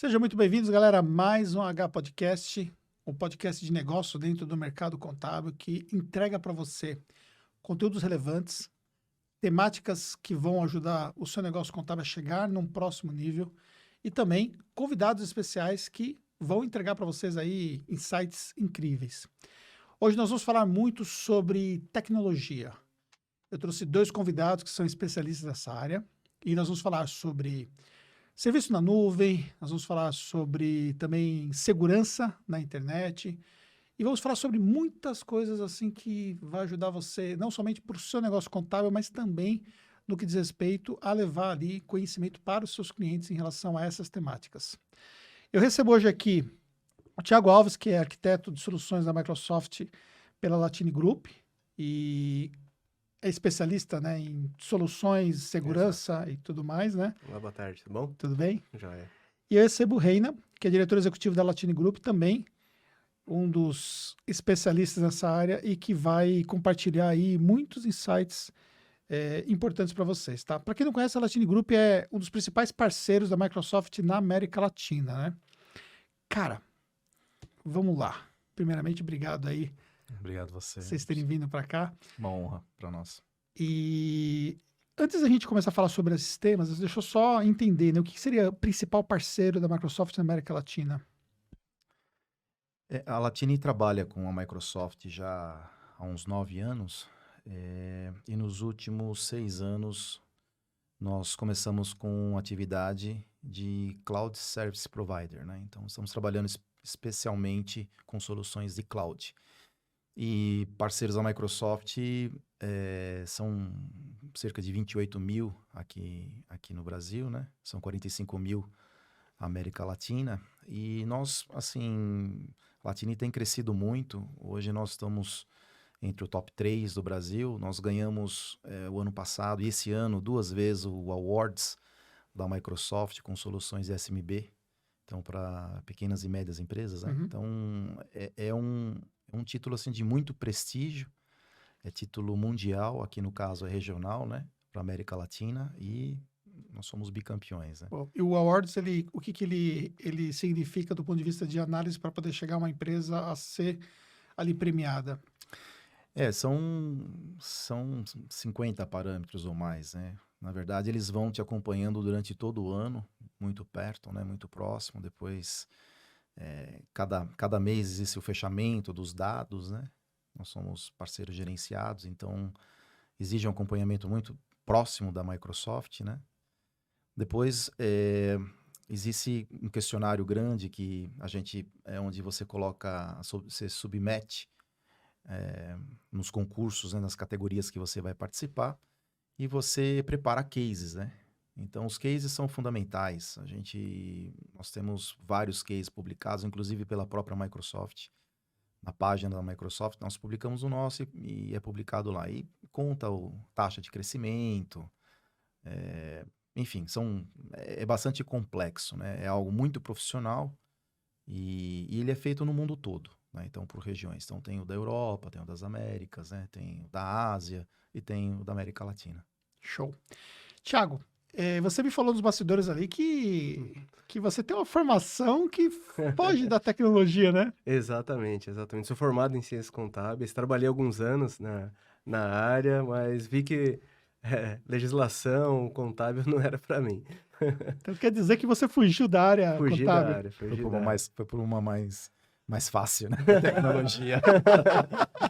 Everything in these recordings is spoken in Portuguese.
Sejam muito bem-vindos, galera, a mais um H Podcast, um podcast de negócio dentro do mercado contábil que entrega para você conteúdos relevantes, temáticas que vão ajudar o seu negócio contábil a chegar num próximo nível e também convidados especiais que vão entregar para vocês aí insights incríveis. Hoje nós vamos falar muito sobre tecnologia. Eu trouxe dois convidados que são especialistas nessa área e nós vamos falar sobre serviço na nuvem, nós vamos falar sobre também segurança na internet e vamos falar sobre muitas coisas assim que vai ajudar você, não somente para o seu negócio contábil, mas também no que diz respeito a levar ali conhecimento para os seus clientes em relação a essas temáticas. Eu recebo hoje aqui o Thiago Alves, que é arquiteto de soluções da Microsoft pela Latini Group e é especialista, né, em soluções, Exato. segurança e tudo mais, né? Olá, boa tarde, tudo bom? Tudo bem? Já é. E eu recebo o Reina, que é diretor executivo da Latini Group, também um dos especialistas nessa área e que vai compartilhar aí muitos insights importantes para vocês, tá? Para quem não conhece, a Latini Group é um dos principais parceiros da Microsoft na América Latina, né? Cara, vamos lá. Primeiramente, obrigado aí Obrigado você. vocês terem vindo para cá. Uma honra para nós. E antes da gente começar a falar sobre esses temas, deixa eu só entender, né? O que seria o principal parceiro da Microsoft na América Latina? A Latini trabalha com a Microsoft já há uns 9 anos, e nos últimos 6 anos nós começamos com atividade de Cloud Service Provider, né? Então estamos trabalhando especialmente com soluções de cloud. E parceiros da Microsoft são cerca de 28 mil aqui no Brasil, né? São 45 mil na América Latina. E nós, assim, a Latini tem crescido muito. Hoje nós estamos entre o top 3 do Brasil. Nós ganhamos o ano passado e esse ano 2 vezes o Awards da Microsoft com soluções SMB. Então, para pequenas e médias empresas, né? Uhum. Então, é um título assim de muito prestígio, é título mundial, aqui no caso é regional, né, para América Latina, e nós somos bicampeões, né? Bom, e o Awards, o que que ele significa do ponto de vista de análise para poder chegar uma empresa a ser ali premiada? São 50 parâmetros ou mais, né? Na verdade, eles vão te acompanhando durante todo o ano, muito perto, né, muito próximo, depois cada mês existe o fechamento dos dados, né? Nós somos parceiros gerenciados, então exige um acompanhamento muito próximo da Microsoft, né? Depois existe um questionário grande que a gente onde você coloca, você submete nos concursos, né, nas categorias que você vai participar e você prepara cases, né? Então, os cases são fundamentais. Nós temos vários cases publicados, inclusive pela própria Microsoft. Na página da Microsoft, nós publicamos o nosso e é publicado lá. E conta a taxa de crescimento, enfim, é bastante complexo, né? É algo muito profissional e ele é feito no mundo todo, né? Então, por regiões. Então, tem o da Europa, tem o das Américas, né? Tem o da Ásia e tem o da América Latina. Show. Tiago, você me falou nos bastidores ali que você tem uma formação que foge da tecnologia, né? Exatamente, exatamente. Sou formado em ciências contábeis, trabalhei alguns anos na área, mas vi que legislação contábil não era para mim. Então quer dizer que você fugiu da área Fugi da contábil. área, Foi fugi por da área. uma mais fácil, né? Tecnologia.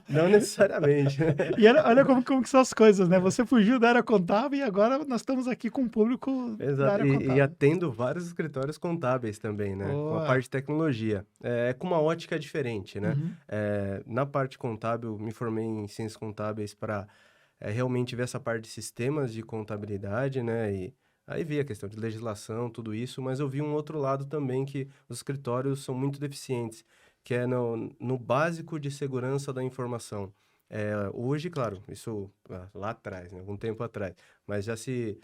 Não necessariamente, né? E olha como que são as coisas, né? Você fugiu da área contábil e agora nós estamos aqui com um público da Exato, área e contábil. atendo vários escritórios contábeis também, né? Com a Boa. parte de tecnologia. É com uma ótica diferente, né? Uhum. Na parte contábil, me formei em ciências contábeis para realmente ver essa parte de sistemas de contabilidade, né? E aí vi a questão de legislação, tudo isso, mas eu vi um outro lado também que os escritórios são muito deficientes, que é no básico de segurança da informação. Hoje, claro, isso lá atrás, né? Algum tempo atrás, mas já se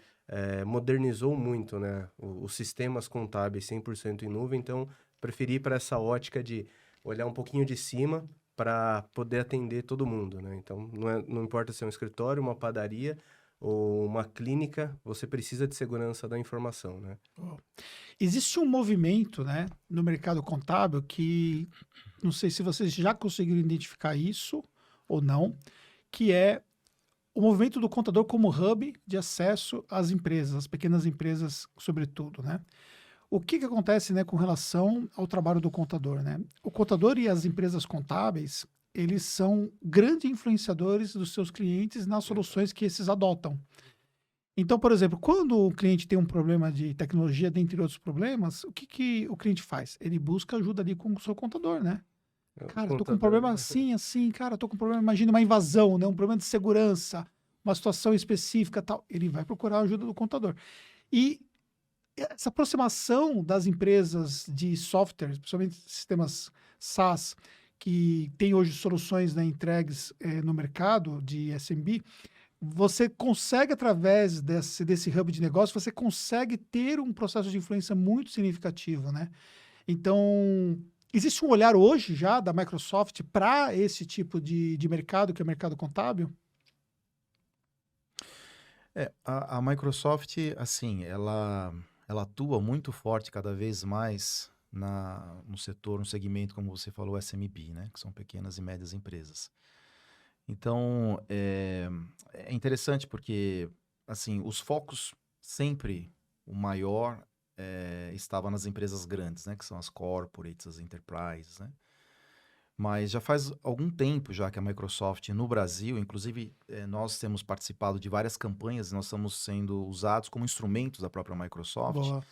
modernizou muito, né? Os sistemas contábeis 100% em nuvem, então preferi ir para essa ótica de olhar um pouquinho de cima para poder atender todo mundo, né? Então, não importa se é um escritório, uma padaria ou uma clínica, você precisa de segurança da informação, né? Existe um movimento, né, no mercado contábil que, não sei se vocês já conseguiram identificar isso ou não, que é o movimento do contador como hub de acesso às empresas, às pequenas empresas, sobretudo, né? O que acontece, né, com relação ao trabalho do contador, né? O contador e as empresas contábeis, eles são grandes influenciadores dos seus clientes nas soluções que esses adotam. Então, por exemplo, quando o cliente tem um problema de tecnologia, dentre outros problemas, o que o cliente faz? Ele busca ajuda ali com o seu contador, né? O Cara, tô com um contador, problema assim, assim, cara, tô com um problema, imagina uma invasão, né? Um problema de segurança, uma situação específica, tal. Ele vai procurar a ajuda do contador. E essa aproximação das empresas de software, principalmente sistemas SaaS, que tem hoje soluções, né, entregues no mercado de SMB, você consegue, através desse hub de negócio, você consegue ter um processo de influência muito significativo, né? Então, existe um olhar hoje já da Microsoft para esse tipo de mercado, que é o mercado contábil? A Microsoft, assim, ela atua muito forte cada vez mais no setor, no segmento, como você falou, SMB, né? Que são pequenas e médias empresas. Então, é interessante porque, assim, os focos sempre, o maior estava nas empresas grandes, né? Que são as corporates, as enterprises, né? Mas já faz algum tempo já que a Microsoft no Brasil, inclusive nós temos participado de várias campanhas, nós estamos sendo usados como instrumentos da própria Microsoft Boa.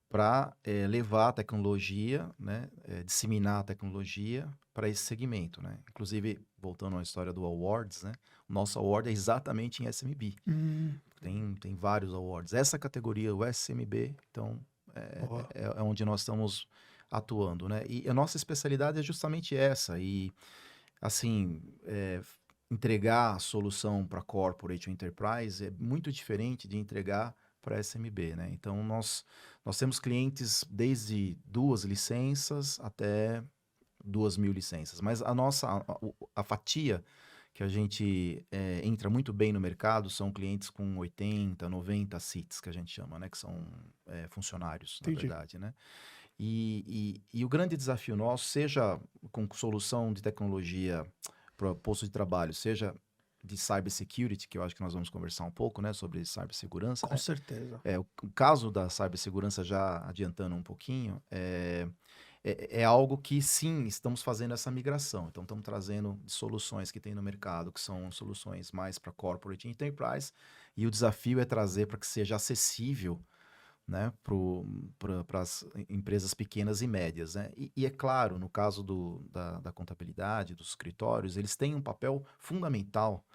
para levar a tecnologia, né, disseminar a tecnologia para esse segmento, né? Inclusive, voltando à história do Awards, né? O nosso award é exatamente em SMB. Tem vários awards. Essa categoria, o SMB, então, Boa. é onde nós estamos atuando, né? E a nossa especialidade é justamente essa. E, assim, entregar a solução para corporate ou enterprise é muito diferente de entregar para SMB, né? Então, nós temos clientes desde 2 licenças até 2.000 licenças. Mas a fatia que a gente entra muito bem no mercado são clientes com 80, 90 seats, que a gente chama, né? Que são funcionários, na Entendi. verdade, né? E o grande desafio nosso, seja com solução de tecnologia para posto de trabalho, seja de cybersecurity, que eu acho que nós vamos conversar um pouco, né, sobre cibersegurança, Com né? certeza. O caso da cibersegurança, já adiantando um pouquinho, é algo que sim, estamos fazendo essa migração. Então, estamos trazendo soluções que tem no mercado, que são soluções mais para corporate e enterprise, e o desafio é trazer para que seja acessível, né, para as empresas pequenas e médias, né? E é claro, no caso da contabilidade, dos escritórios, eles têm um papel fundamental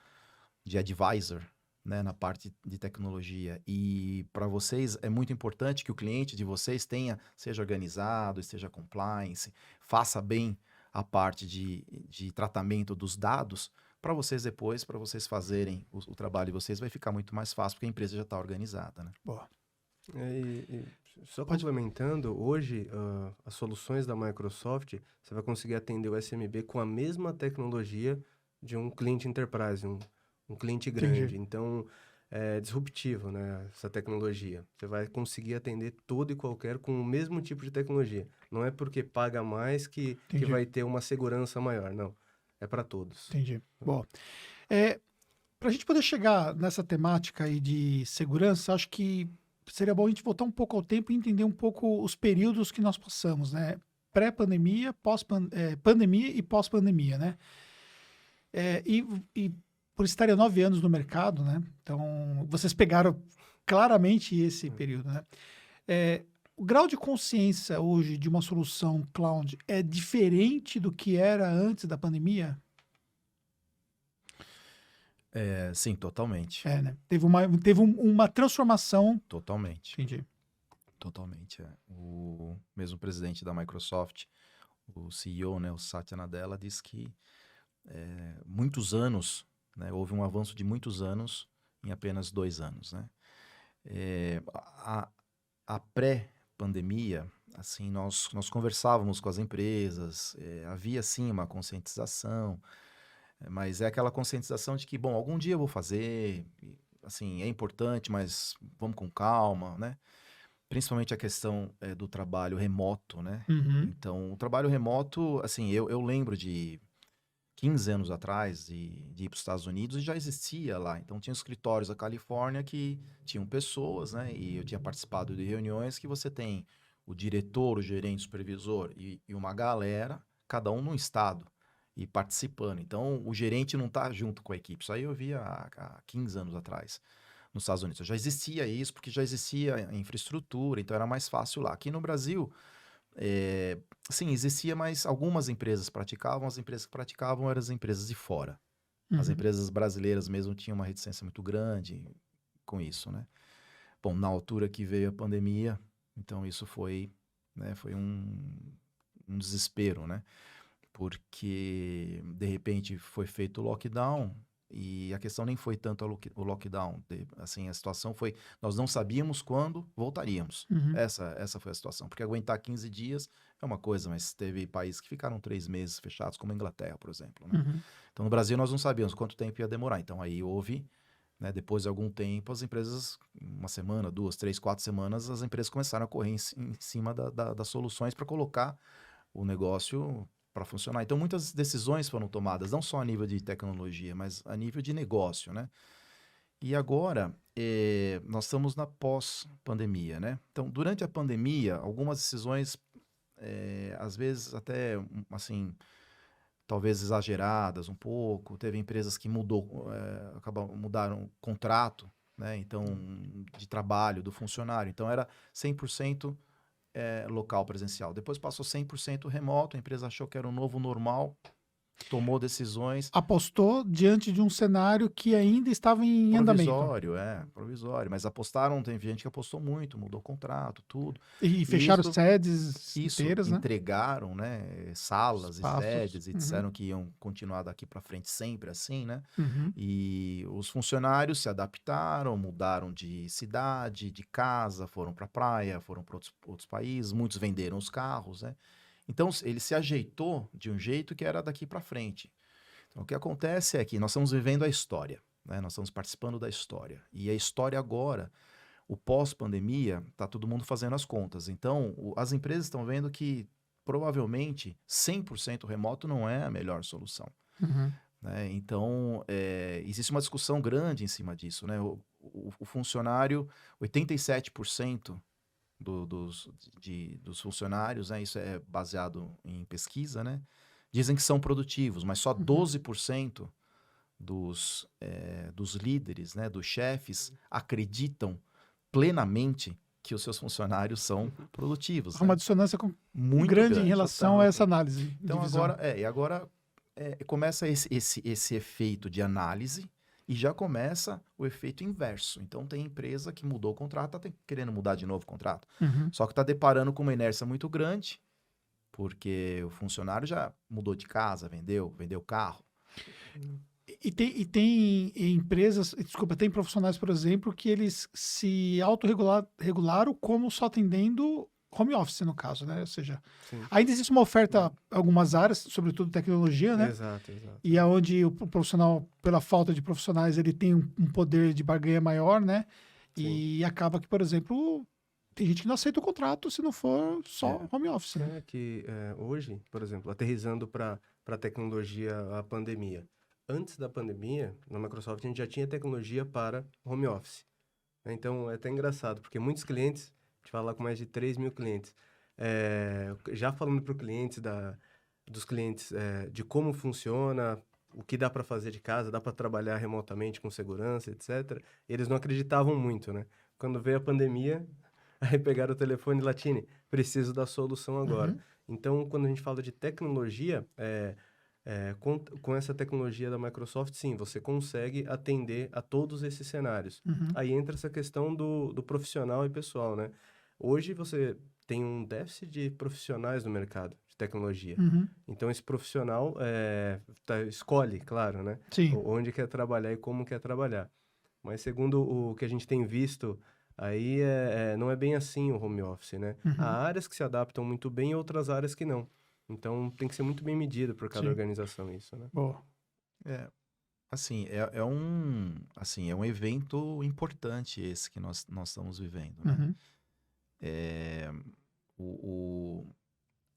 de advisor, né, na parte de tecnologia. E para vocês é muito importante que o cliente de vocês seja organizado, esteja compliance, faça bem a parte de tratamento dos dados, para vocês depois, para vocês fazerem o trabalho de vocês, vai ficar muito mais fácil, porque a empresa já está organizada, né? Boa. Só Pode- complementando, hoje as soluções da Microsoft, você vai conseguir atender o SMB com a mesma tecnologia de um cliente enterprise, um cliente grande. Entendi. Então, é disruptivo, né, essa tecnologia. Você vai conseguir atender todo e qualquer com o mesmo tipo de tecnologia. Não é porque paga mais que Entendi. vai ter uma segurança maior, não. É para todos. Entendi. Boa. Para a gente poder chegar nessa temática aí de segurança, acho que seria bom a gente voltar um pouco ao tempo e entender um pouco os períodos que nós passamos, né? Pré-pandemia, pandemia e pós-pandemia, né? E por estarem há 9 anos no mercado, né? Então, vocês pegaram claramente esse período, né? O grau de consciência hoje de uma solução cloud é diferente do que era antes da pandemia? Sim, totalmente. Né? Teve uma transformação. Totalmente. Entendi. Totalmente. O mesmo presidente da Microsoft, o CEO, né, o Satya Nadella, disse que muitos anos, né, houve um avanço de muitos anos em apenas 2 anos, né? A pré-pandemia, assim, nós conversávamos com as empresas, havia sim uma conscientização, mas é aquela conscientização de que, bom, algum dia eu vou fazer, assim, é importante, mas vamos com calma, né? Principalmente a questão do trabalho remoto, né? Uhum. Então, o trabalho remoto, assim, eu lembro de 15 anos atrás de ir para os Estados Unidos e já existia lá. Então, tinha escritórios da Califórnia que tinham pessoas, né? E eu tinha participado de reuniões que você tem o diretor, o gerente, o supervisor e uma galera, cada um num estado e participando. Então, o gerente não está junto com a equipe. Isso aí eu via há 15 anos atrás nos Estados Unidos. Já existia isso, porque já existia infraestrutura, então era mais fácil lá. Aqui no Brasil, sim, existia, mas algumas empresas praticavam, as empresas que praticavam eram as empresas de fora. As Uhum. empresas brasileiras mesmo tinham uma reticência muito grande com isso, né? Bom, na altura que veio a pandemia, então isso foi, né, foi um desespero, né? Porque, de repente, foi feito o lockdown e a questão nem foi tanto o lockdown. Assim, a situação foi, nós não sabíamos quando voltaríamos. Uhum. Essa foi a situação. Porque aguentar 15 dias é uma coisa, mas teve países que ficaram 3 meses fechados, como a Inglaterra, por exemplo, né? Uhum. Então, no Brasil, nós não sabíamos quanto tempo ia demorar. Então, aí houve, né, depois de algum tempo, as empresas, uma semana, 2, 3, 4 semanas, as empresas começaram a correr em cima das soluções para colocar o negócio para funcionar. Então, muitas decisões foram tomadas, não só a nível de tecnologia, mas a nível de negócio, né? E agora, nós estamos na pós-pandemia, né? Então, durante a pandemia, algumas decisões, às vezes até, assim, talvez exageradas um pouco. Teve empresas que mudaram o contrato, né? Então, de trabalho do funcionário. Então, era 100% local presencial. Depois passou 100% remoto, a empresa achou que era um novo normal, tomou decisões. Apostou diante de um cenário que ainda estava em andamento. Provisório. Mas apostaram, tem gente que apostou muito, mudou o contrato, tudo. E E fecharam isso, sedes isso inteiras, né? entregaram, né, salas e Espaços. sedes e Uhum. disseram que iam continuar daqui para frente sempre assim, né? Uhum. E os funcionários se adaptaram, mudaram de cidade, de casa, foram para a praia, foram para outros países, muitos venderam os carros, né? Então, ele se ajeitou de um jeito que era daqui para frente. Então, o que acontece é que nós estamos vivendo a história, né? Nós estamos participando da história. E a história agora, o pós-pandemia, está todo mundo fazendo as contas. Então, as empresas estão vendo que provavelmente 100% remoto não é a melhor solução. Uhum. Né? Então, existe uma discussão grande em cima disso, né? O funcionário, 87% dos funcionários, né? Isso é baseado em pesquisa, né? Dizem que são produtivos, mas só 12% dos líderes, né? Dos chefes, acreditam plenamente que os seus funcionários são produtivos. Há uma Né? dissonância Muito grande em relação a essa análise. Então, de visão. agora começa esse efeito de análise e já começa o efeito inverso. Então, tem empresa que mudou o contrato, está querendo mudar de novo o contrato. Uhum. Só que está deparando com uma inércia muito grande, porque o funcionário já mudou de casa, vendeu carro. E tem empresas, desculpa, tem profissionais, por exemplo, que eles se autorregularam como só atendendo home office, no caso, né? Ou seja, Sim. ainda existe uma oferta em algumas áreas, sobretudo tecnologia, né? Exato. E é onde o profissional, pela falta de profissionais, ele tem um poder de barganha maior, né? E acaba que, por exemplo, tem gente que não aceita o contrato se não for só home office, né? Hoje, por exemplo, aterrissando para a tecnologia, a pandemia. Antes da pandemia, na Microsoft, a gente já tinha tecnologia para home office. Então, é até engraçado, porque muitos clientes, a gente fala lá com mais de 3 mil clientes, já falando para os clientes, dos clientes, de como funciona, o que dá para fazer de casa, dá para trabalhar remotamente com segurança, etc. Eles não acreditavam muito, né? Quando veio a pandemia, aí pegaram o telefone e Latini, preciso da solução agora. Uhum. Então, quando a gente fala de tecnologia, com essa tecnologia da Microsoft, sim, você consegue atender a todos esses cenários. Uhum. Aí entra essa questão do profissional e pessoal, né? Hoje você tem um déficit de profissionais no mercado de tecnologia. Uhum. Então, esse profissional escolhe, claro, né? Sim. Onde quer trabalhar e como quer trabalhar. Mas segundo o que a gente tem visto, aí não é bem assim o home office, né? Uhum. Há áreas que se adaptam muito bem e outras áreas que não. Então, tem que ser muito bem medido por cada Sim. organização isso, né? Boa. Assim, é um evento importante esse que nós estamos vivendo, né? Uhum. É, o,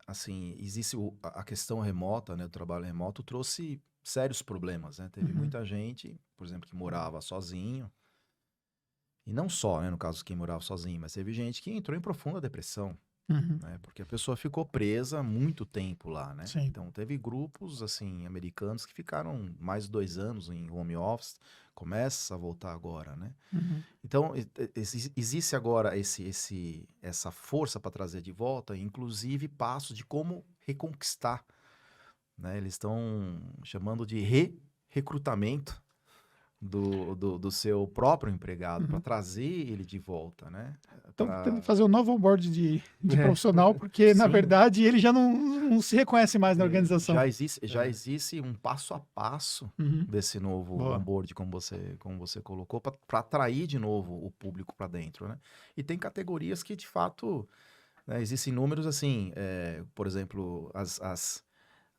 assim, existe a questão remota, né? O trabalho remoto trouxe sérios problemas, né? Teve Uhum. muita gente, por exemplo, que morava sozinho, e não só, né? No caso, quem morava sozinho, mas teve gente que entrou em profunda depressão, Uhum. né? Porque a pessoa ficou presa muito tempo lá, né? Sim. Então, teve grupos, assim, americanos que ficaram mais de 2 anos em home office, começa a voltar agora, né? Uhum. Então, existe agora essa força para trazer de volta, inclusive passos de como reconquistar, né? Eles estão chamando de recrutamento do seu próprio empregado para Uhum. trazer ele de volta, né? Então, tendo que Pra... fazer um novo onboard de É. profissional, porque, na Sim, verdade, ele já não se reconhece mais na organização. já É. existe um passo a passo Uhum. desse novo Boa. onboard, como você colocou, para atrair de novo o público para dentro, né? E tem categorias que, de fato, né, existem números assim, por exemplo,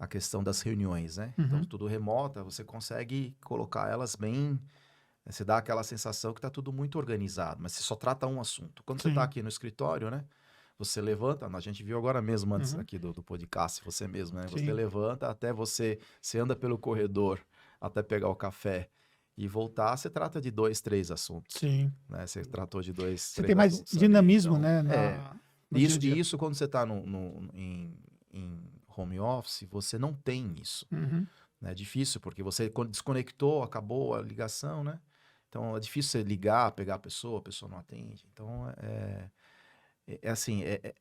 a questão das reuniões, né? Então, Uhum. tudo remota, você consegue colocar elas bem, né? Você dá aquela sensação que está tudo muito organizado, mas você só trata um assunto. Quando você está Sim. aqui no escritório, né? Você levanta, a gente viu agora mesmo antes Uhum. aqui do podcast, você mesmo, né? Você Sim. levanta até você anda pelo corredor até pegar o café e voltar, você trata de 2, 3 assuntos, Sim. né? Você tratou de 2, Você 3 tem mais assuntos ali. dinamismo, Então, né, no dia a dia. isso quando você está em home office, você não tem isso, Uhum. né? É difícil, porque você quando desconectou, acabou a ligação, né? Então, é difícil você ligar, pegar a pessoa não atende. Então, assim, é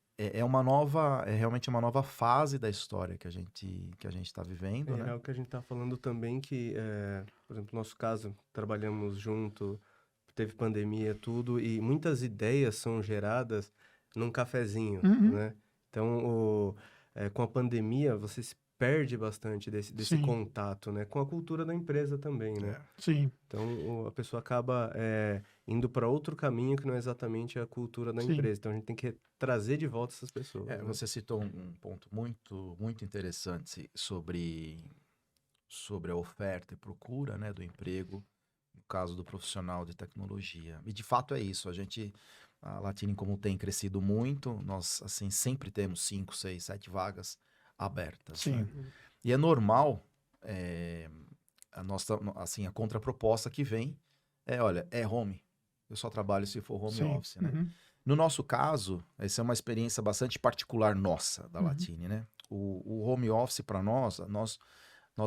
realmente uma nova fase da história que a gente está vivendo, É né? algo que a gente tá falando também que, por exemplo, no nosso caso, trabalhamos junto, teve pandemia, tudo, e muitas ideias são geradas num cafezinho, Uhum. né? Então, com a pandemia, você se perde bastante desse Sim. contato, né? Com a cultura da empresa também, né? É. Sim. Então, a pessoa acaba indo para outro caminho que não é exatamente a cultura da Sim. empresa. Então, a gente tem que trazer de volta essas pessoas, né? Você citou um ponto muito interessante sobre a oferta e procura, né, do emprego, no caso do profissional de tecnologia. E de fato é isso. A Latini, como tem crescido muito, nós assim sempre temos 5, 6, 7 vagas abertas, né? Sim. E é normal, assim, a contraproposta que vem olha, é home. Eu só trabalho se for home Sim. office, né? Uhum. No nosso caso, essa é uma experiência bastante particular nossa, da Uhum. Latini, né? O home office para nós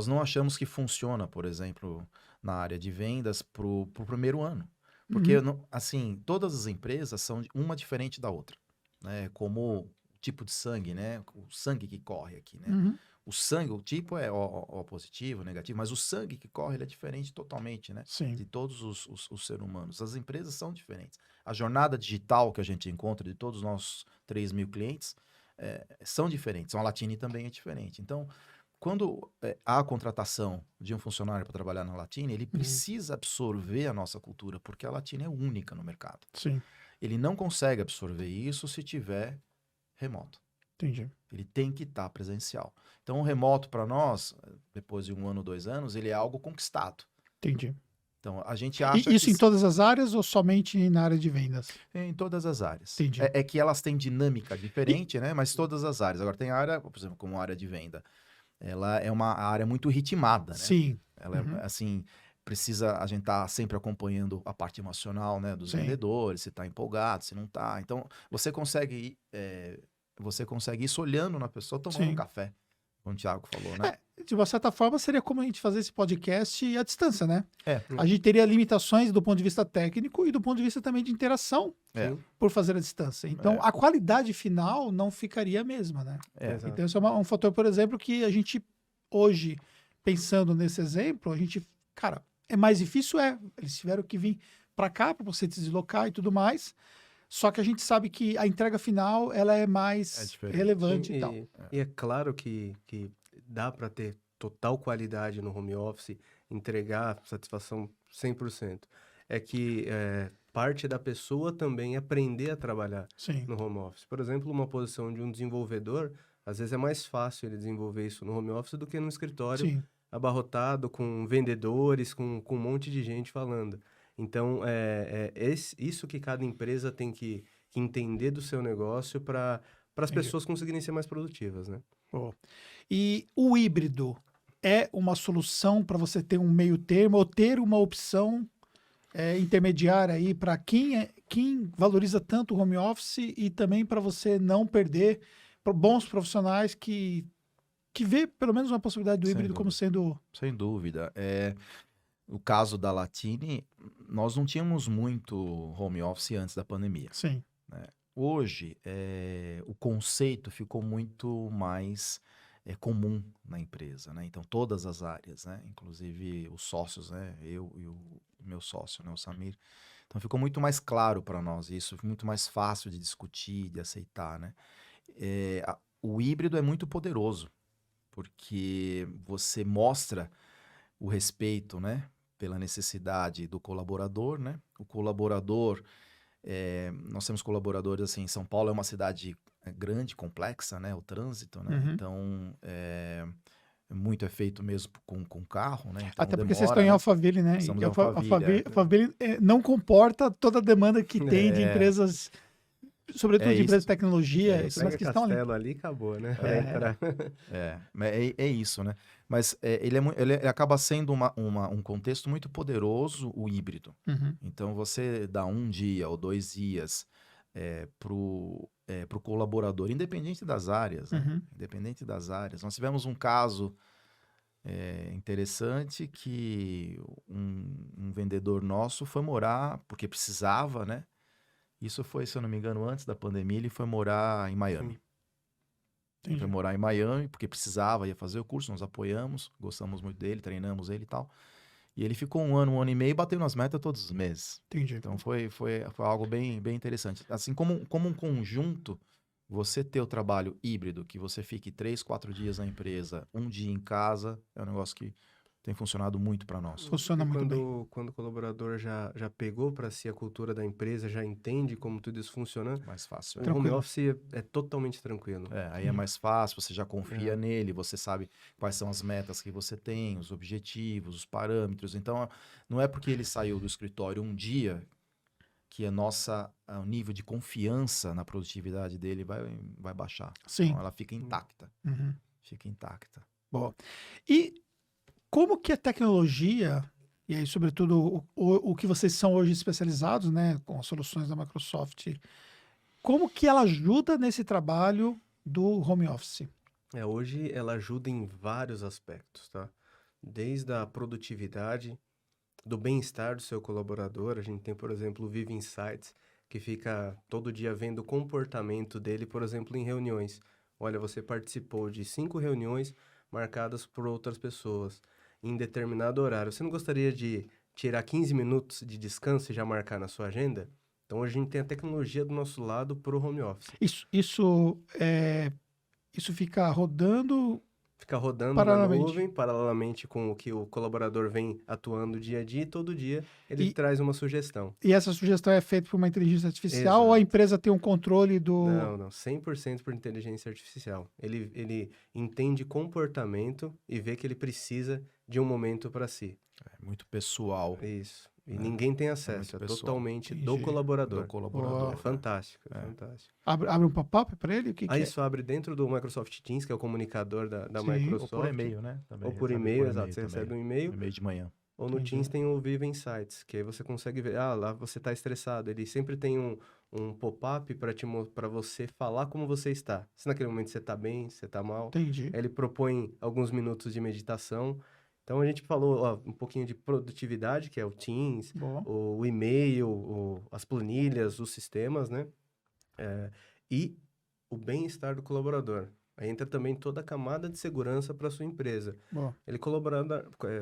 não achamos que funciona, por exemplo, na área de vendas pro primeiro ano. Porque, Uhum. assim, todas as empresas são uma diferente da outra, né? Como o tipo de sangue, né? O sangue que corre aqui, né? Uhum. O sangue, o tipo é O positivo, negativo, mas o sangue que corre, ele é diferente totalmente, né? Sim. De todos os seres humanos. As empresas são diferentes. A jornada digital que a gente encontra de todos os nossos 3 mil clientes são diferentes. A Latini também é diferente. Então, quando há a contratação de um funcionário para trabalhar na Latini, ele precisa absorver a nossa cultura, porque a Latini é única no mercado. Sim. Ele não consegue absorver isso se tiver remoto. Entendi. Ele tem que estar presencial. Então, o remoto para nós, depois de 1 ano, 2 anos, ele é algo conquistado. Entendi. Então, a gente E acha isso que em todas as áreas ou somente na área de vendas? em todas as áreas. Entendi. É que elas têm dinâmica diferente, né? Mas todas as áreas. Agora, tem área, por exemplo, como a área de venda. Ela é uma área muito ritmada, né? Sim. Ela Uhum. é, assim, a gente tá sempre acompanhando a parte emocional, né? Dos Sim. vendedores, se tá empolgado, se não tá. Então, você consegue isso olhando na pessoa, tomando Sim. um café, como o Thiago falou, né? De uma certa forma, seria como a gente fazer esse podcast à distância, né? É. A gente teria limitações do ponto de vista técnico e do ponto de vista também de interação É. Sim. por fazer à distância. Então, a qualidade final não ficaria a mesma, né? Exato. Então, esse é um fator, por exemplo, que a gente, hoje, pensando nesse exemplo, cara, é mais difícil, eles tiveram que vir para cá para você se deslocar e tudo mais, só que a gente sabe que a entrega final, ela é mais diferente. relevante Sim, e tal. e é claro que dá para ter total qualidade no home office, entregar satisfação 100%. É que parte da pessoa também aprender a trabalhar Sim. no home office. Por exemplo, uma posição de um desenvolvedor, às vezes é mais fácil ele desenvolver isso no home office do que no escritório, Sim. abarrotado com vendedores, com um monte de gente falando. Então, isso que cada empresa tem que entender do seu negócio para as Entendi. pessoas conseguirem ser mais produtivas, né? Pô. E o híbrido é uma solução para você ter um meio termo ou ter uma opção intermediária aí para quem valoriza tanto o home office e também para você não perder bons profissionais que vê pelo menos uma possibilidade do Sem híbrido como dúvida. sendo. Sem dúvida. O caso da Latini, nós não tínhamos muito home office antes da pandemia. Sim. Hoje, o conceito ficou muito mais comum na empresa, né? Então, todas as áreas, né? Inclusive os sócios, né? Eu e o meu sócio, né? O Samir. Então, ficou muito mais claro para nós isso, muito mais fácil de discutir, de aceitar, né? O híbrido é muito poderoso, porque você mostra o respeito, né? Pela necessidade do colaborador, né? O colaborador... nós temos colaboradores, assim, São Paulo é uma cidade grande, complexa, né? O trânsito, né? Uhum. Então, muito é feito mesmo com carro, né? Então, Até porque vocês demora, estão em né? Alphaville, né? Estamos E em Alphaville, Alphaville não comporta toda a demanda que tem de É, empresas, sobretudo é de empresas de isso. tecnologia, isso mas Pega que estão ali. Castelo ali e acabou, né? Pra É. entrar. Mas é isso, né? Mas ele acaba sendo um contexto muito poderoso, o híbrido. Uhum. Então, você dá um dia ou 2 dias pro colaborador, independente das áreas, né? Uhum. Independente das áreas. Nós tivemos um caso interessante que um vendedor nosso foi morar, porque precisava, né? Isso foi, se eu não me engano, antes da pandemia, ele foi morar em Miami. Ele foi Entendi. morar em Miami porque precisava, ia fazer o curso, nós apoiamos, gostamos muito dele, treinamos ele e tal. E ele ficou um ano e meio, batendo as metas todos os meses. Entendi. Então foi algo bem interessante. Assim como um conjunto, você ter o trabalho híbrido, que você fique 3, 4 dias na empresa, um dia em casa, é um negócio que tem funcionado muito para nós. Funciona muito bem. Quando o colaborador já pegou para si a cultura da empresa, já entende como tudo isso funciona, Mais fácil. o Tranquilo. home office é totalmente tranquilo. Aí é mais fácil, você já confia É. nele, você sabe quais são as metas que você tem, os objetivos, os parâmetros. Então, não é porque ele saiu do escritório um dia que o nível de confiança na produtividade dele vai baixar. Sim. Então, ela fica intacta. Uhum. Fica intacta. Boa. E como que a tecnologia, e aí, sobretudo, o que vocês são hoje especializados, né, com as soluções da Microsoft, como que ela ajuda nesse trabalho do home office? Hoje ela ajuda em vários aspectos, tá? Desde a produtividade, do bem-estar do seu colaborador. A gente tem, por exemplo, o Vive Insights, que fica todo dia vendo o comportamento dele, por exemplo, em reuniões. Olha, você participou de 5 reuniões marcadas por outras pessoas em determinado horário. Você não gostaria de tirar 15 minutos de descanso e já marcar na sua agenda? Então, hoje a gente tem a tecnologia do nosso lado para o home office. Isso fica rodando. Fica rodando Paralelamente. na nuvem, paralelamente com o que o colaborador vem atuando dia a dia, e todo dia ele E- traz uma sugestão. E essa sugestão é feita por uma inteligência artificial ou a Exato. empresa tem um controle do. Não, 100% por inteligência artificial. Ele entende comportamento e vê que ele precisa de um momento para si. É muito pessoal Isso. E ninguém tem acesso, muito é pessoal. totalmente do Entendi. colaborador. do colaborador. É fantástico, é É. fantástico. Abre um pop-up para ele? O que é? Isso abre dentro do Microsoft Teams, que é o comunicador da Sim. Microsoft. Ou por e-mail, né? Também, Ou por recebe e-mail, exato. Você também. recebe um e-mail. E-mail de manhã. Ou no Entendi. Teams tem o Vive Insights, que aí você consegue ver, lá você está estressado. Ele sempre tem um pop-up para você falar como você está. Se naquele momento você está bem, se você está mal. Entendi. Ele propõe alguns minutos de meditação. Então a gente falou um pouquinho de produtividade, que é o Teams, Boa. o e-mail, as planilhas, os sistemas, né? E o bem-estar do colaborador. Aí entra também toda a camada de segurança para sua empresa. Boa.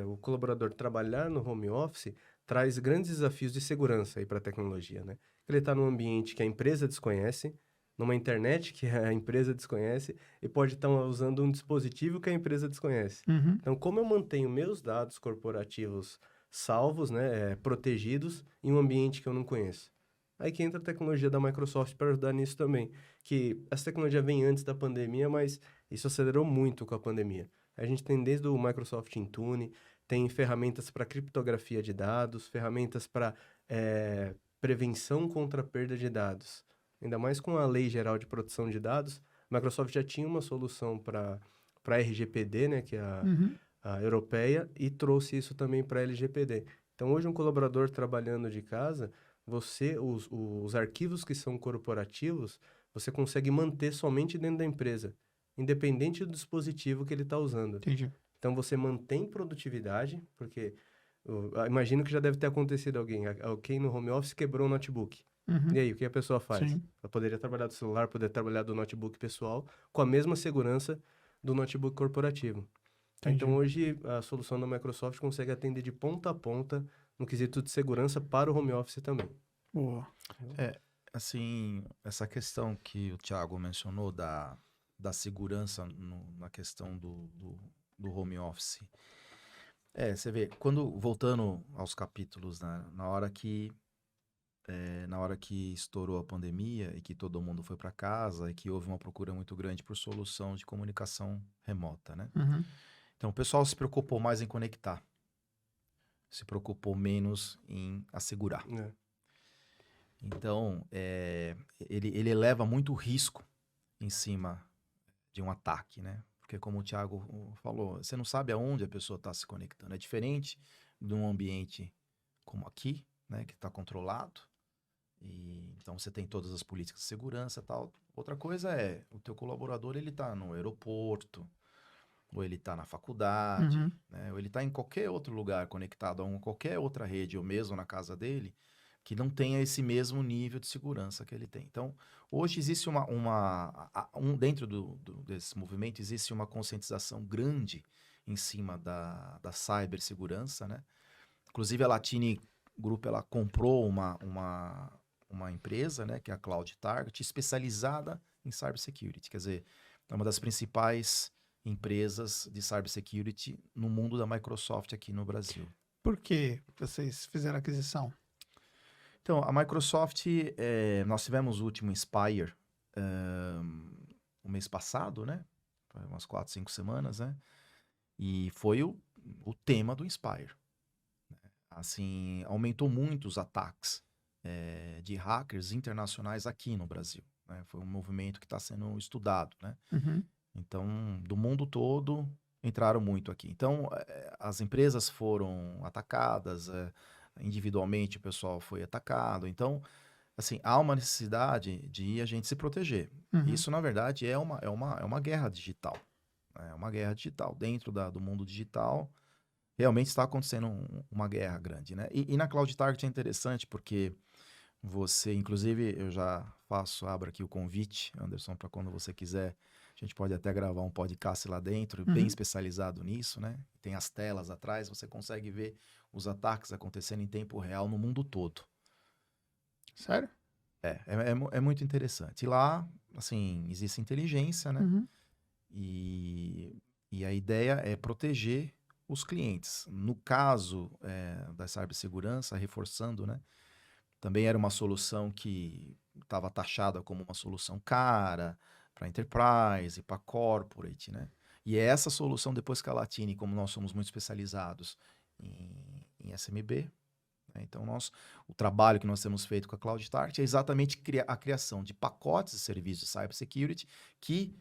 O colaborador trabalhar no home office traz grandes desafios de segurança aí para a tecnologia, né? Ele está num ambiente que a empresa desconhece, numa internet que a empresa desconhece e pode estar usando um dispositivo que a empresa desconhece. Uhum. Então, como eu mantenho meus dados corporativos salvos, né, protegidos, em um ambiente que eu não conheço? Aí que entra a tecnologia da Microsoft para ajudar nisso também. Que essa tecnologia vem antes da pandemia, mas isso acelerou muito com a pandemia. A gente tem desde o Microsoft Intune, tem ferramentas para criptografia de dados, ferramentas para prevenção contra a perda de dados. Ainda mais com a Lei Geral de Proteção de Dados, a Microsoft já tinha uma solução para a RGPD, né, que é a europeia, e trouxe isso também para a LGPD. Então, hoje, um colaborador trabalhando de casa, os arquivos que são corporativos, você consegue manter somente dentro da empresa, independente do dispositivo que ele está usando. Entendi. Então, você mantém produtividade, porque imagino que já deve ter acontecido alguém no home office quebrou o notebook. E aí, o que a pessoa faz? Sim. Ela poderia trabalhar do celular, poderia trabalhar do notebook pessoal, com a mesma segurança do notebook corporativo. Entendi. Então, hoje, a solução da Microsoft consegue atender de ponta a ponta no quesito de segurança para o home office também. Boa. Assim, essa questão que o Thiago mencionou da segurança na questão do home office. Você vê, voltando aos capítulos, né, na hora que estourou a pandemia e que todo mundo foi para casa e que houve uma procura muito grande por solução de comunicação remota, né? Então, o pessoal se preocupou mais em conectar, se preocupou menos em assegurar. Então, ele eleva muito risco em cima de um ataque, né? Porque como o Thiago falou, você não sabe aonde a pessoa está se conectando. É diferente de um ambiente como aqui, né? Que está controlado. E, então, você tem todas as políticas de segurança e tal. Outra coisa é, o teu colaborador, ele está no aeroporto, ou ele está na faculdade, né? Ou ele está em qualquer outro lugar conectado a qualquer outra rede, ou mesmo na casa dele, que não tenha esse mesmo nível de segurança que ele tem. Então, hoje existe dentro desse movimento, existe uma conscientização grande em cima da cibersegurança, né? Inclusive, a Latini Group, ela comprou uma empresa, né, que é a Cloud Target, especializada em cybersecurity. Quer dizer, é uma das principais empresas de cybersecurity no mundo da Microsoft aqui no Brasil. Por que vocês fizeram a aquisição? Então, a Microsoft, nós tivemos o último Inspire o mês passado, né? Foi umas 4, 5 semanas, né? E foi o tema do Inspire. Assim, aumentou muito os ataques de hackers internacionais aqui no Brasil, né? Foi um movimento que está sendo estudado, né? Então, do mundo todo, entraram muito aqui. Então, as empresas foram atacadas, individualmente o pessoal foi atacado. Então, assim, há uma necessidade de a gente se proteger. Isso, na verdade, é uma guerra digital. É uma guerra digital. Dentro do mundo digital, realmente está acontecendo uma guerra grande, né? E na Cloud Target é interessante porque você, inclusive, eu já abro aqui o convite, Anderson, para quando você quiser, a gente pode até gravar um podcast lá dentro, bem especializado nisso, né? Tem as telas atrás, você consegue ver os ataques acontecendo em tempo real no mundo todo. Sério? É muito interessante. E lá, assim, existe inteligência, né? E a ideia é proteger os clientes. No caso da cibersegurança, reforçando, né? Também era uma solução que estava taxada como uma solução cara para enterprise, para corporate, né? E é essa solução, depois que a Latini, como nós somos muito especializados em SMB, né? Então o trabalho que nós temos feito com a Cloud Target é exatamente a criação de pacotes de serviços de cybersecurity que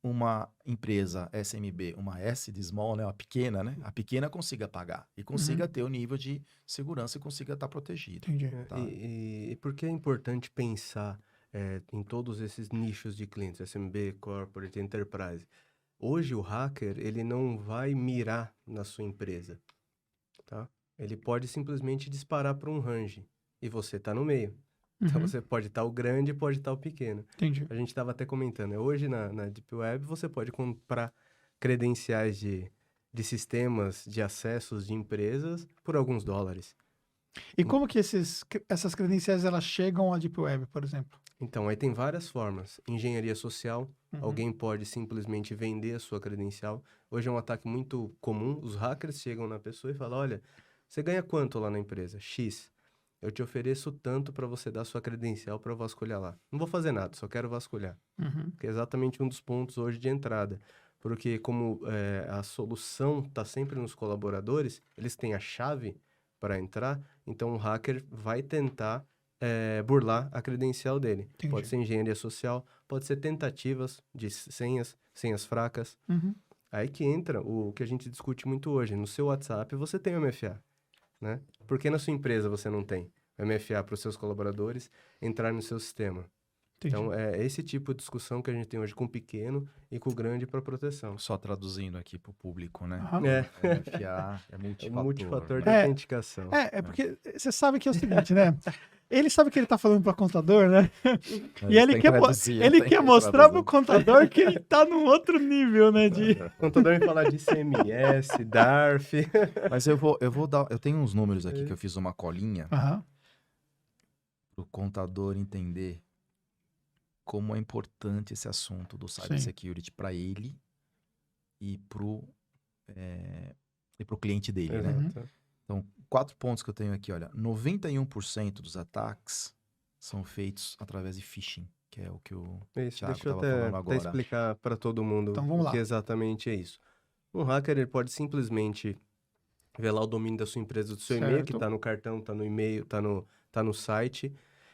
uma empresa SMB, uma S de small, né, uma pequena, né, a pequena consiga pagar e consiga ter o nível de segurança e consiga estar protegido. Entendi. Tá? E por que é importante pensar em todos esses nichos de clientes, SMB, Corporate, Enterprise? Hoje o hacker, ele não vai mirar na sua empresa, tá? Ele pode simplesmente disparar para um range e você está no meio. Então, você pode estar o grande e pode estar o pequeno. Entendi. A gente estava até comentando, hoje na Deep Web você pode comprar credenciais de sistemas de acessos de empresas por alguns dólares. E como que essas credenciais elas chegam à Deep Web, por exemplo? Então, aí tem várias formas. Engenharia social, alguém pode simplesmente vender a sua credencial. Hoje é um ataque muito comum, os hackers chegam na pessoa e falam, olha, você ganha quanto lá na empresa? X. Eu te ofereço tanto para você dar sua credencial para vasculhar lá. Não vou fazer nada, só quero vasculhar. Que é exatamente um dos pontos hoje de entrada. porque como a solução está sempre nos colaboradores, eles têm a chave para entrar, então o hacker vai tentar burlar a credencial dele. Entendi. Pode ser engenharia social, pode ser tentativas de senhas fracas. Uhum. Aí que entra o que a gente discute muito hoje. No seu WhatsApp você tem o MFA, né? Por que na sua empresa você não tem o MFA para os seus colaboradores entrar no seu sistema? Entendi. Então, é esse tipo de discussão que a gente tem hoje com o pequeno e com o grande para proteção. Só traduzindo aqui para o público, né? Aham. MFA é É multifator. um multifator de né? autenticação. Porque você sabe que é o seguinte, né? Ele sabe que ele tá falando para contador, né? Mas E ele tem quer, que traduzir, ele tem quer que mostrar pro traduzir. contador que ele tá num outro nível, né? O contador vai falar de ICMS, DARF. Mas eu vou dar. Eu tenho uns números aqui que eu fiz uma colinha Aham. para o contador entender como é importante esse assunto do cybersecurity para ele e pro cliente dele, né? Exato. Então, 4 pontos que eu tenho aqui, olha. 91% dos ataques são feitos através de phishing, que é o que o Isso, Thiago deixa eu estava falando até agora. explicar para todo mundo Então, vamos o que lá. exatamente é isso. Um hacker ele pode simplesmente revelar o domínio da sua empresa, do seu e-mail, que Certo. está no cartão, está no e-mail, tá no site,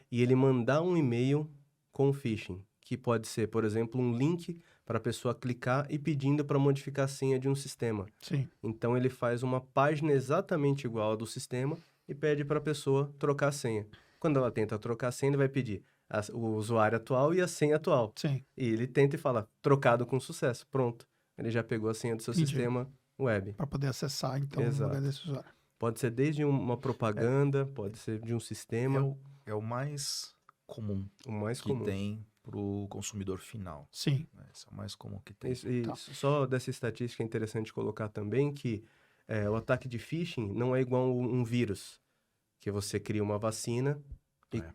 e ele mandar um e-mail com phishing, que pode ser, por exemplo, um link para a pessoa clicar e pedindo para modificar a senha de um sistema. Sim. Então, ele faz uma página exatamente igual à do sistema e pede para a pessoa trocar a senha. Quando ela tenta trocar a senha, ele vai pedir o usuário atual e a senha atual. Sim. E ele tenta e fala, trocado com sucesso. Pronto. Ele já pegou a senha do seu Entendi. sistema web. Para poder acessar, então, no Exato. lugar desse usuário. Pode ser desde uma propaganda, pode ser de um sistema, É o mais comum o mais que comum. tem para o consumidor final. Sim. Né? Esse é o mais comum que tem. E Tá. só dessa estatística é interessante colocar também que o ataque de phishing não é igual um vírus, que você cria uma vacina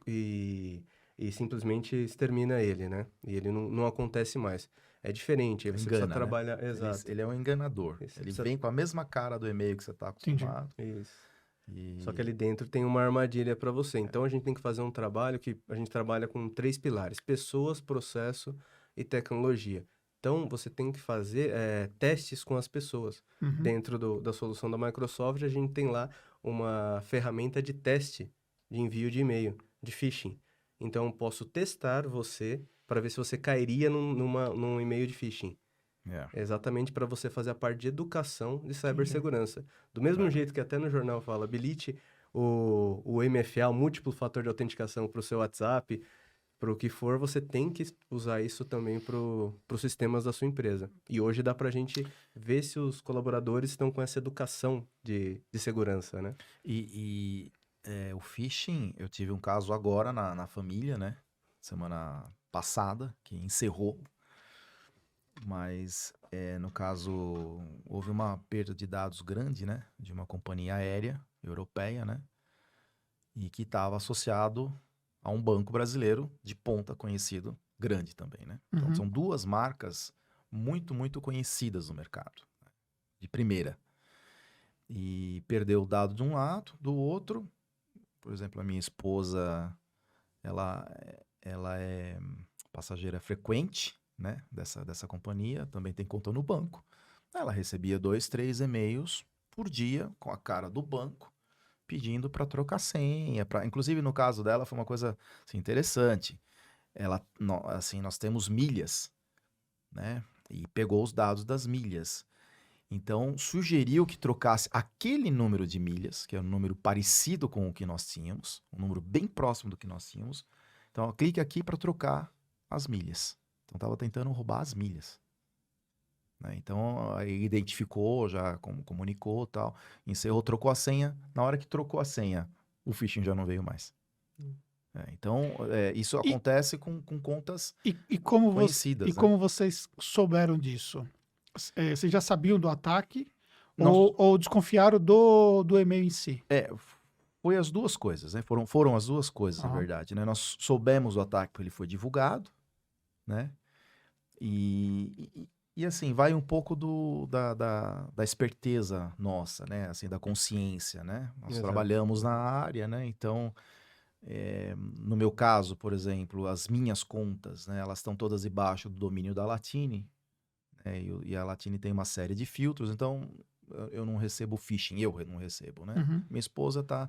e simplesmente extermina ele, né? E ele não acontece mais. É diferente, aí você precisa Engana, né? trabalhar... Exato. Ele é um enganador. Você Ele precisa- vem com a mesma cara do e-mail que você está acostumado. Isso. E... Só que ali dentro tem uma armadilha para você. Então, a gente tem que fazer um trabalho que a gente trabalha com 3 pilares: pessoas, processo e tecnologia. Então, você tem que fazer testes com as pessoas. Uhum. Dentro da solução da Microsoft, a gente tem lá uma ferramenta de teste de envio de e-mail, de phishing. Então, eu posso testar você para ver se você cairia num e-mail de phishing. Exatamente para você fazer a parte de educação de cibersegurança. Do mesmo jeito que até no jornal fala, habilite o MFA, o múltiplo fator de autenticação para o seu WhatsApp, para o que for, você tem que usar isso também para os sistemas da sua empresa. E hoje dá para a gente ver se os colaboradores estão com essa educação de segurança, né? O phishing, eu tive um caso agora na família, né? Semana passada, que encerrou. Mas, no caso, houve uma perda de dados grande, né? De uma companhia aérea europeia, né? E que estava associado a um banco brasileiro de ponta conhecido, grande também, né? Então, Uhum. são 2 marcas muito, muito conhecidas no mercado, né? De primeira. E perdeu o dado de um lado, do outro. Por exemplo, a minha esposa, ela é passageira frequente, né, dessa companhia, também tem conta no banco. Ela recebia 2, 3 e-mails por dia com a cara do banco, pedindo para trocar senha. Inclusive, no caso dela, foi uma coisa assim, interessante. Nós temos milhas, né, e pegou os dados das milhas. Então, sugeriu que trocasse aquele número de milhas, que é um número parecido com o que nós tínhamos, um número bem próximo do que nós tínhamos. Então, ó, clique aqui para trocar as milhas. Então, estava tentando roubar as milhas. Né? Então, aí identificou, já comunicou e tal, encerrou, trocou a senha. Na hora que trocou a senha, o phishing já não veio mais. Então, isso acontece com contas conhecidas. Como vocês souberam disso? Vocês já sabiam do ataque Nós- ou desconfiaram do e-mail em si? Foi as duas coisas, né? Foram as duas coisas, na Aham. verdade, né? Nós soubemos do ataque porque ele foi divulgado, né? E assim, vai um pouco da esperteza nossa, né? Assim, da consciência, né? Nós Exato. trabalhamos na área, né? Então, no meu caso, por exemplo, as minhas contas, né? Elas estão todas debaixo do domínio da Latini, né? E a Latini tem uma série de filtros, então eu não recebo phishing, eu não recebo, né? Uhum. Minha esposa está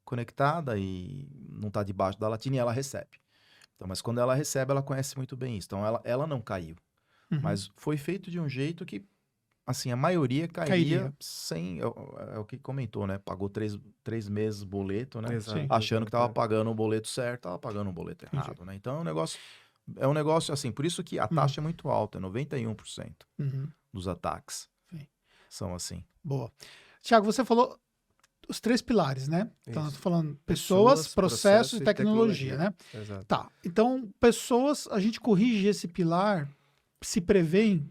conectada e não está debaixo da Latini e ela recebe. Então, mas quando ela recebe, ela conhece muito bem isso. Então, ela não caiu. Uhum. Mas foi feito de um jeito que, assim, a maioria cairia sem... É o que comentou, né? Pagou 3 meses boleto, né? Exato, Sim. Achando que estava exato, pagando o boleto certo, estava pagando o boleto Entendi. errado, né? Então, é um negócio assim, por isso que a taxa é muito alta, 91% Uhum. dos ataques Sim. são assim. Boa. Tiago, você falou os 3 pilares, né? Então, nós Isso. estamos falando pessoas, processos e tecnologia, né? Exato. Tá. Então, pessoas, a gente corrige esse pilar, se prevém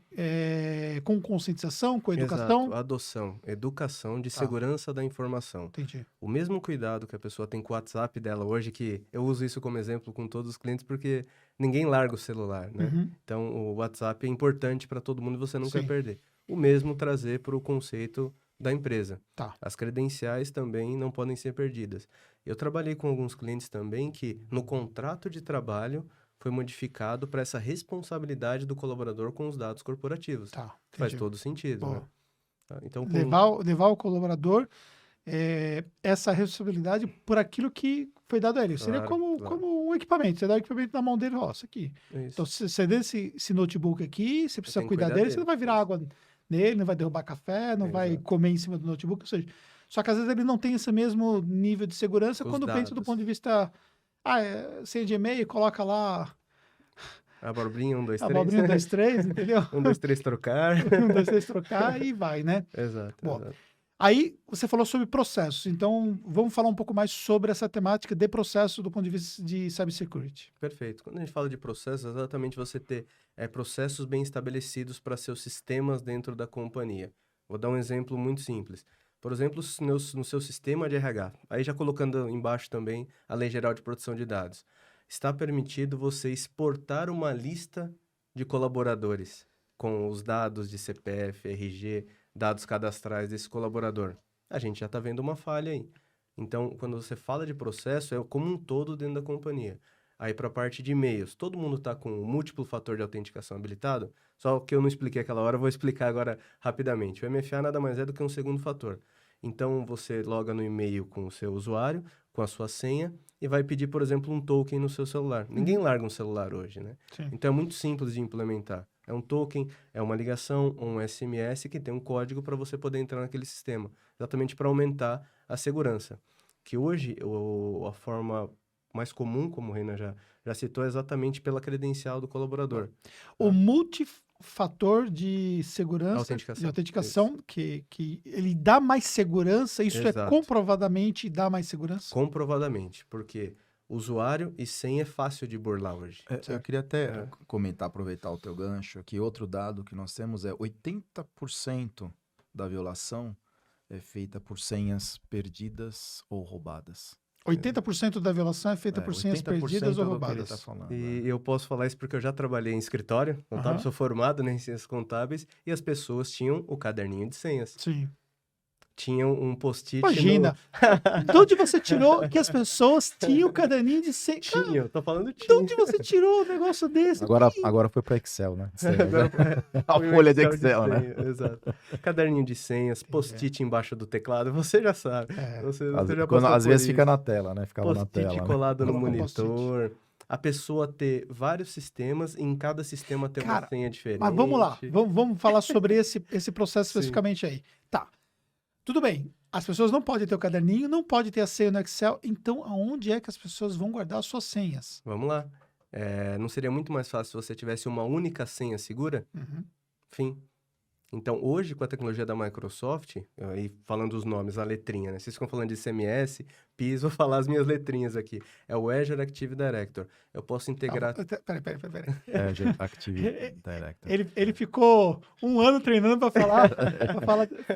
com conscientização, com educação? Exato, adoção, educação de Tá. segurança da informação. Entendi. O mesmo cuidado que a pessoa tem com o WhatsApp dela hoje, que eu uso isso como exemplo com todos os clientes, porque ninguém larga o celular, né? Uhum. Então, o WhatsApp é importante para todo mundo e você não Sim. quer perder. O mesmo trazer para o conceito da empresa. Tá. As credenciais também não podem ser perdidas. Eu trabalhei com alguns clientes também que, no contrato de trabalho, foi modificado para essa responsabilidade do colaborador com os dados corporativos. Tá. Faz Entendi. todo sentido, Boa. né? Tá? Então, Levar o colaborador essa responsabilidade por aquilo que foi dado a ele. Seria Claro. como um equipamento. Você dá o equipamento na mão dele, ó, isso aqui. Então, Isso. se você der esse notebook aqui, você precisa tem que cuidar cuidar dele, dele. você não vai virar água nele, não vai derrubar café, não vai Exato. comer em cima do notebook, ou seja, só que às vezes ele não tem esse mesmo nível de segurança Os quando pensa do dados. ponto de vista, senha de e-mail, coloca lá A abobrinha, 1, 2, a 3. abobrinha 1, 2, 3, entendeu? 1, 2, 3, trocar. 1, 2, 3, trocar e vai, né? Exato, Bom, exato. aí você falou sobre processos, então vamos falar um pouco mais sobre essa temática de processo do ponto de vista de cybersecurity. Perfeito. Quando a gente fala de processos, é exatamente você ter processos bem estabelecidos para seus sistemas dentro da companhia. Vou dar um exemplo muito simples. Por exemplo, no seu sistema de RH, aí já colocando embaixo também a Lei Geral de Proteção de Dados, está permitido você exportar uma lista de colaboradores com os dados de CPF, RG, dados cadastrais desse colaborador. A gente já está vendo uma falha aí. Então, quando você fala de processo, é como um todo dentro da companhia. Aí, para a parte de e-mails, todo mundo está com o múltiplo fator de autenticação habilitado? Só que eu não expliquei aquela hora, eu vou explicar agora rapidamente. O MFA nada mais é do que um segundo fator. Então, você loga no e-mail com o seu usuário, com a sua senha, e vai pedir, por exemplo, um token no seu celular. Ninguém larga um celular hoje, né? Sim. Então, é muito simples de implementar. É um token, é uma ligação, um SMS que tem um código para você poder entrar naquele sistema. Exatamente para aumentar a segurança. Que hoje, a forma mais comum, como o Reina já citou, é exatamente pela credencial do colaborador. O multifator de segurança, Autenticação. de autenticação, que ele dá mais segurança, isso Exato. comprovadamente dá mais segurança? Comprovadamente, porque usuário e senha é fácil de burlar hoje. Eu queria até comentar, aproveitar o teu gancho, que outro dado que nós temos é 80% da violação é feita por senhas perdidas ou roubadas. 80% da violação é feita por senhas 80% perdidas ou do que ele roubadas. tá falando, E eu posso falar isso porque eu já trabalhei em escritório contábil, Aham. sou formado, né, em ciências contábeis, e as pessoas tinham o caderninho de senhas. Sim. Tinham um post-it Imagina, de onde você tirou que as pessoas tinham o caderninho de senha? Cara, Tinha, eu tô falando de tinha. onde você tirou um negócio desse? Agora foi para Excel, né? Agora, A foi um folha de Excel Excel, né? senha, exato. Caderninho de senhas, post-it embaixo do teclado, você já sabe. É. Você Às, já quando, passou às por vezes isso. fica na tela, né? Ficava na tela. Post-it Né? colado no Colocou post-it. monitor. A pessoa ter vários sistemas e em cada sistema ter uma Cara, senha diferente. Mas vamos lá, vamos falar sobre esse processo Sim. especificamente aí. Tá, tudo bem, as pessoas não podem ter o caderninho, não podem ter a senha no Excel, então aonde é que as pessoas vão guardar as suas senhas? Vamos lá. Não seria muito mais fácil se você tivesse uma única senha segura? Uhum. Fim. Então, hoje, com a tecnologia da Microsoft, aí falando os nomes, a letrinha, né? Vocês ficam falando de CMS, PIS, vou falar as minhas letrinhas aqui. É o Azure Active Director. Eu posso integrar... Peraí. Azure Active Director. Ele ficou um ano treinando para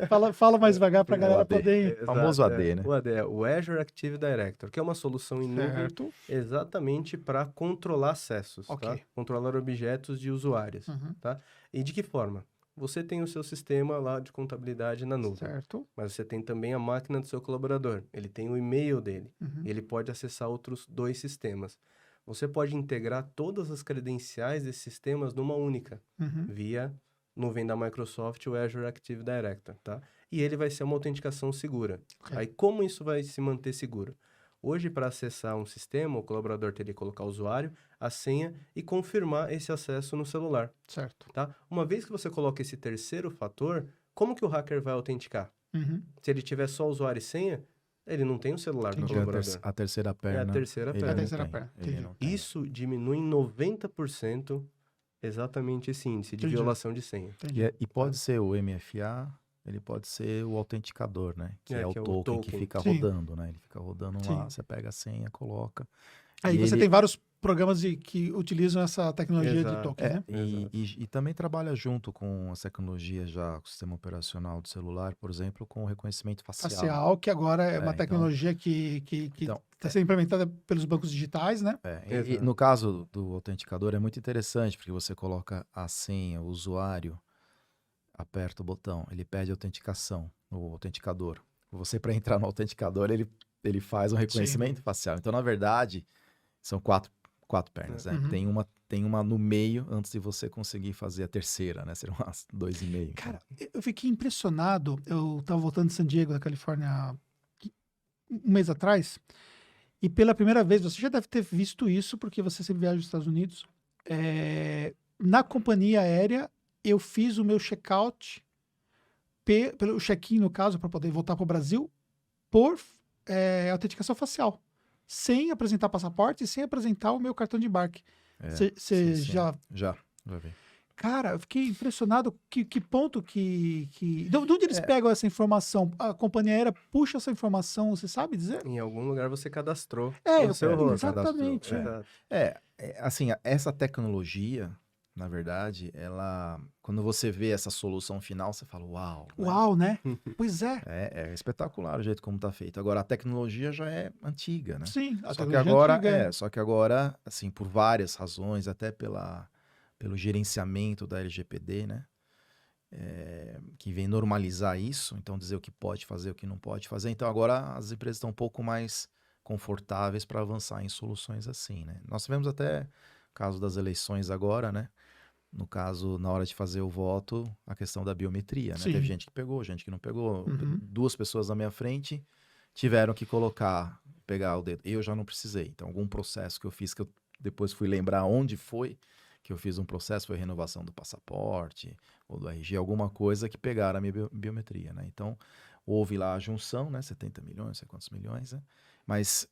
falar, fala mais devagar para a galera AD. poder... Exato, Famoso AD, né? O AD é o Azure Active Director, que é uma solução em nuvem Certo. exatamente para controlar acessos, Ok. tá? Controlar objetos de usuários, Uhum. tá? E de que forma? Você tem o seu sistema lá de contabilidade na nuvem, Certo. mas você tem também a máquina do seu colaborador. Ele tem o e-mail dele. Uhum. Ele pode acessar outros 2 sistemas. Você pode integrar todas as credenciais desses sistemas numa única, Uhum. via nuvem da Microsoft, o Azure Active Directory, tá? E ele vai ser uma autenticação segura. Ok. Aí, como isso vai se manter seguro? Hoje, para acessar um sistema, o colaborador teria que colocar o usuário, a senha e confirmar esse acesso no celular, Certo. tá? Uma vez que você coloca esse terceiro fator, como que o hacker vai autenticar? Uhum. Se ele tiver só usuário e senha, ele não tem o celular do Entendi. Porque colaborador. a terceira É a perna. terceira ele perna. É a não terceira tem, perna, ele entendi. não tem. Isso diminui em 90% exatamente esse índice de Entendi. violação de senha. Entendi. E pode ser o MFA, ele pode ser o autenticador, né? Que é o que é o token que token. fica Sim. rodando, né? Ele fica rodando Sim. lá, você pega a senha, coloca. Aí E você ele- tem vários programas que utilizam essa tecnologia de Exato. token, né? Exato. E também trabalha junto com as tecnologias já, com o sistema operacional do celular, por exemplo, com o reconhecimento facial. Facial, que agora é uma então- tecnologia que Então, está sendo implementada pelos bancos digitais, né? E Exato. no caso do autenticador é muito interessante, porque você coloca a senha, o usuário, aperta o botão, ele pede autenticação, o autenticador. Você, para entrar no autenticador, ele faz um reconhecimento facial. Então, na verdade, são quatro pernas, né? Uhum. Tem uma no meio antes de você conseguir fazer a terceira, né? Serão umas 2,5. Cara, eu fiquei impressionado. Eu estava voltando de San Diego, da Califórnia, um mês atrás, e pela primeira vez, você já deve ter visto isso, porque você sempre viaja aos Estados Unidos. Na companhia aérea, eu fiz o meu check-out, pelo check-in, no caso, para poder voltar para o Brasil, por autenticação facial. Sem apresentar passaporte e sem apresentar o meu cartão de embarque. Você sim. já... Já vi. Cara, eu fiquei impressionado que ponto que... De onde eles pegam essa informação? A companhia aérea puxa essa informação, você sabe dizer? Em algum lugar você cadastrou É, o seu rosto. exatamente. cadastrou, Exato. Assim, essa tecnologia, na verdade, ela... Quando você vê essa solução final, você fala, uau. Né? Uau, né? Pois é. É espetacular o jeito como tá feito. Agora, a tecnologia já é antiga, né? Sim, a Só que tecnologia agora, antiga. só que agora, assim, por várias razões, até pelo gerenciamento da LGPD, né? Que vem normalizar isso, então dizer o que pode fazer, o que não pode fazer. Então agora as empresas estão um pouco mais confortáveis para avançar em soluções assim, né? Nós tivemos até o caso das eleições agora, né? No caso, na hora de fazer o voto, a questão da biometria, né? Sim. Teve gente que pegou, gente que não pegou. Uhum. 2 pessoas na minha frente tiveram que pegar o dedo. Eu já não precisei. Então, algum processo que eu fiz, que eu depois fui lembrar onde foi que eu fiz um processo, foi renovação do passaporte ou do RG, alguma coisa que pegaram a minha biometria, né? Então, houve lá a junção, né? 70 milhões, não sei quantos milhões, né? Mas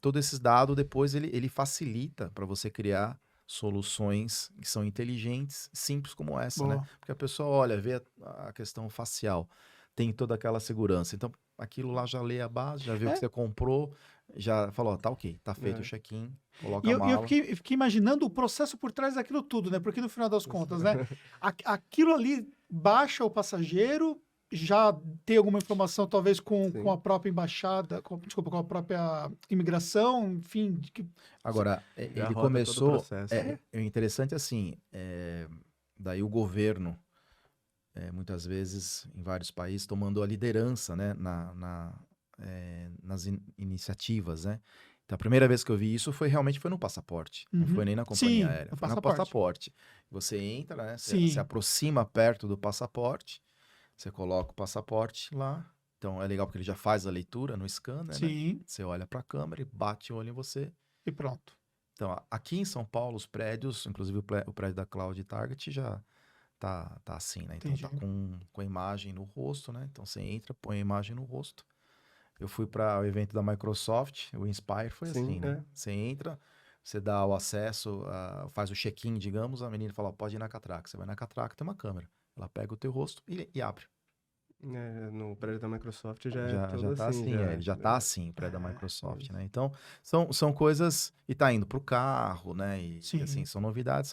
todos esses dados, depois, ele facilita para você criar soluções que são inteligentes, simples como essa, Boa. né? Porque a pessoa olha, vê a questão facial, tem toda aquela segurança. Então, aquilo lá já lê a base, já viu o que você comprou, já falou, tá ok, tá feito o check-in, coloca E a eu mala. fiquei imaginando o processo por trás daquilo tudo, né? Porque no final das contas, né? Aquilo ali baixa o passageiro, já tem alguma informação, talvez, Sim. com a própria embaixada, com a própria imigração, enfim. Agora, Já ele roda todo o começou... processo. É interessante assim, daí o governo, muitas vezes, em vários países, tomando a liderança, né, nas iniciativas, né? Então, a primeira vez que eu vi isso realmente foi no passaporte. Não foi nem na companhia Sim, aérea. no Foi no passaporte. Você entra, né? Sim. Se aproxima perto do passaporte, você coloca o passaporte lá. Então, é legal porque ele já faz a leitura no scanner, né? Sim, Você olha para a câmera e bate o olho em você. e pronto. Então, aqui em São Paulo, os prédios, inclusive o prédio da Cloud Target já tá assim, né? Então, Entendi. tá com a imagem no rosto, né? Então, você entra, põe a imagem no rosto. Eu fui para o evento da Microsoft, o Inspire foi Sim, assim, né? Você entra, você dá o acesso, faz o check-in, digamos, a menina fala, ó, pode ir na catraca. Você vai na catraca, tem uma câmera. Ela pega o teu rosto e abre. No prédio da Microsoft já é Já todo tá assim, ele já tá assim, o prédio da Microsoft, isso. né? Então, são coisas... E tá indo pro carro, né? E Sim. assim, são novidades,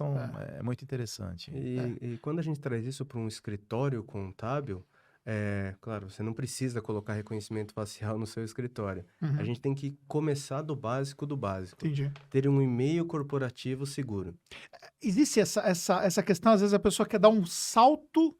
é muito interessante. E quando a gente traz isso para um escritório contábil, claro, você não precisa colocar reconhecimento facial no seu escritório. Uhum. A gente tem que começar do básico do básico. Entendi. Ter um e-mail corporativo seguro. Existe essa questão, às vezes a pessoa quer dar um salto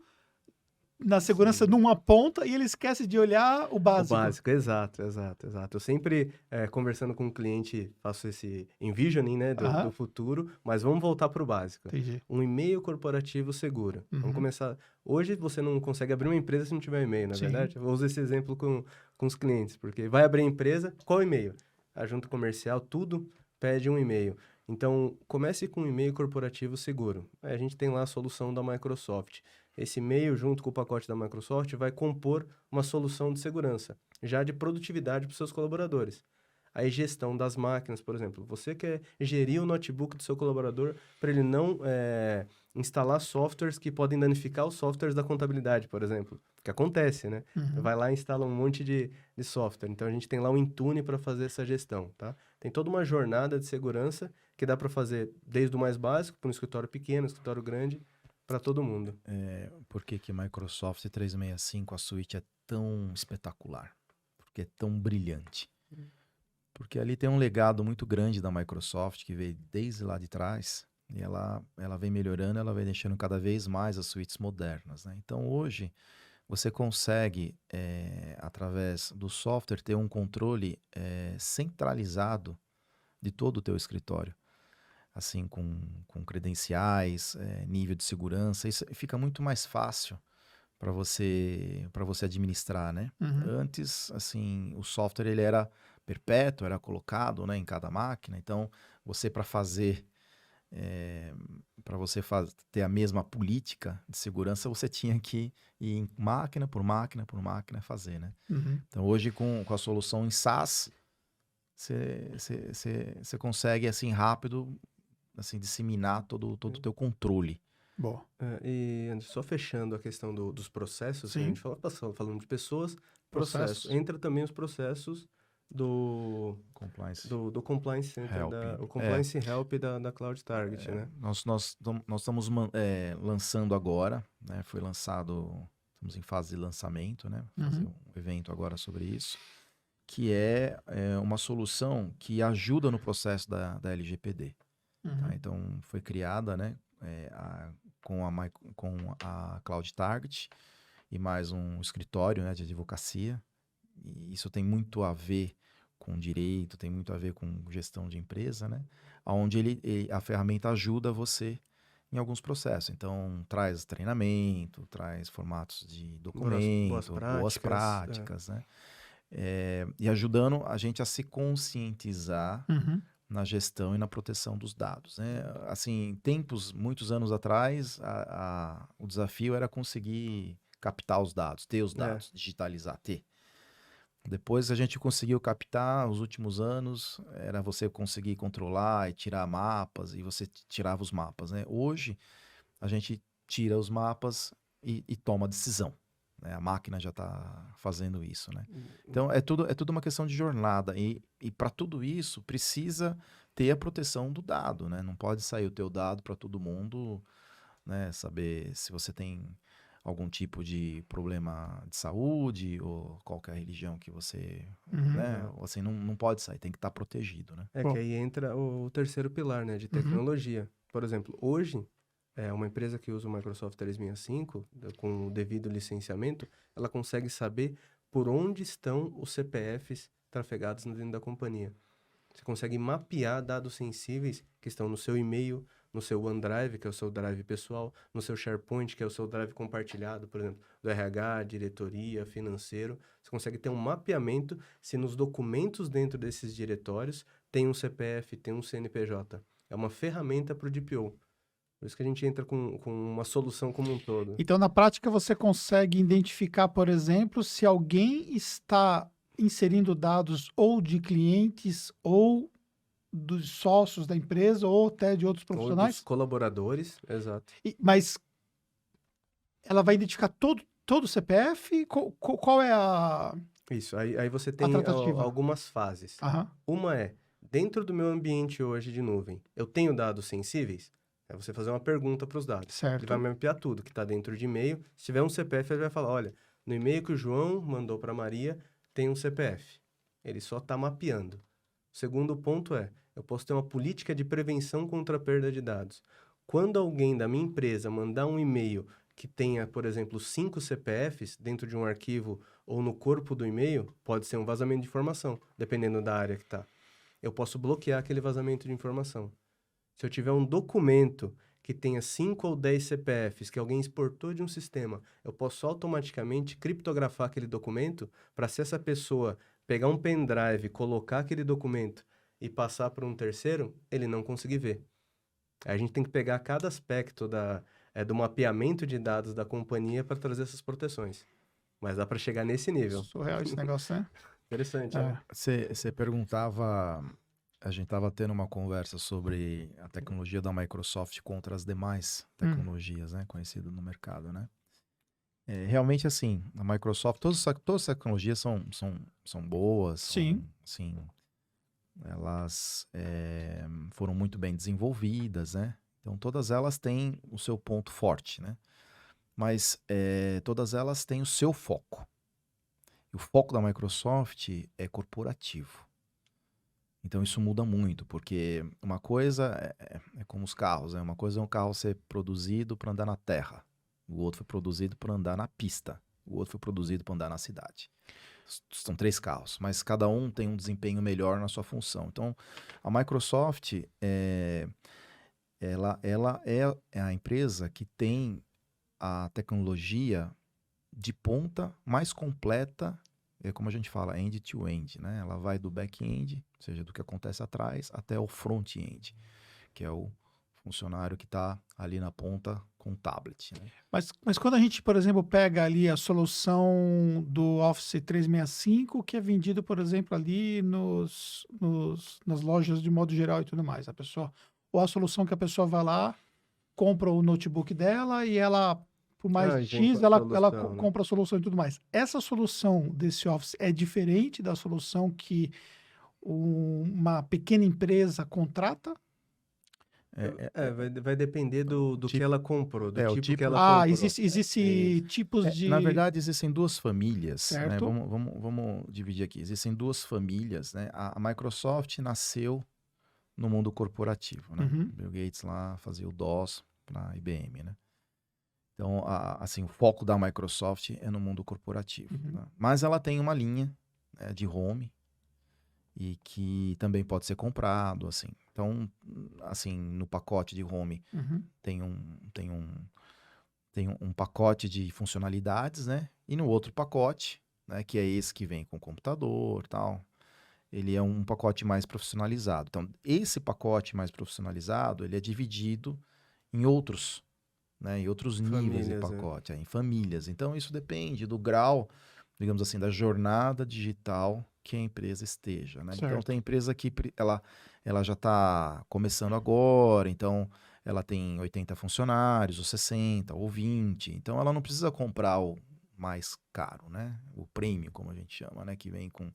na segurança Sim. numa ponta e ele esquece de olhar o O básico. básico, exato, exato, exato. Eu sempre, conversando com o cliente, faço esse envisioning, né, do Aham, futuro, mas vamos voltar para o básico. entendi. Um e-mail corporativo seguro. Vamos Uhum, começar. Hoje você não consegue abrir uma empresa se não tiver e-mail, não é sim. verdade? Eu uso esse exemplo com os clientes, porque vai abrir a empresa, qual e-mail? A junta comercial, tudo pede um e-mail. Então, comece com um e-mail corporativo seguro. Aí a gente tem lá a solução da Microsoft. Esse e-mail, junto com o pacote da Microsoft, vai compor uma solução de segurança, já de produtividade para os seus colaboradores. Aí, gestão das máquinas, por exemplo. Você quer gerir o notebook do seu colaborador para ele não instalar softwares que podem danificar os softwares da contabilidade, por exemplo. Que acontece, né? Uhum. Vai lá e instala um monte de software. Então, a gente tem lá o Intune para fazer essa gestão, tá? Tem toda uma jornada de segurança que dá para fazer desde o mais básico, para um escritório pequeno, escritório grande, para todo mundo. Por que que Microsoft 365, a suíte é tão espetacular? Porque é tão brilhante? Porque ali tem um legado muito grande da Microsoft que veio desde lá de trás e ela vem melhorando, ela vem deixando cada vez mais as suítes modernas, né? Então hoje você consegue, através do software, ter um controle centralizado de todo o teu escritório. Assim, com credenciais, nível de segurança, isso fica muito mais fácil para você administrar, né? Uhum. Antes, assim, o software ele era perpétuo, era colocado, né, em cada máquina. Então, você ter a mesma política de segurança, você tinha que ir em máquina por máquina por máquina fazer, né? Uhum. Então, hoje com a solução em SaaS, você consegue assim rápido, assim, disseminar todo o teu controle. Boa. E André, só fechando a questão dos processos, que a Sim. gente falando de pessoas, Processos. processos. Entra também os processos do Compliance do Compliance Center, Help. o Compliance Help da Cloud Target, né? Nós estamos lançando agora, né? Foi lançado, estamos em fase de lançamento, né? Fazer Uhum. um evento agora sobre isso, que é uma solução que ajuda no processo da LGPD. Tá? Uhum. Então, foi criada, né? Com a Cloud Target e mais um escritório, né, de advocacia. E isso tem muito a ver com direito, tem muito a ver com gestão de empresa, né? Onde a ferramenta ajuda você em alguns processos. Então, traz treinamento, traz formatos de documento, boas práticas, né? E ajudando a gente a se conscientizar Uhum. na gestão e na proteção dos dados, né? Assim, muitos anos atrás, o desafio era conseguir captar os dados, ter os dados, digitalizar, ter. Depois a gente conseguiu captar, os últimos anos, era você conseguir controlar e tirar mapas, e você tirava os mapas, né? Hoje, a gente tira os mapas e toma a decisão, né? A máquina já está fazendo isso, né? Então, é tudo uma questão de jornada, e para tudo isso, precisa ter a proteção do dado, né? Não pode sair o teu dado para todo mundo, né? Saber se você tem algum tipo de problema de saúde ou qualquer religião que você, Uhum. né? Assim, não pode sair, tem que estar protegido, né? É Bom. que aí entra o terceiro pilar, né, de tecnologia. Por exemplo, hoje, uma empresa que usa o Microsoft 365, com o devido licenciamento, ela consegue saber por onde estão os CPFs trafegados dentro da companhia. Você consegue mapear dados sensíveis que estão no seu e-mail, no seu OneDrive, que é o seu drive pessoal, no seu SharePoint, que é o seu drive compartilhado, por exemplo, do RH, diretoria, financeiro. Você consegue ter um mapeamento se nos documentos dentro desses diretórios tem um CPF, tem um CNPJ. É uma ferramenta para o DPO. Por isso que a gente entra com uma solução como um todo. Então, na prática, você consegue identificar, por exemplo, se alguém está inserindo dados ou de clientes ou dos sócios da empresa ou até de outros Ou dos profissionais. colaboradores, exato. Mas ela vai identificar todo o CPF? Qual é a... Isso, aí você tem tratativa. algumas fases. Aham, Uma é, dentro do meu ambiente hoje de nuvem, eu tenho dados sensíveis? É você fazer uma pergunta para os dados. certo. Ele vai mapear tudo que está dentro de e-mail. Se tiver um CPF, ele vai falar, olha, no e-mail que o João mandou para a Maria, tem um CPF. Ele só está mapeando. O segundo ponto é, eu posso ter uma política de prevenção contra a perda de dados. Quando alguém da minha empresa mandar um e-mail que tenha, por exemplo, 5 CPFs dentro de um arquivo ou no corpo do e-mail, pode ser um vazamento de informação, dependendo da área que está. Eu posso bloquear aquele vazamento de informação. Se eu tiver um documento que tenha 5 ou 10 CPFs que alguém exportou de um sistema, eu posso automaticamente criptografar aquele documento para, se essa pessoa pegar um pendrive, colocar aquele documento e passar para um terceiro, ele não conseguir ver. A gente tem que pegar cada aspecto do mapeamento de dados da companhia para trazer essas proteções. Mas dá para chegar nesse nível. Surreal esse negócio, né? Interessante, É. né? Você perguntava, a gente estava tendo uma conversa sobre a tecnologia da Microsoft contra as demais tecnologias, né, conhecidas no mercado, né? Realmente, assim, a Microsoft, todas as tecnologias são boas, Sim. sim, elas foram muito bem desenvolvidas, né? Então, todas elas têm o seu ponto forte, né? Mas todas elas têm o seu foco. E o foco da Microsoft é corporativo. Então, isso muda muito, porque uma coisa é como os carros, né? Uma coisa é um carro ser produzido para andar na terra. O outro foi produzido para andar na pista. O outro foi produzido para andar na cidade. São 3 carros, mas cada um tem um desempenho melhor na sua função. Então, a Microsoft ela é a empresa que tem a tecnologia de ponta mais completa, como a gente fala, end-to-end, né? Ela vai do back-end, ou seja, do que acontece atrás, até o front-end, que é o funcionário que está ali na ponta com o tablet, né? Mas quando a gente, por exemplo, pega ali a solução do Office 365, que é vendido, por exemplo, ali nas lojas de modo geral e tudo mais, ou a solução que a pessoa vai lá, compra o notebook dela e ela, por mais Ah, X, junto a ela solução, né? compra a solução e tudo mais. Essa solução desse Office é diferente da solução que uma pequena empresa contrata? Vai depender do que Tipo- ela comprou, do o tipo que tipo. ela Ah, comprou. existe Isso. tipos Na de... verdade, existem 2 famílias, né? Certo. Vamos dividir aqui. Existem 2 famílias, né? A Microsoft nasceu no mundo corporativo, né? Uhum. Bill Gates lá fazia o DOS para IBM, né? Então, assim, o foco da Microsoft é no mundo corporativo, Uhum. né? Mas ela tem uma linha de home e que também pode ser comprado, assim. Então, assim, no pacote de home Uhum. tem um pacote de funcionalidades, né? E no outro pacote, né, que é esse que vem com computador e tal, ele é um pacote mais profissionalizado. Então, esse pacote mais profissionalizado, ele é dividido em outros, né, em outros níveis de Famílias, né? pacote, em famílias. Então, isso depende do grau, digamos assim, da jornada digital que a empresa esteja, né? Então, Certo. tem empresa que ela já está começando agora, então ela tem 80 funcionários, ou 60, ou 20. Então, ela não precisa comprar o mais caro, né? O premium, como a gente chama, né? Que vem com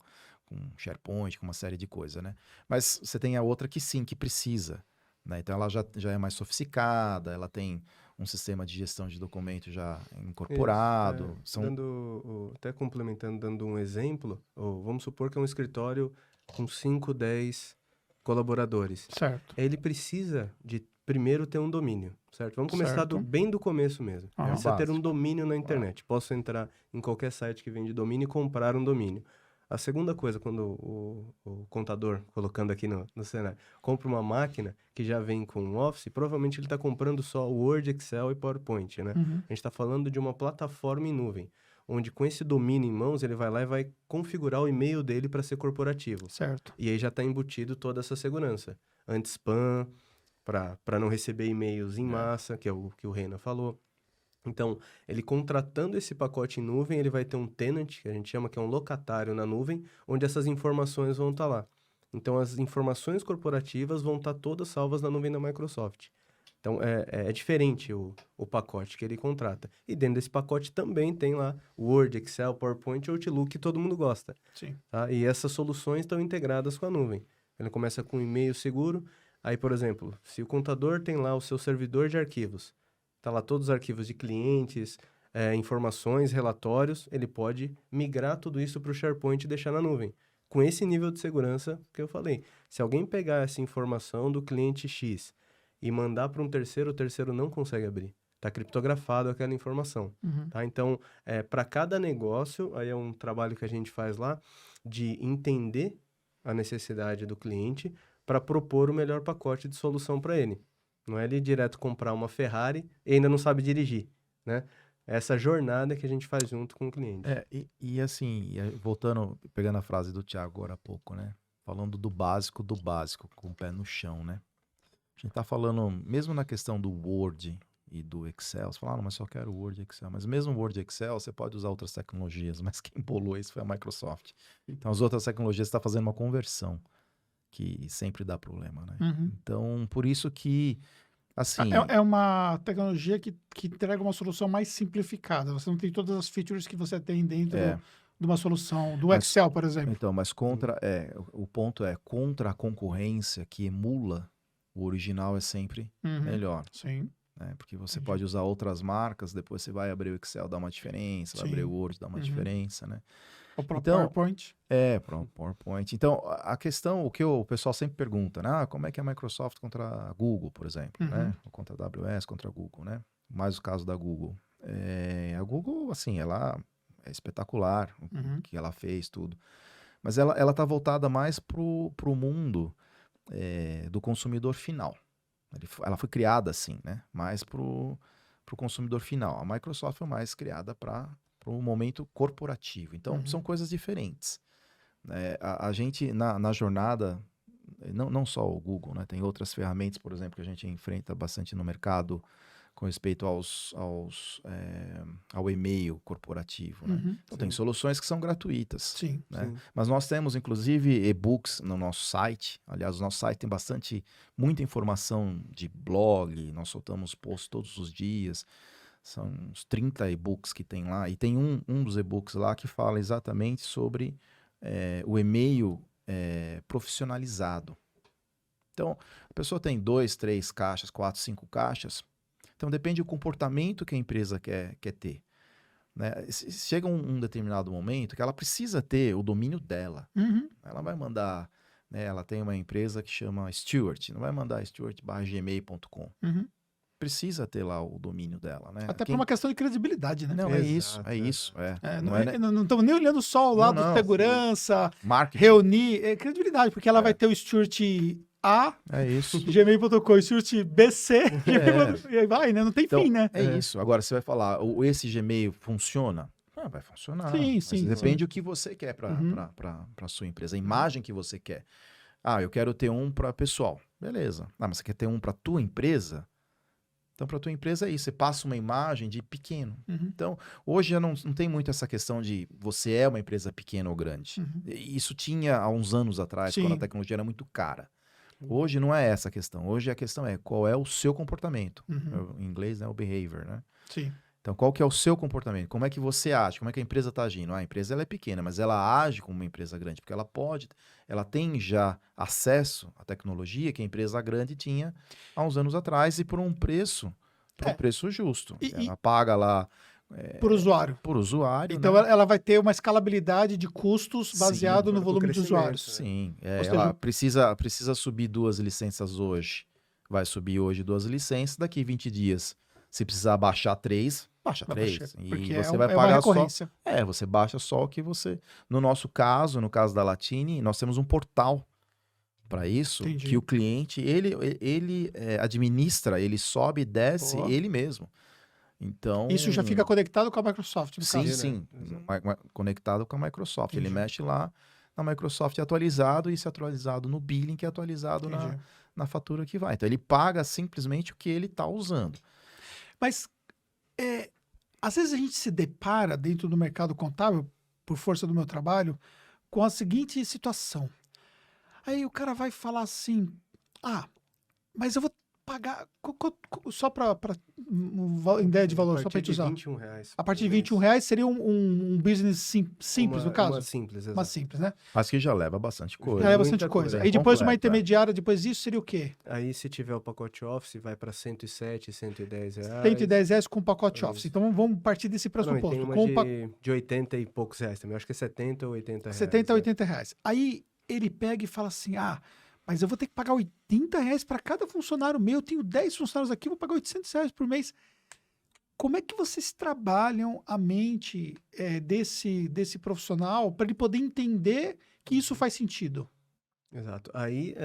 SharePoint, com uma série de coisas, né? Mas você tem a outra que sim, que precisa, né? Então, ela já é mais sofisticada, ela tem um sistema de gestão de documentos já incorporado. Até complementando, dando um exemplo, vamos supor que é um escritório com 5, 10 colaboradores. Certo. Ele precisa de primeiro ter um domínio, certo? Vamos começar Certo. bem do começo mesmo. Aham. Precisa ter um Básico. domínio na internet. Posso entrar em qualquer site que vende domínio e comprar um domínio. A segunda coisa, quando o contador, colocando aqui no cenário, compra uma máquina que já vem com um Office, provavelmente ele está comprando só Word, Excel e PowerPoint, né? Uhum. A gente está falando de uma plataforma em nuvem, onde com esse domínio em mãos, ele vai lá e vai configurar o e-mail dele para ser corporativo. Certo. E aí já está embutido toda essa segurança. Anti-spam, para não receber e-mails em massa, que é o que o Reina falou. Então, ele contratando esse pacote em nuvem, ele vai ter um tenant, que a gente chama que é um locatário na nuvem, onde essas informações vão estar lá. Então, as informações corporativas vão estar todas salvas na nuvem da Microsoft. Então, é diferente o pacote que ele contrata. E dentro desse pacote também tem lá Word, Excel, PowerPoint, Outlook, que todo mundo gosta. Sim. Tá? E essas soluções estão integradas com a nuvem. Ele começa com um e-mail seguro. Aí, por exemplo, se o contador tem lá o seu servidor de arquivos, tá lá todos os arquivos de clientes, informações, relatórios, ele pode migrar tudo isso para o SharePoint e deixar na nuvem. Com esse nível de segurança que eu falei. Se alguém pegar essa informação do cliente X e mandar para um terceiro, o terceiro não consegue abrir. Está criptografado aquela informação. Uhum. Tá? Então, para cada negócio, aí é um trabalho que a gente faz lá, de entender a necessidade do cliente para propor o melhor pacote de solução para ele. Não é ele direto comprar uma Ferrari e ainda não sabe dirigir, né? Essa jornada que a gente faz junto com o cliente. E assim, voltando, pegando a frase do Thiago agora há pouco, né? Falando do básico, com o pé no chão, né? A gente tá falando, mesmo na questão do Word e do Excel, você fala, mas só quero Word e Excel. Mas mesmo Word e Excel, você pode usar outras tecnologias, mas quem bolou isso foi a Microsoft. Então, as outras tecnologias estão fazendo uma conversão, que sempre dá problema, né? Uhum. Então, por isso que, assim... É uma tecnologia que entrega uma solução mais simplificada. Você não tem todas as features que você tem dentro de uma solução, do Excel, por exemplo. Então, mas o ponto é, contra a concorrência que emula, o original é sempre melhor. Sim. Né? Porque você pode usar outras marcas, depois você vai abrir o Excel, dá uma diferença, vai abrir o Word, dá uma diferença, né? O próprio PowerPoint. PowerPoint. Então, a questão, o pessoal sempre pergunta, né? Como é que é a Microsoft contra a Google, por exemplo, né? Ou contra a AWS, contra a Google, né? Mais o caso da Google. A Google, assim, ela é espetacular, o que ela fez, tudo. Mas ela está voltada mais pro mundo do consumidor final. Ela foi criada assim, né? Mais pro consumidor final. A Microsoft foi mais criada para o momento corporativo. Então, são coisas diferentes. A gente, na jornada, não só o Google, né? Tem outras ferramentas, por exemplo, que a gente enfrenta bastante no mercado com respeito ao e-mail corporativo. Né? Então, tem soluções que são gratuitas. Sim, né? Sim. Mas nós temos, inclusive, e-books no nosso site. Aliás, o nosso site tem muita informação de blog. Nós soltamos posts todos os dias. São uns 30 e-books que tem lá. E tem um dos e-books lá que fala exatamente sobre o e-mail profissionalizado. Então, a pessoa tem 2, 3 caixas, 4, 5 caixas. Então, depende do comportamento que a empresa quer ter. Né? Chega um determinado momento que ela precisa ter o domínio dela. Ela vai mandar... Né, ela tem uma empresa que chama Stewart. Não vai mandar stewart.gmail.com. Precisa ter lá o domínio dela. Né? Até por uma questão de credibilidade, né? Não, Exato, é isso. Não estamos nem olhando só o lado de segurança, marketing. Reunir. Credibilidade, porque ela vai ter o Stewart A, gmail.com, Stewart BC, e aí vai, né? Não tem fim, né? É isso. Agora, você vai falar, esse Gmail funciona? Vai funcionar. Sim. Depende do que você quer para a sua empresa, a imagem que você quer. Eu quero ter um para pessoal. Beleza. Mas você quer ter um para tua empresa? Então, para tua empresa é isso. Você passa uma imagem de pequeno. Então, hoje já não tem muito essa questão de você é uma empresa pequena ou grande. Isso tinha há uns anos atrás, quando a tecnologia era muito cara. Hoje não é essa a questão. Hoje a questão é qual é o seu comportamento. Em inglês, né, o behavior, né? Sim. Então, qual que é o seu comportamento? Como é que você age? Como é que a empresa está agindo? A empresa ela é pequena, mas ela age como uma empresa grande, porque ela tem já acesso à tecnologia que a empresa grande tinha há uns anos atrás e por um preço justo. Ela paga lá... por usuário. Por usuário, então, né? ela vai ter uma escalabilidade de custos baseado no volume de usuários. Sim. Ela precisa subir 2 licenças hoje. Vai subir hoje 2 licenças. Daqui 20 dias, se precisar baixar 3, baixa 3. Porque você vai pagar uma recorrência. só. Você baixa só o que você... No nosso caso, no caso da Latini, nós temos um portal para isso. Entendi. Que o cliente, ele administra, ele sobe e desce ele mesmo. Então, isso já fica conectado com a Microsoft, no caso. Sim. Conectado com a Microsoft. Entendi. Ele mexe lá na Microsoft atualizado e isso é atualizado no billing, que é atualizado na fatura que vai. Então, ele paga simplesmente o que ele está usando. Mas, às vezes a gente se depara dentro do mercado contábil, por força do meu trabalho, com a seguinte situação. Aí o cara vai falar assim, mas eu vou pagar, só para ideia de valor, só para a gente usar. R$21. A partir de R$21 seria um business simples, no caso? Uma simples, né? Mas que já leva bastante coisa. Leva bastante coisa. Aí depois uma intermediária, depois disso seria o quê? Aí se tiver o pacote Office, vai para R$107, R$110. R$110 com o pacote Office. Então vamos partir desse pressuposto. Tem uma de 80 e poucos reais também. Acho que é 70 ou 80 reais. 70 a 80 reais. Aí ele pega e fala assim, mas eu vou ter que pagar R$80 para cada funcionário meu. Eu tenho 10 funcionários aqui, vou pagar R$800 por mês. Como é que vocês trabalham a mente desse profissional para ele poder entender que isso faz sentido? Exato. Aí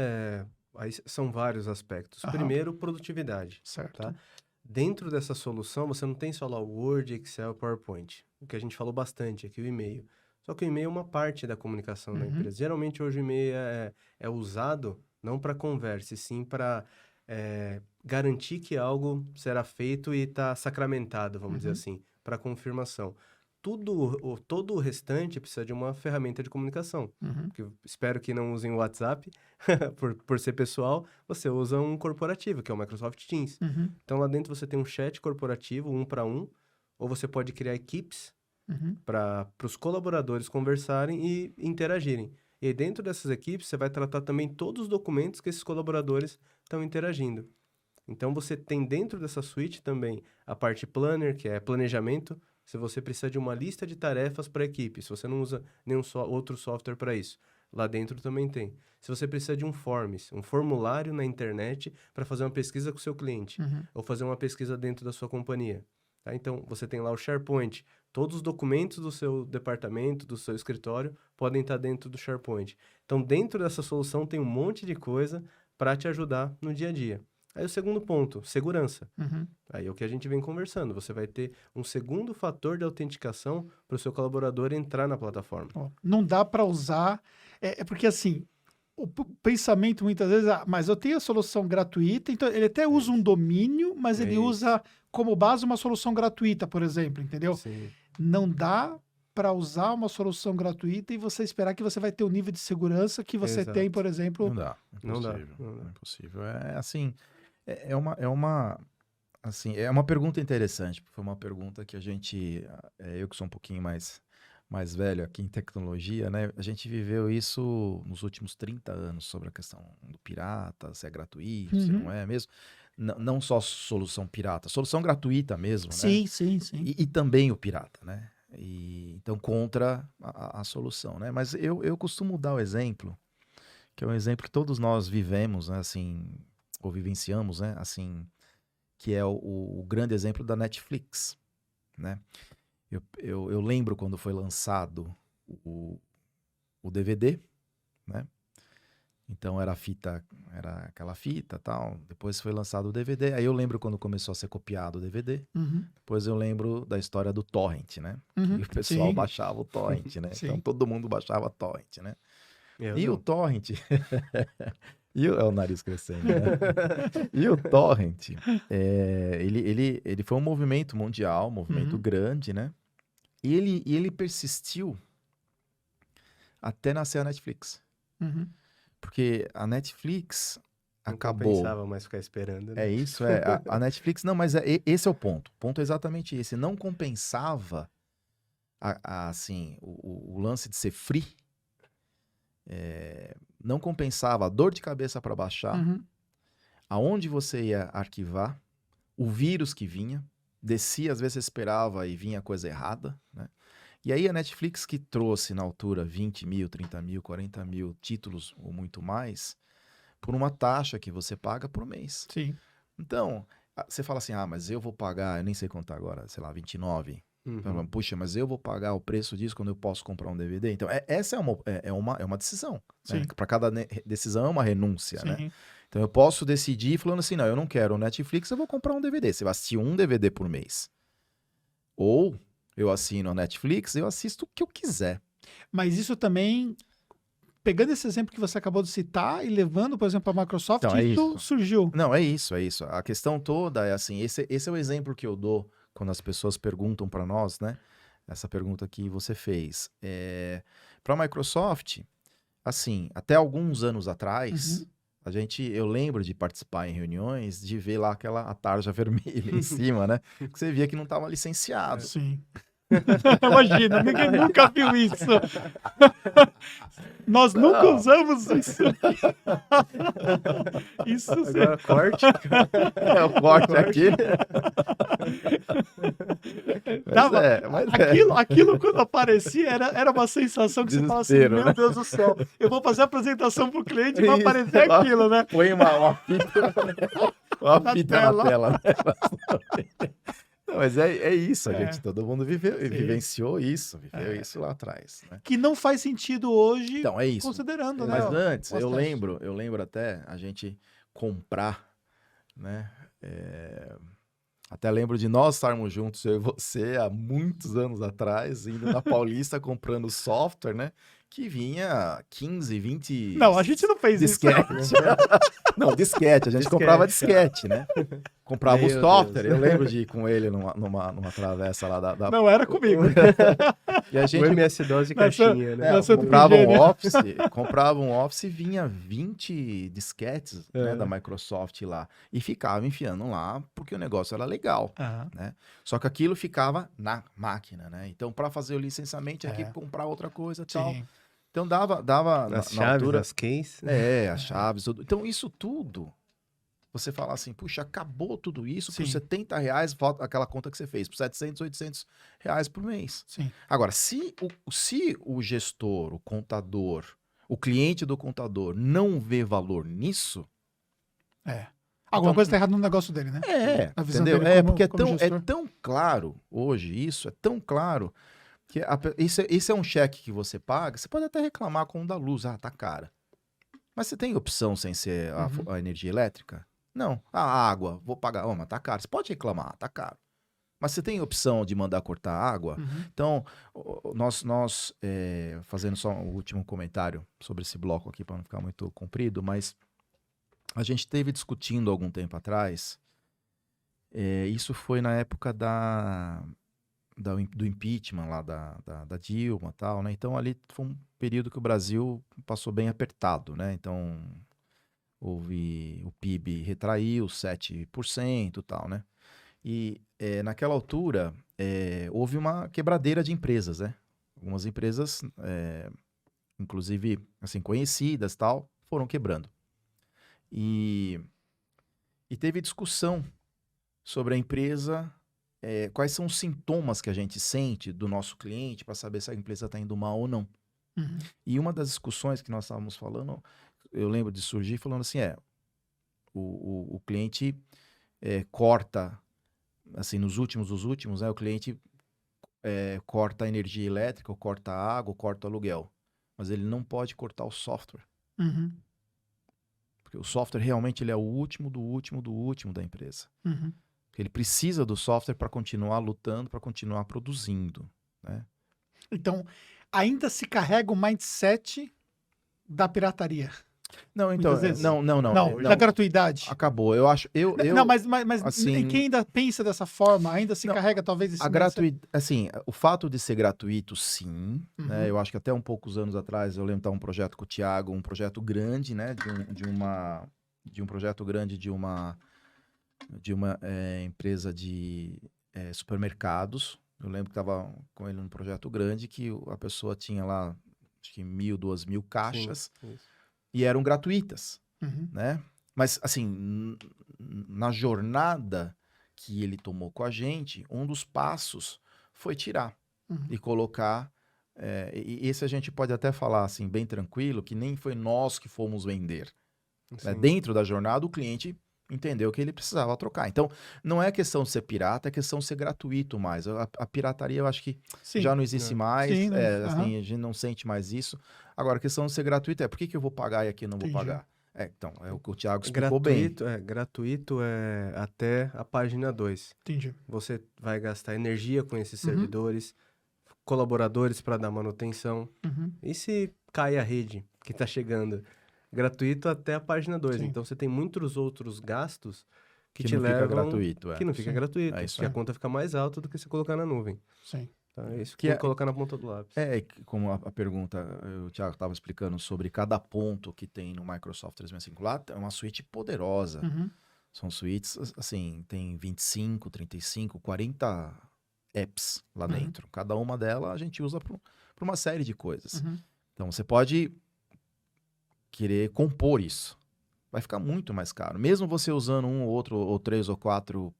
são vários aspectos. Aham. Primeiro, produtividade. Certo. Tá? Dentro dessa solução, você não tem só lá o Word, Excel, PowerPoint. O que a gente falou bastante aqui, o e-mail. Só que o e-mail é uma parte da comunicação da Uhum. empresa. Geralmente, hoje, o e-mail é usado não para conversa, e sim para garantir que algo será feito e está sacramentado, vamos dizer Uhum. assim, para confirmação. Todo o restante precisa de uma ferramenta de comunicação. Uhum. Que eu espero que não usem o WhatsApp, por ser pessoal, você usa um corporativo, que é o Microsoft Teams. Uhum. Então, lá dentro você tem um chat corporativo, 1 para 1, ou você pode criar equipes Uhum. para os colaboradores conversarem e interagirem. E aí, dentro dessas equipes, você vai tratar também todos os documentos que esses colaboradores estão interagindo. Então, você tem dentro dessa suite também a parte planner, que é planejamento. Se você precisa de uma lista de tarefas para a equipe, se você não usa nenhum outro software para isso, lá dentro também tem. Se você precisa de um forms, um formulário na internet para fazer uma pesquisa com o seu cliente, Uhum. ou fazer uma pesquisa dentro da sua companhia. Tá? Então, você tem lá o SharePoint. Todos os documentos do seu departamento, do seu escritório, podem estar dentro do SharePoint. Então, dentro dessa solução tem um monte de coisa para te ajudar no dia a dia. Aí o segundo ponto, segurança. Uhum. Aí é o que a gente vem conversando. Você vai ter um segundo fator de autenticação para o seu colaborador entrar na plataforma. Ó, não dá para usar. Porque assim, o pensamento muitas vezes, mas eu tenho a solução gratuita, então ele até usa um domínio, mas ele isso. usa como base uma solução gratuita, por exemplo, entendeu? Sim. Não dá para usar uma solução gratuita e você esperar que você vai ter o nível de segurança que você Exato. tem, por exemplo. Não dá. Não dá, Impossível. não dá. Impossível. É assim, é uma pergunta interessante, porque foi uma pergunta que a gente, eu que sou um pouquinho mais velho aqui em tecnologia, né? A gente viveu isso nos últimos 30 anos sobre a questão do pirata, se é gratuito, se Uhum. não é mesmo. Não só solução pirata, solução gratuita mesmo, né? Sim, sim. E também o pirata, né? Então, contra a solução, né? Mas eu costumo dar o exemplo, que é um exemplo que todos nós vivemos, né? Assim, ou vivenciamos, né? Assim, que é o grande exemplo da Netflix, né? Eu lembro quando foi lançado o DVD, né? Então era aquela fita, tal. Depois foi lançado o DVD. Aí eu lembro quando começou a ser copiado o DVD. Uhum. Depois eu lembro da história do torrent, né? Uhum. Que o pessoal Sim. baixava o torrent, né? Sim. Então todo mundo baixava torrent, né? Eu E não. o torrent... é o nariz crescendo, né? E o torrent, ele foi um movimento mundial, um movimento Uhum. grande, né? E ele persistiu até nascer a Netflix. Uhum. Porque a Netflix Não acabou... compensava mais ficar esperando. Né? É isso, a Netflix... Não, mas esse é o ponto. O ponto é exatamente esse. Não compensava, assim, o lance de ser free. Não compensava a dor de cabeça para baixar, Uhum. aonde você ia arquivar, o vírus que vinha, descia, às vezes você esperava e vinha coisa errada, né? E aí a Netflix que trouxe na altura 20 mil, 30 mil, 40 mil títulos ou muito mais, por uma taxa que você paga por mês. Sim. Então, você fala assim, mas eu vou pagar, eu nem sei quanto agora, sei lá, 29. Uhum. Puxa, mas eu vou pagar o preço disso quando eu posso comprar um DVD? Então, essa é uma decisão. Né? Sim. Para cada decisão é uma renúncia, né? Sim. Então, eu posso decidir falando assim, não, eu não quero o Netflix, eu vou comprar um DVD. Você vai assistir um DVD por mês. Ou eu assino a Netflix, eu assisto o que eu quiser. Mas isso também, pegando esse exemplo que você acabou de citar e levando, por exemplo, a Microsoft, Então, é isso isso. surgiu. Não, é isso. A questão toda é assim, esse é o exemplo que eu dou quando as pessoas perguntam para nós, né? Essa pergunta que você fez. Para a Microsoft, assim, até alguns anos atrás, eu lembro de participar em reuniões, de ver lá a tarja vermelha em cima, né? Que você via que não estava licenciado. Sim. Imagina, ninguém nunca viu isso. Nós nunca usamos isso. Isso sim. Agora, corte. O corte aqui. Aquilo quando aparecia era uma sensação que você fala assim, Desespero, meu né? Deus do céu, eu vou fazer a apresentação pro cliente e vai aparecer aquilo, né? Põe uma fita, Na na tela, né? Não, mas é isso, É. todo mundo vivenciou isso, viveu isso lá atrás, né? Que não faz sentido hoje, Então, é isso. considerando, né? Mas ó, antes, o eu asteroide. lembro até a gente comprar, né? Até lembro de nós estarmos juntos, eu e você, há muitos anos atrás, indo na Paulista comprando software, né? Que vinha 15, 20 Não, a gente não fez isso. disquete. Não, disquete, a gente comprava disquete, né? Comprava o Meu software. Deus. Eu lembro de ir com ele numa travessa lá da... Não era comigo. E a O gente MS-DOS de Nessa- caixinha, né? nessa- Santo comprava um Office e vinha 20 disquetes, né, É. da Microsoft lá. E ficava enfiando lá, porque o negócio era legal. Aham. Só que aquilo ficava na máquina, né? Então, para fazer o licenciamento, tinha que É. comprar outra coisa e tal. Sim. Então, dava As na chaves, altura... as keys. as chaves. Tudo. Então, isso tudo, você fala assim, puxa, acabou tudo isso por Sim. R$70, volta aquela conta que você fez, por 700, R$800 por mês. Sim. Agora, se o gestor, o contador, o cliente do contador não vê valor nisso, Alguma Então- coisa tá errada no negócio dele, né? Na visão entendeu? dele como- Porque é como gestor. tão claro hoje isso, é tão claro que esse é um cheque que você paga, você pode até reclamar com o da luz, tá cara. Mas você tem opção sem ser a energia elétrica? Não. A água, vou pagar, mas tá caro. Você pode reclamar, tá caro. Mas você tem opção de mandar cortar a água? Uhum. Então, nós fazendo só o último comentário sobre esse bloco aqui, para não ficar muito comprido, mas a gente esteve discutindo algum tempo atrás, isso foi na época do impeachment lá da Dilma e tal, né? Então, ali foi um período que o Brasil passou bem apertado, né? Então, houve o PIB retraiu 7% e tal, né? E naquela altura, houve uma quebradeira de empresas, né? Algumas empresas, inclusive, assim, conhecidas tal, foram quebrando. E teve discussão sobre a empresa, quais são os sintomas que a gente sente do nosso cliente para saber se a empresa está indo mal ou não. Uhum. E uma das discussões que nós estávamos falando, eu lembro de surgir falando assim, o cliente corta, assim, nos últimos dos últimos, o cliente corta a energia elétrica, ou corta a água, ou corta o aluguel. Mas ele não pode cortar o software. Uhum. Porque o software realmente ele é o último do último do último da empresa. Uhum. Ele precisa do software para continuar lutando, para continuar produzindo, né? Então, ainda se carrega o mindset da pirataria. Não, então, Muitas vezes. não, Da gratuidade. acabou. Eu acho, Não, mas assim, quem ainda pensa dessa forma, ainda se Não, carrega talvez esse a gratuidade, assim, o fato de ser gratuito, sim, Uhum. né? Eu acho que até poucos anos atrás, eu lembro de estar um projeto com o Thiago, um projeto grande, né? De um projeto grande de uma empresa de supermercados. Eu lembro que estava com ele num projeto grande que a pessoa tinha lá, acho que 1.000, 2.000 caixas Sim, isso. e eram gratuitas, Uhum. né? Mas, assim, na jornada que ele tomou com a gente, um dos passos foi tirar Uhum. e colocar. E esse a gente pode até falar, assim, bem tranquilo, que nem foi nós que fomos vender. Né? Sim. Dentro da jornada, o cliente entendeu que ele precisava trocar. Então, não é questão de ser pirata, é questão de ser gratuito mais. A pirataria, eu acho que Sim. já não existe mais, Sim, não- assim, a gente não sente mais isso. Agora, a questão de ser gratuito por que eu vou pagar e aqui eu não vou Entendi. pagar? Então, é o que o Thiago explicou bem. Gratuito é até a página 2. Entendi. Você vai gastar energia com esses Uhum. servidores, colaboradores para dar manutenção. Uhum. E se cai a rede que está chegando? Gratuito até a página 2. Sim. Então você tem muitos outros gastos que te não fica levam... gratuito. Que não fica Sim. gratuito, É isso porque aí. a conta fica mais alta do que você colocar na nuvem. Sim. Então é isso que Que tem é- que colocar na ponta do lápis. Como a pergunta, o Thiago estava explicando sobre cada ponto que tem no Microsoft 365 lá, é uma suíte poderosa. Uhum. São suítes, assim, tem 25, 35, 40 apps lá Uhum. dentro. Cada uma delas a gente usa para uma série de coisas. Uhum. Então, você pode querer compor isso. Vai ficar muito mais caro. Mesmo você usando um ou outro, ou 3 ou 4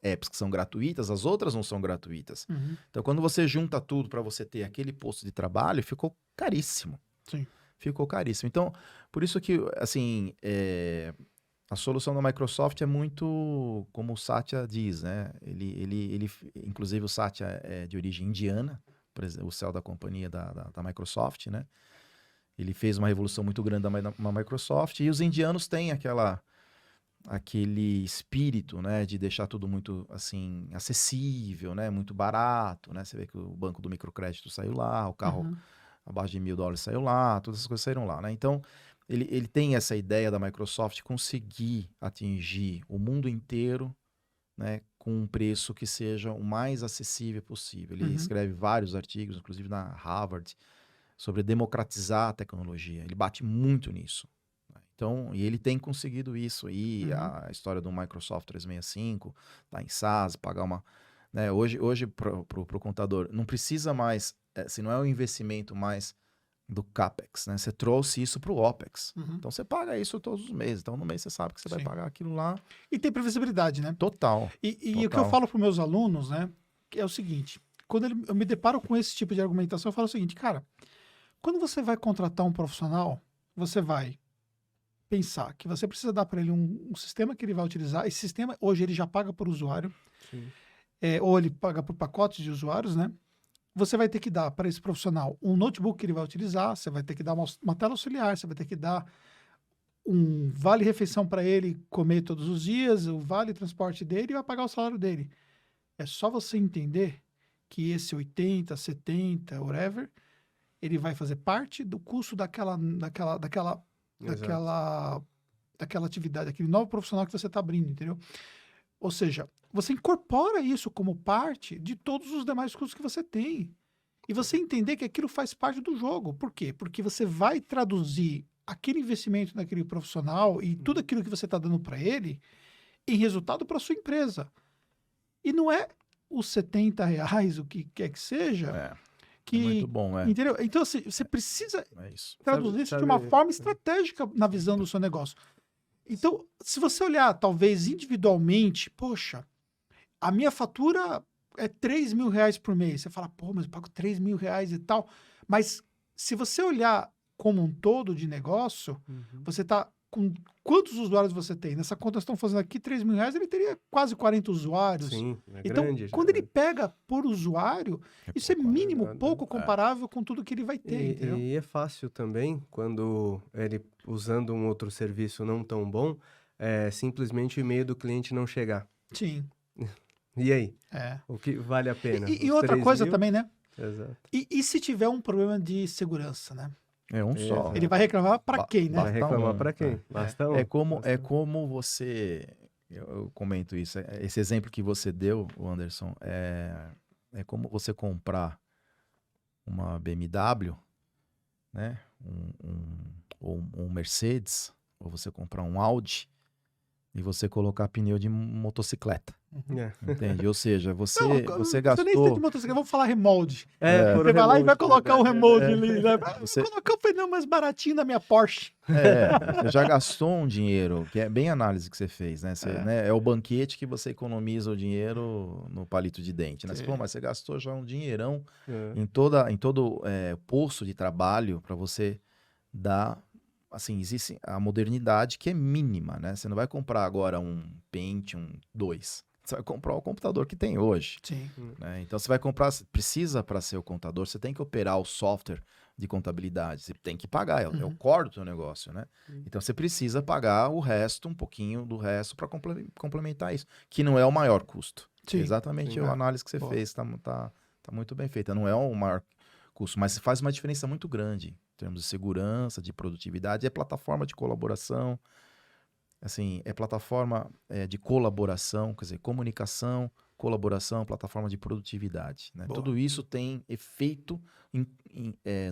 apps que são gratuitas, as outras não são gratuitas. Uhum. Então, quando você junta tudo para você ter aquele posto de trabalho, ficou caríssimo. Sim. Ficou caríssimo. Então, por isso que, assim, A solução da Microsoft é muito como o Satya diz, né? Inclusive o Satya é de origem indiana, o CEO da companhia da Microsoft, né? Ele fez uma revolução muito grande da Microsoft e os indianos têm aquele espírito, né, de deixar tudo muito assim acessível, né, muito barato, né? Você vê que o banco do microcrédito saiu lá, o carro abaixo de $1.000 saiu lá, todas essas coisas saíram lá, né? Então ele tem essa ideia da Microsoft conseguir atingir o mundo inteiro, né, com um preço que seja o mais acessível possível. Ele escreve vários artigos, inclusive na Harvard, sobre democratizar a tecnologia. Ele bate muito nisso. Então, e ele tem conseguido isso aí, a história do Microsoft 365, tá em SaaS, pagar uma... Né, hoje pro contador, não precisa mais, assim, não é um investimento mais do CAPEX, né? Você trouxe isso pro OPEX. Então, você paga isso todos os meses. Então, no mês você sabe que você vai pagar aquilo lá. E tem previsibilidade, né? Total. E o que eu falo para meus alunos, né, é o seguinte, quando eu me deparo com esse tipo de argumentação, eu falo o seguinte, cara, quando você vai contratar um profissional, você vai pensar que você precisa dar para ele um sistema que ele vai utilizar. Esse sistema, hoje, ele já paga por usuário, ou ele paga por pacotes de usuários, né? Você vai ter que dar para esse profissional um notebook que ele vai utilizar, você vai ter que dar uma tela auxiliar, você vai ter que dar um vale-refeição para ele comer todos os dias, o vale-transporte dele e vai pagar o salário dele. É só você entender que esse 80, 70, whatever, ele vai fazer parte do custo daquela atividade, aquele novo profissional que você está abrindo, entendeu? Ou seja, você incorpora isso como parte de todos os demais custos que você tem. E você entender que aquilo faz parte do jogo. Por quê? Porque você vai traduzir aquele investimento naquele profissional e tudo aquilo que você está dando para ele em resultado para sua empresa. E não é os R$70, o que quer que seja, que... É muito bom, Entendeu? Então, assim, você precisa traduzir isso de uma forma estratégica na visão do seu negócio. Então, se você olhar, talvez, individualmente, poxa, a minha fatura é R$3.000 por mês. Você fala, pô, mas eu pago R$3.000 e tal. Mas se você olhar como um todo de negócio, você está com quantos usuários você tem? Nessa conta nós estamos fazendo aqui, R$3.000, ele teria quase 40 usuários. Sim, então, grande, quando ele pega por usuário, isso é mínimo, pouco comparável com tudo que ele vai ter, entendeu? E é fácil também, quando ele usando um outro serviço não tão bom, simplesmente o e-mail do cliente não chegar. Sim. E aí? O que vale a pena? E outra coisa também, né? Exato. E se tiver um problema de segurança, né? É um só. Ele vai reclamar para quem, né? Vai reclamar para quem? Basta um. É como você... Eu comento isso. Esse exemplo que você deu, Anderson, é como você comprar uma BMW, né? Ou um Mercedes, ou você comprar um Audi e você colocar pneu de motocicleta. Entende? Ou seja, você gastou... Você nem tem de motocicleta, vamos falar remold. Você vai lá e vai colocar o remold ali. Né? Vou colocar o pneu mais baratinho da minha Porsche. Você já gastou um dinheiro, que é bem a análise que você fez, né? É o banquete que você economiza o dinheiro no palito de dente, né? Mas você gastou já um dinheirão em todo posto de trabalho para você dar... Assim, existe a modernidade que é mínima, né? Você não vai comprar agora um Pentium 2. Você vai comprar o computador que tem hoje. Sim. Né? Então, você vai comprar... Precisa, para ser o contador, você tem que operar o software de contabilidade. Você tem que pagar. É o core do seu negócio, né? Então, você precisa pagar o resto, um pouquinho do resto, para complementar isso. Que não é o maior custo. Sim. Exatamente a análise que você fez. Tá muito bem feita. Não é o maior custo, mas faz uma diferença muito grande em termos de segurança, de produtividade, é plataforma de colaboração, assim, é plataforma de colaboração, quer dizer, comunicação, colaboração, plataforma de produtividade, né? Tudo isso tem efeito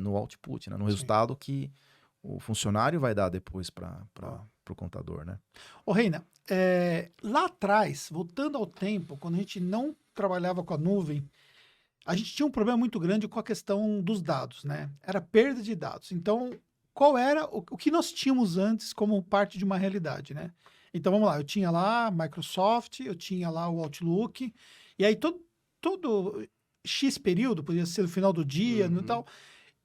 no output, né? No resultado que o funcionário vai dar depois para o contador, né? Ô, Reina, lá atrás, voltando ao tempo, quando a gente não trabalhava com a nuvem, a gente tinha um problema muito grande com a questão dos dados, né? Era perda de dados. Então, qual era o que nós tínhamos antes como parte de uma realidade, né? Então, vamos lá. Eu tinha lá a Microsoft, eu tinha lá o Outlook, e aí todo X período, podia ser no final do dia, e tal,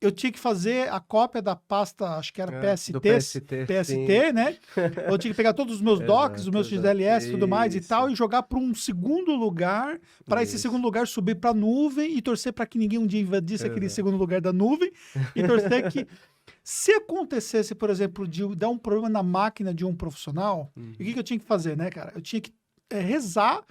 eu tinha que fazer a cópia da pasta, acho que era Do PST, sim. né? Eu tinha que pegar todos os meus docs, os meus Exato, XLS e tudo mais e isso. tal, e jogar para um segundo lugar, para esse Isso. segundo lugar subir para a nuvem e torcer para que ninguém um dia invadisse aquele Exato. segundo lugar da nuvem e torcer que se acontecesse, por exemplo, de dar um problema na máquina de um profissional, o que eu tinha que fazer, né, cara? Eu tinha que rezar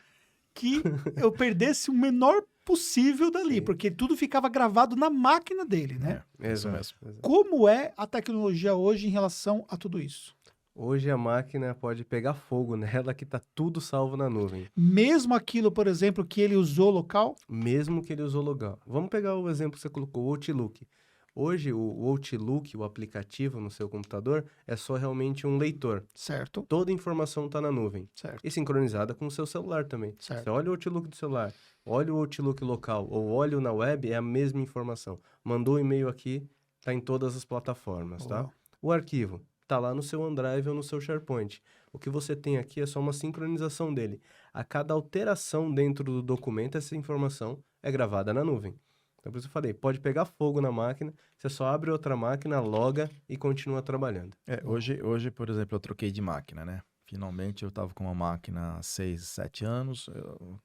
que eu perdesse o menor possível dali, Sim. porque tudo ficava gravado na máquina dele, né? Isso Exato, mesmo. exato. Como é a tecnologia hoje em relação a tudo isso? Hoje a máquina pode pegar fogo nela que tá tudo salvo na nuvem, Mesmo aquilo, por exemplo, que ele usou local, mesmo que ele usou local. Vamos pegar o exemplo que você colocou, o Outlook. Hoje o Outlook, o aplicativo no seu computador, é só realmente um leitor. certo? Toda a informação está na nuvem. Certo. E sincronizada com o seu celular também. Certo. Você olha o Outlook do celular, olha o Outlook local ou olha o na web, é a mesma informação. Mandou um e-mail aqui, está em todas as plataformas, tá? Boa. O arquivo está lá no seu OneDrive ou no seu SharePoint. O que você tem aqui é só uma sincronização dele. A cada alteração dentro do documento, essa informação é gravada na nuvem. Então, por isso eu falei, pode pegar fogo na máquina, você só abre outra máquina, loga e continua trabalhando. Hoje, por exemplo, eu troquei de máquina, né? Finalmente eu tava com uma máquina há 6, 7 anos,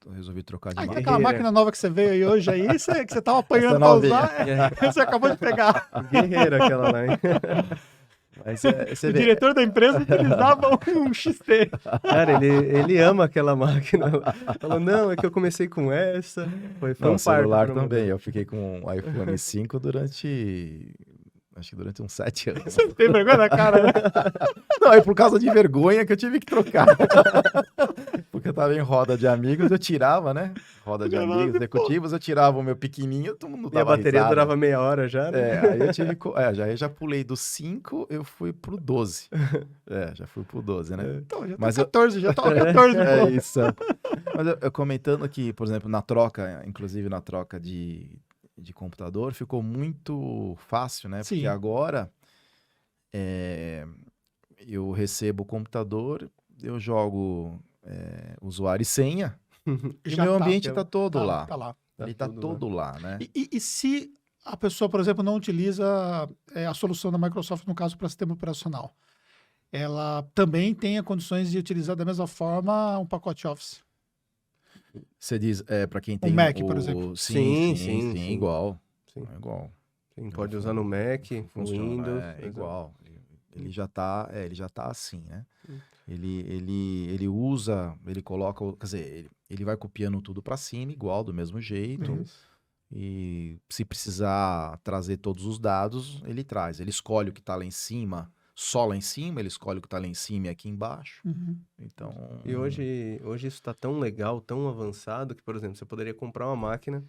eu resolvi trocar de Ah, máquina. aquela máquina nova que você veio aí hoje aí, que você tava apanhando Essa pra novinha. usar, você acabou de pegar. Guerreira aquela lá, hein? Mas você O vê, diretor da empresa utilizava um XT. Cara, ele ama aquela máquina. Falou, não, é que eu comecei com essa. Foi não, um o parto celular pra também, mudar. eu fiquei com o iPhone 5 durante uns 7 anos. Você tem vergonha na cara, né? Não, é por causa de vergonha que eu tive que trocar. Porque eu tava em roda de amigos, eu tirava, né? Roda de Levava amigos, de executivos, eu tirava o meu pequenininho, todo mundo E a dava bateria risada. durava meia hora já, né? Aí eu tive. Eu já pulei do 5, eu fui pro 12. Já fui pro 12, né? Então, já tô Mas eu- 14, já tô 14. pô. É isso. Mas eu comentando aqui, por exemplo, na troca, inclusive na troca de computador, ficou muito fácil, né? Sim. Porque agora eu recebo o computador, eu jogo usuário e senha, e o Já meu tá. ambiente tá todo lá. Tá lá. Ele tá tudo todo lá, né? E se a pessoa, por exemplo, não utiliza a solução da Microsoft, no caso, para sistema operacional, ela também tem condições de utilizar da mesma forma um pacote Office. Você diz, para quem tem Mac, por exemplo. Sim, Sim. igual. Sim. É igual. Sim, pode usar no Mac, no Funciona, Windows. é exato. igual. Ele já tá assim, né? Ele usa, ele coloca, quer dizer, ele vai copiando tudo para cima, igual, do mesmo jeito. Isso. E se precisar trazer todos os dados, ele traz. Ele escolhe o que tá lá em cima, só lá em cima, ele escolhe o que tá lá em cima e aqui embaixo. Uhum. Então. E hoje isso tá tão legal, tão avançado, que, por exemplo, você poderia comprar uma máquina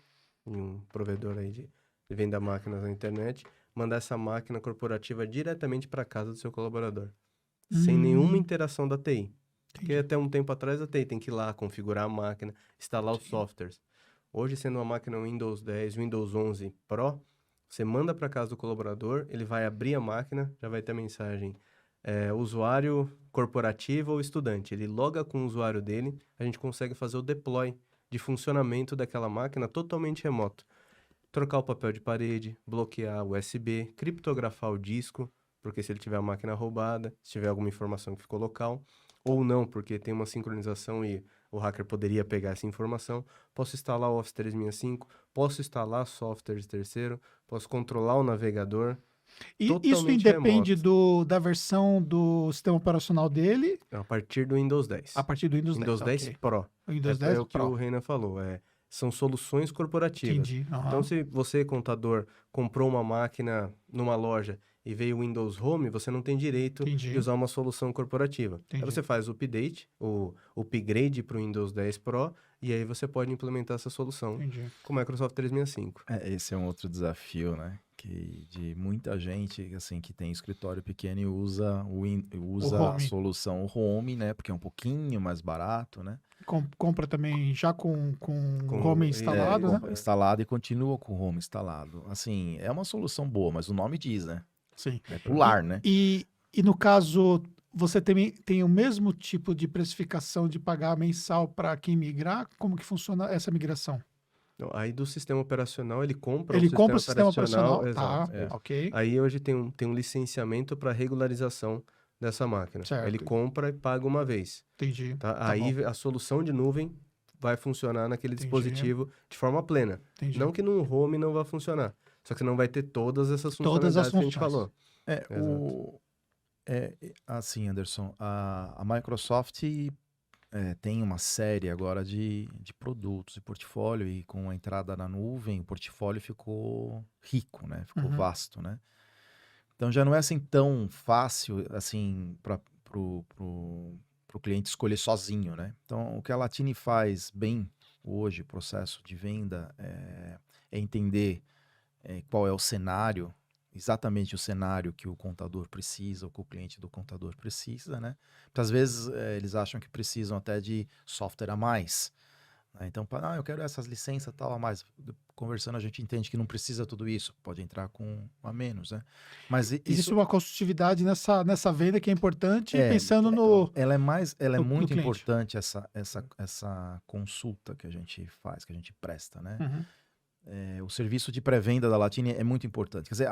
em um provedor aí de venda máquinas na internet, mandar essa máquina corporativa diretamente para casa do seu colaborador, sem nenhuma interação da TI. Porque até um tempo atrás a TI tem que ir lá configurar a máquina, instalar os softwares. Hoje, sendo uma máquina Windows 10, Windows 11 Pro, você manda para casa do colaborador, ele vai abrir a máquina, já vai ter a mensagem usuário corporativo ou estudante. Ele loga com o usuário dele, a gente consegue fazer o deploy de funcionamento daquela máquina totalmente remoto. Trocar o papel de parede, bloquear o USB, criptografar o disco, porque se ele tiver a máquina roubada, se tiver alguma informação que ficou local, ou não, porque tem uma sincronização e o hacker poderia pegar essa informação. Posso instalar o Office 365, posso instalar softwares terceiro, posso controlar o navegador. E isso Totalmente independe da versão do sistema operacional dele A partir do Windows 10. a partir do Windows 10. Windows 10 ok. Pro. O Windows 10 É o que Pro. o Reina falou. São soluções corporativas. Entendi. Aham. Então, se você, contador, comprou uma máquina numa loja e veio o Windows Home, você não tem direito Entendi. de usar uma solução corporativa. Entendi. Aí você faz o update, o upgrade para o Windows 10 Pro, e aí você pode implementar essa solução Entendi. com o Microsoft 365. Esse é um outro desafio, né? Que de muita gente, assim, que tem escritório pequeno e usa a Home. solução Home, né? Porque é um pouquinho mais barato, né? Compra também já com Com- Home instalado, é, né? com- Instalado e continua com o Home instalado. Assim, é uma solução boa, mas o nome diz, né? Sim. É pular, né? E no caso, você tem o mesmo tipo de precificação de pagar mensal para quem migrar? Como que funciona essa migração? Não, aí do sistema operacional, ele compra Ele o compra o sistema sistema operacional, exato. tá, É. ok, Aí hoje tem um licenciamento para regularização dessa máquina. Aí ele certo, compra e paga uma vez, entendi, tá? tá bom, Aí a solução de nuvem vai funcionar naquele entendi, dispositivo de forma plena. entendi. Não que no home não vai funcionar, só que você não vai ter todas essas Todas as funcionalidades que a gente funções. falou. É, Exato. assim, Anderson, a Microsoft tem uma série agora de produtos e portfólio, e com a entrada na nuvem, o portfólio ficou rico, né? Ficou Uhum. vasto, né? Então já não é assim tão fácil assim para o cliente escolher sozinho, né? Então o que a Latini faz bem hoje, o processo de venda, é entender qual é o cenário, exatamente o cenário que o contador precisa, ou que o cliente do contador precisa, né? Muitas vezes eles acham que precisam até de software a mais, né? Então, eu quero essas licenças tal a mais. Conversando, a gente entende que não precisa tudo isso, pode entrar com a menos, né? Mas Existe isso uma consultividade nessa venda que é importante, pensando ela é no muito cliente. importante essa consulta que a gente faz, que a gente presta, né? Uhum. O serviço de pré-venda da Latini é muito importante. Quer dizer,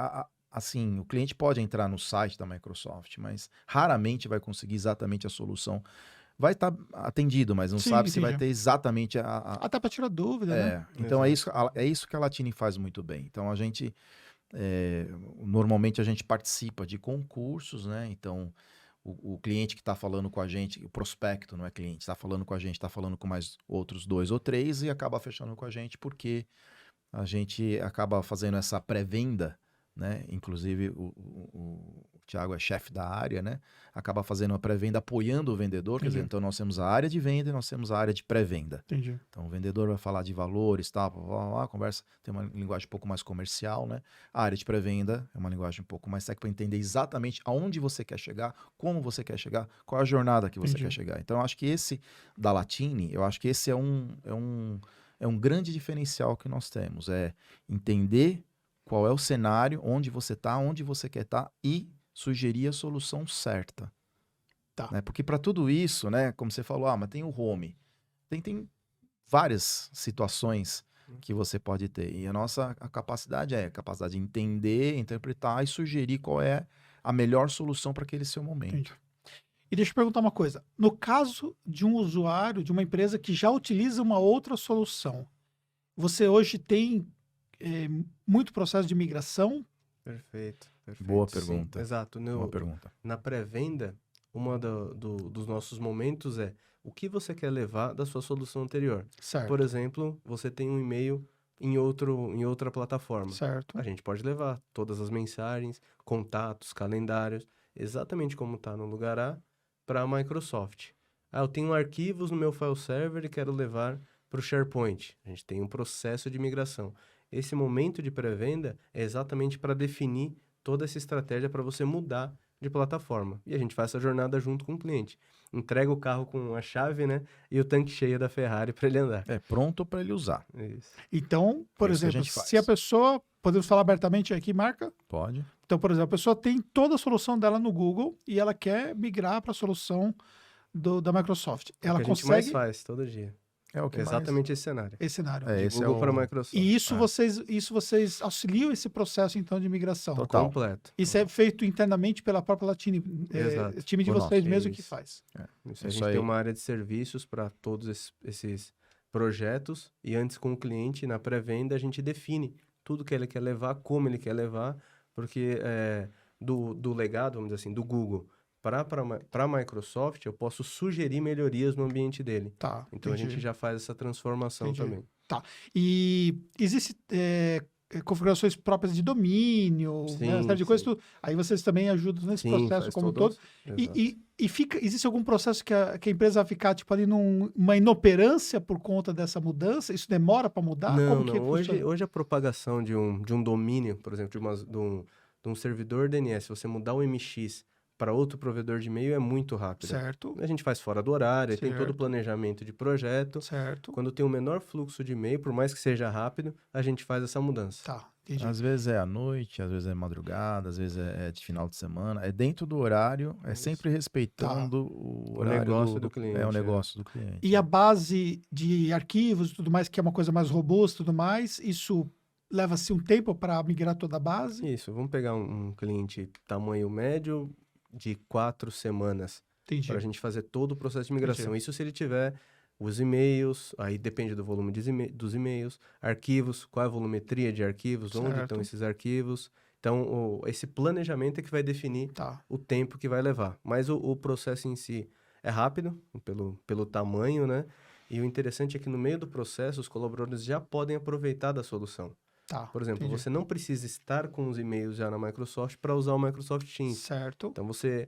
assim, o cliente pode entrar no site da Microsoft, mas raramente vai conseguir exatamente a solução. Vai estar atendido, mas não Sim, sabe se vai entendi. ter exatamente Até para tirar dúvida, né? Então Exato. é isso que a Latini faz muito bem. Então normalmente a gente participa de concursos, né? Então o cliente que está falando com a gente, o prospecto, não é cliente, está falando com a gente, está falando com mais outros 2 ou 3 e acaba fechando com a gente porque a gente acaba fazendo essa pré-venda, né? Inclusive o Thiago é chefe da área, né? Acaba fazendo a pré-venda apoiando o vendedor, quer dizer, Entendi, então nós temos a área de venda e nós temos a área de pré-venda. entendi. Então o vendedor vai falar de valores, tal, a conversa tem uma linguagem um pouco mais comercial, né? A área de pré-venda é uma linguagem um pouco mais técnica para entender exatamente aonde você quer chegar, como você quer chegar, qual é a jornada que você Entendi. quer chegar. Então eu acho que esse da Latini, eu acho que esse é um grande diferencial que nós temos, é entender qual é o cenário, onde você está, onde você quer estar e sugerir a solução certa. Tá. Né? Porque para tudo isso, né, como você falou, mas tem o home, tem várias situações que você pode ter. E a capacidade é a capacidade de entender, interpretar e sugerir qual é a melhor solução para aquele seu momento. Entendi. E deixa eu perguntar uma coisa. No caso de um usuário, de uma empresa que já utiliza uma outra solução, você hoje tem muito processo de migração? Perfeito, Boa perfeito. Sim, pergunta. exato. Boa pergunta. Na pré-venda, uma dos nossos momentos é o que você quer levar da sua solução anterior. Certo, Por exemplo, você tem um e-mail em outra plataforma. certo. A gente pode levar todas as mensagens, contatos, calendários, exatamente como está no lugar A, para a Microsoft. Eu tenho arquivos no meu file server e quero levar para o SharePoint. A gente tem um processo de migração. Esse momento de pré-venda é exatamente para definir toda essa estratégia para você mudar de plataforma. E a gente faz essa jornada junto com o cliente. Entrega o carro com a chave, né? E o tanque cheio da Ferrari para ele andar. É pronto para ele usar. Isso. Então, por É isso que a exemplo, gente faz. se a pessoa, podemos falar abertamente aqui, marca? Pode. Então, por exemplo, a pessoa tem toda a solução dela no Google e ela quer migrar para a solução da Microsoft. É o Ela que a gente mais consegue faz todo dia. É o que mais... Exatamente esse cenário. esse cenário. É, De esse é Google para o... Microsoft. E isso É. vocês auxiliam esse processo, então, de migração. Total. Completo. Isso é feito internamente pela própria Latini, Exato. time de Por vocês nós. mesmo que Isso. faz. Isso, a Isso gente aí. tem uma área de serviços para todos esses projetos e antes com o cliente, na pré-venda, a gente define tudo que ele quer levar, como ele quer levar, porque do legado, vamos dizer assim, do Google para a Microsoft, eu posso sugerir melhorias no ambiente dele. Tá, Então, a entendi. gente já faz essa transformação Entendi. também. E existe configurações próprias de domínio, né, uma série de Sim, coisas. sim. Aí vocês também ajudam nesse Sim, processo faz como um todo. Exato. E existe algum processo que a empresa vai ficar tipo ali numa inoperância por conta dessa mudança? Isso demora para mudar? Não, Como que não. funciona? Hoje a propagação de um domínio, por exemplo, de um servidor DNS, você mudar o MX para outro provedor de e-mail é muito rápido. Certo, A gente faz fora do horário, aí tem todo o Certo. planejamento de projeto. certo. Quando tem o menor fluxo de e-mail, por mais que seja rápido, a gente faz essa mudança. Tá, Entendi. Às vezes é à noite, às vezes é madrugada, às vezes é de final de semana. É dentro do horário, é Isso. sempre respeitando o horário negócio do cliente, É o é. negócio do cliente. E a base de arquivos e tudo mais, que é uma coisa mais robusta e tudo mais, isso leva-se um tempo para migrar toda a base? Isso, vamos pegar um cliente tamanho médio de 4 semanas Entendi. para a gente fazer todo o processo de migração. Isso se ele tiver os e-mails, aí depende do volume dos e-mails, arquivos, qual é a volumetria de arquivos, onde Certo. estão esses arquivos. Então, esse planejamento é que vai definir Tá. o tempo que vai levar. Mas o processo em si é rápido, pelo tamanho, né? E o interessante é que no meio do processo, os colaboradores já podem aproveitar da solução. Tá. Por exemplo, Entendi. você não precisa estar com os e-mails já na Microsoft para usar o Microsoft Teams. Certo. Então, você,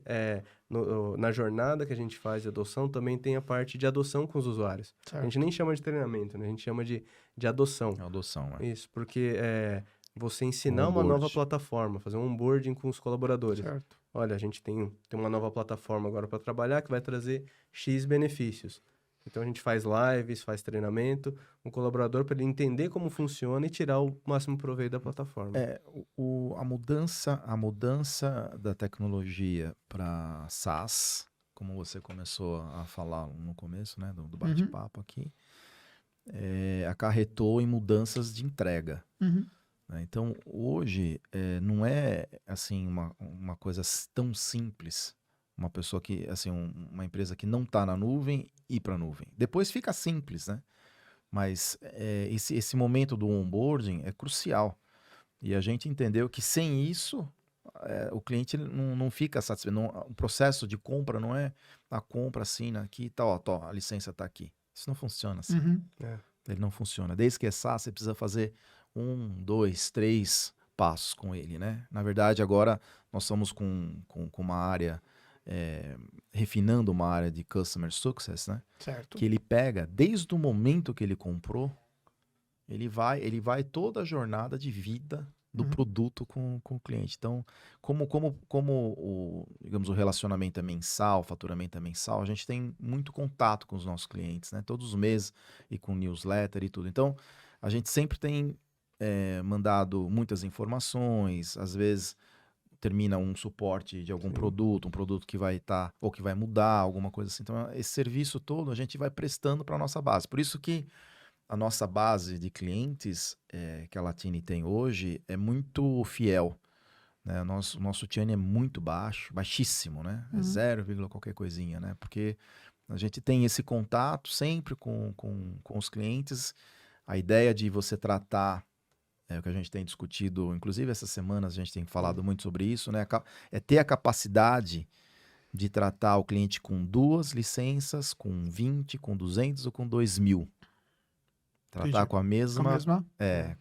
na jornada que a gente faz de adoção, também tem a parte de adoção com os usuários. A Certo. gente nem chama de treinamento, né? A gente chama de adoção. É a adoção, né? Isso, porque você ensinar uma onboard. nova plataforma, fazer um onboarding com os colaboradores. Certo. Olha, a gente tem uma nova plataforma agora para trabalhar que vai trazer X benefícios. Então, a gente faz lives, faz treinamento, um colaborador para ele entender como funciona e tirar o máximo proveito da plataforma. A mudança da tecnologia para SaaS, como você começou a falar no começo, né, do bate-papo aqui, acarretou em mudanças de entrega. Uhum. Né? Então, hoje, não é assim uma coisa tão simples. Uma pessoa que, assim, uma empresa que não está na nuvem ir para a nuvem. Depois fica simples, né? Mas esse momento do onboarding é crucial. E a gente entendeu que sem isso, o cliente não fica satisfeito. O processo de compra não é a compra assim, aqui, tá, ó, a licença está aqui. Isso não funciona assim. Uhum. Ele não funciona. Desde que é SaaS, você precisa fazer 1, 2, 3 passos com ele, né? Na verdade, agora nós estamos com uma área... refinando uma área de Customer Success, né? Certo. Que ele pega, desde o momento que ele comprou, ele vai toda a jornada de vida do produto com o cliente. Então, como digamos, o relacionamento é mensal, o faturamento é mensal, a gente tem muito contato com os nossos clientes, né? Todos os meses, e com newsletter e tudo. Então, a gente sempre tem mandado muitas informações, às vezes termina um suporte de algum produto, um produto que vai estar, ou que vai mudar, alguma coisa assim. Então, esse serviço todo a gente vai prestando para a nossa base. Por isso que a nossa base de clientes que a Latini tem hoje é muito fiel. Né? O nosso churn é muito baixo, baixíssimo, né? É 0, qualquer coisinha, né? Porque a gente tem esse contato sempre com os clientes. A ideia de você tratar... o que a gente tem discutido, inclusive essas semanas a gente tem falado muito sobre isso, né? É ter a capacidade de tratar o cliente com 2 licenças, com 20, com 200 ou com 2.000. Tratar Entendi. com a mesma... Com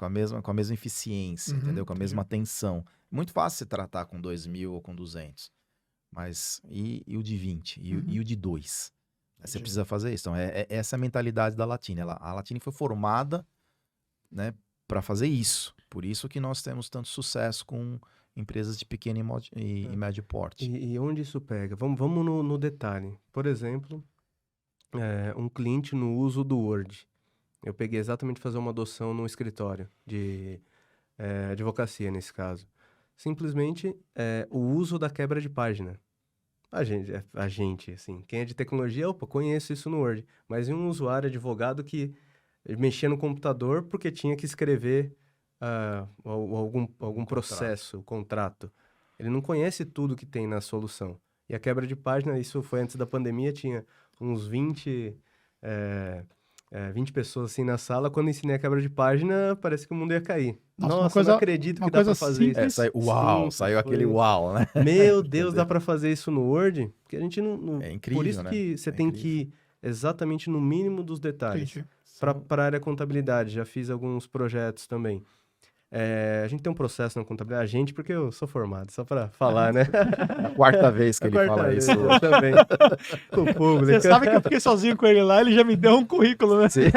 a mesma? com a mesma eficiência, entendeu? Com a mesma atenção. Muito fácil você tratar com 2.000 ou com 200. Mas e o de 20? E o de 2? Você precisa fazer isso. Então, essa é a mentalidade da Latini. A Latini foi formada, né, para fazer isso. Por isso que nós temos tanto sucesso com empresas de pequeno e médio porte. E onde isso pega? Vamos no detalhe. Por exemplo, um cliente no uso do Word. Eu peguei exatamente fazer uma adoção no escritório de advocacia, nesse caso. Simplesmente o uso da quebra de página. A gente, assim, quem é de tecnologia, conheço isso no Word. Mas um usuário advogado que mexia no computador porque tinha que escrever algum processo, contrato. Ele não conhece tudo que tem na solução. E a quebra de página, isso foi antes da pandemia, tinha uns 20 pessoas assim na sala. Quando ensinei a quebra de página, parece que o mundo ia cair. Nossa, não acredito que dá pra fazer isso. Saiu aquele uau, né? Meu Deus, dá pra fazer isso no Word? Porque a gente não... É incrível, Por isso né? que você tem que ir exatamente no mínimo dos detalhes. Entendi. Para a área contabilidade, já fiz alguns projetos também. A gente tem um processo na contabilidade, porque eu sou formado, só para falar, né? A 4ª vez que ele fala isso. Também, com o público. Você sabe que eu fiquei sozinho com ele lá, ele já me deu um currículo, né? Sim.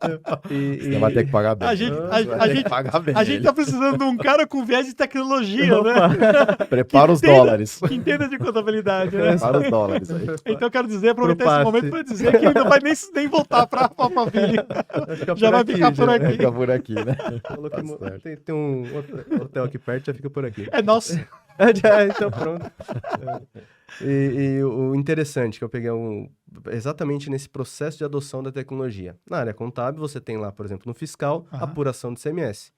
Você vai ter que pagar bem. A gente, Vai ter que pagar bem. a gente tá precisando de um cara com viés de tecnologia, né? Prepara os entenda- dólares. Que entenda de contabilidade, né? Prepara os dólares aí. Então eu quero dizer, aproveitar Pro esse momento para dizer que ele não vai nem voltar para Alphaville. Já vai ficar por aqui. Fica por aqui, né? Falou Tá que certo. tem um hotel aqui perto, já fica por aqui. É nosso. Então pronto. E o interessante que eu peguei exatamente nesse processo de adoção da tecnologia. Na área contábil, você tem lá, por exemplo, no fiscal, Aham. apuração de CMS.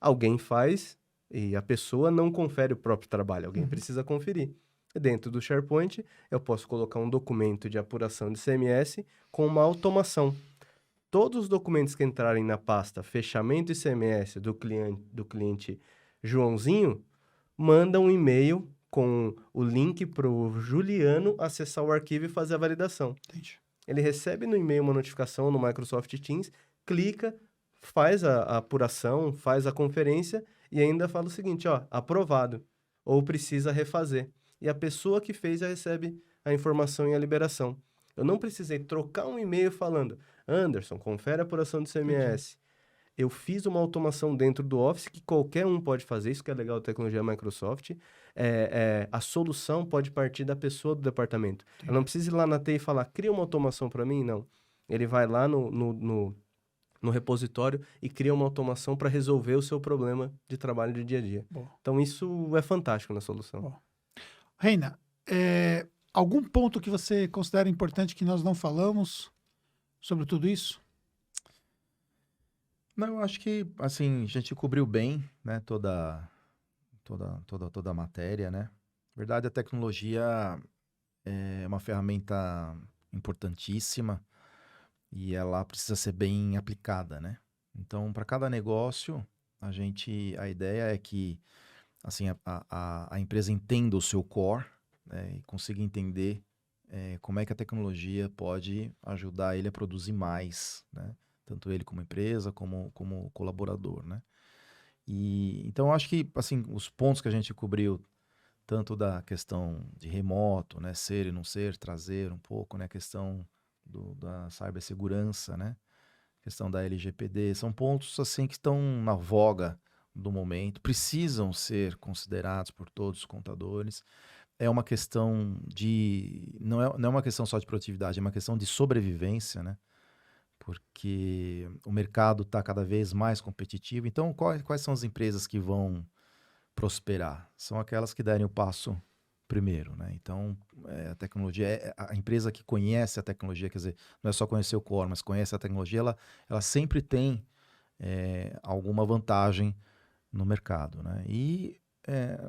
Alguém faz e a pessoa não confere o próprio trabalho, alguém precisa conferir. Dentro do SharePoint, eu posso colocar um documento de apuração de CMS com uma automação. Todos os documentos que entrarem na pasta fechamento ICMS do cliente Joãozinho, manda um e-mail com o link para o Juliano acessar o arquivo e fazer a validação. Entendi. Ele recebe no e-mail uma notificação no Microsoft Teams, clica, faz a apuração, faz a conferência e ainda fala o seguinte, ó, aprovado, ou precisa refazer. E a pessoa que fez já recebe a informação e a liberação. Eu não precisei trocar um e-mail falando, Anderson, confere a apuração do CMS. Eu fiz uma automação dentro do Office que qualquer um pode fazer, isso que é legal da tecnologia Microsoft. A solução pode partir da pessoa do departamento. Eu não preciso ir lá na TI e falar, cria uma automação para mim, não. Ele vai lá no repositório e cria uma automação para resolver o seu problema de trabalho de dia a dia. Boa. Então, isso é fantástico na solução. Boa. Reina, algum ponto que você considera importante que nós não falamos sobre tudo isso? Não, eu acho que, assim, a gente cobriu bem, né, toda a matéria, né? Na verdade, a tecnologia é uma ferramenta importantíssima e ela precisa ser bem aplicada, né? Então, para cada negócio, a ideia é que, assim, a empresa entenda o seu core, né, e consiga entender como é que a tecnologia pode ajudar ele a produzir mais, né? Tanto ele como empresa, como colaborador, né? E, então, eu acho que, assim, os pontos que a gente cobriu, tanto da questão de remoto, né? Ser e não ser, trazer um pouco, né? A questão da cibersegurança, né? A questão da LGPD, são pontos, assim, que estão na voga do momento, precisam ser considerados por todos os contadores. É uma questão não é uma questão só de produtividade, é uma questão de sobrevivência, né? Porque o mercado está cada vez mais competitivo. Então, quais são as empresas que vão prosperar? São aquelas que derem o passo primeiro, né? Então, a tecnologia, a empresa que conhece a tecnologia, quer dizer, não é só conhecer o core, mas conhece a tecnologia, ela sempre tem alguma vantagem no mercado, né? E,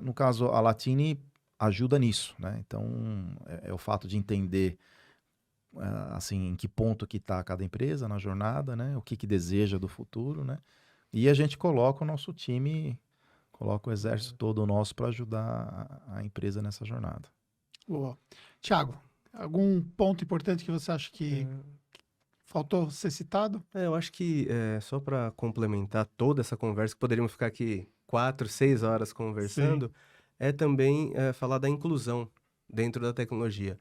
no caso, a Latini ajuda nisso, né? Então, é o fato de entender assim, em que ponto que está cada empresa na jornada, né? O que deseja do futuro, né? E a gente coloca o nosso time, coloca o exército todo nosso para ajudar a empresa nessa jornada. Boa. Thiago, algum ponto importante que você acha que faltou ser citado? Eu acho que, só para complementar toda essa conversa, que poderíamos ficar aqui 4, 6 horas conversando, é também falar da inclusão dentro da tecnologia.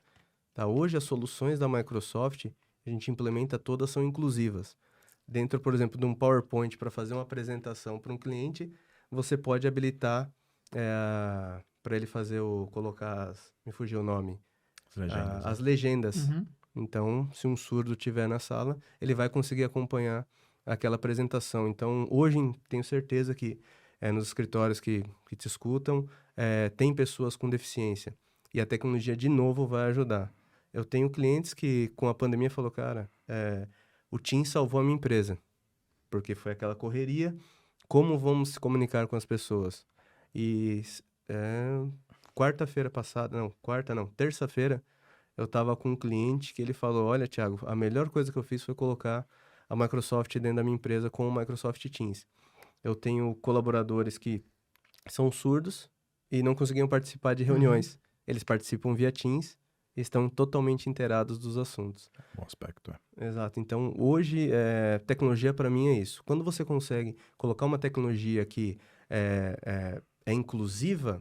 Tá? Hoje, as soluções da Microsoft, a gente implementa todas, são inclusivas. Dentro, por exemplo, de um PowerPoint para fazer uma apresentação para um cliente, você pode habilitar para ele colocar, me fugiu o nome, as legendas. Uhum. Então, se um surdo estiver na sala, ele vai conseguir acompanhar aquela apresentação. Então, hoje, tenho certeza que nos escritórios que te escutam, tem pessoas com deficiência. E a tecnologia, de novo, vai ajudar. Eu tenho clientes que, com a pandemia, falou, cara, o Teams salvou a minha empresa. Porque foi aquela correria. Como vamos se comunicar com as pessoas? E terça-feira, eu estava com um cliente que ele falou, olha, Thiago, a melhor coisa que eu fiz foi colocar a Microsoft dentro da minha empresa com o Microsoft Teams. Eu tenho colaboradores que são surdos e não conseguiam participar de reuniões. Eles participam via Teams e estão totalmente inteirados dos assuntos. Bom aspecto, Exato. Então, hoje, tecnologia para mim é isso. Quando você consegue colocar uma tecnologia que é inclusiva,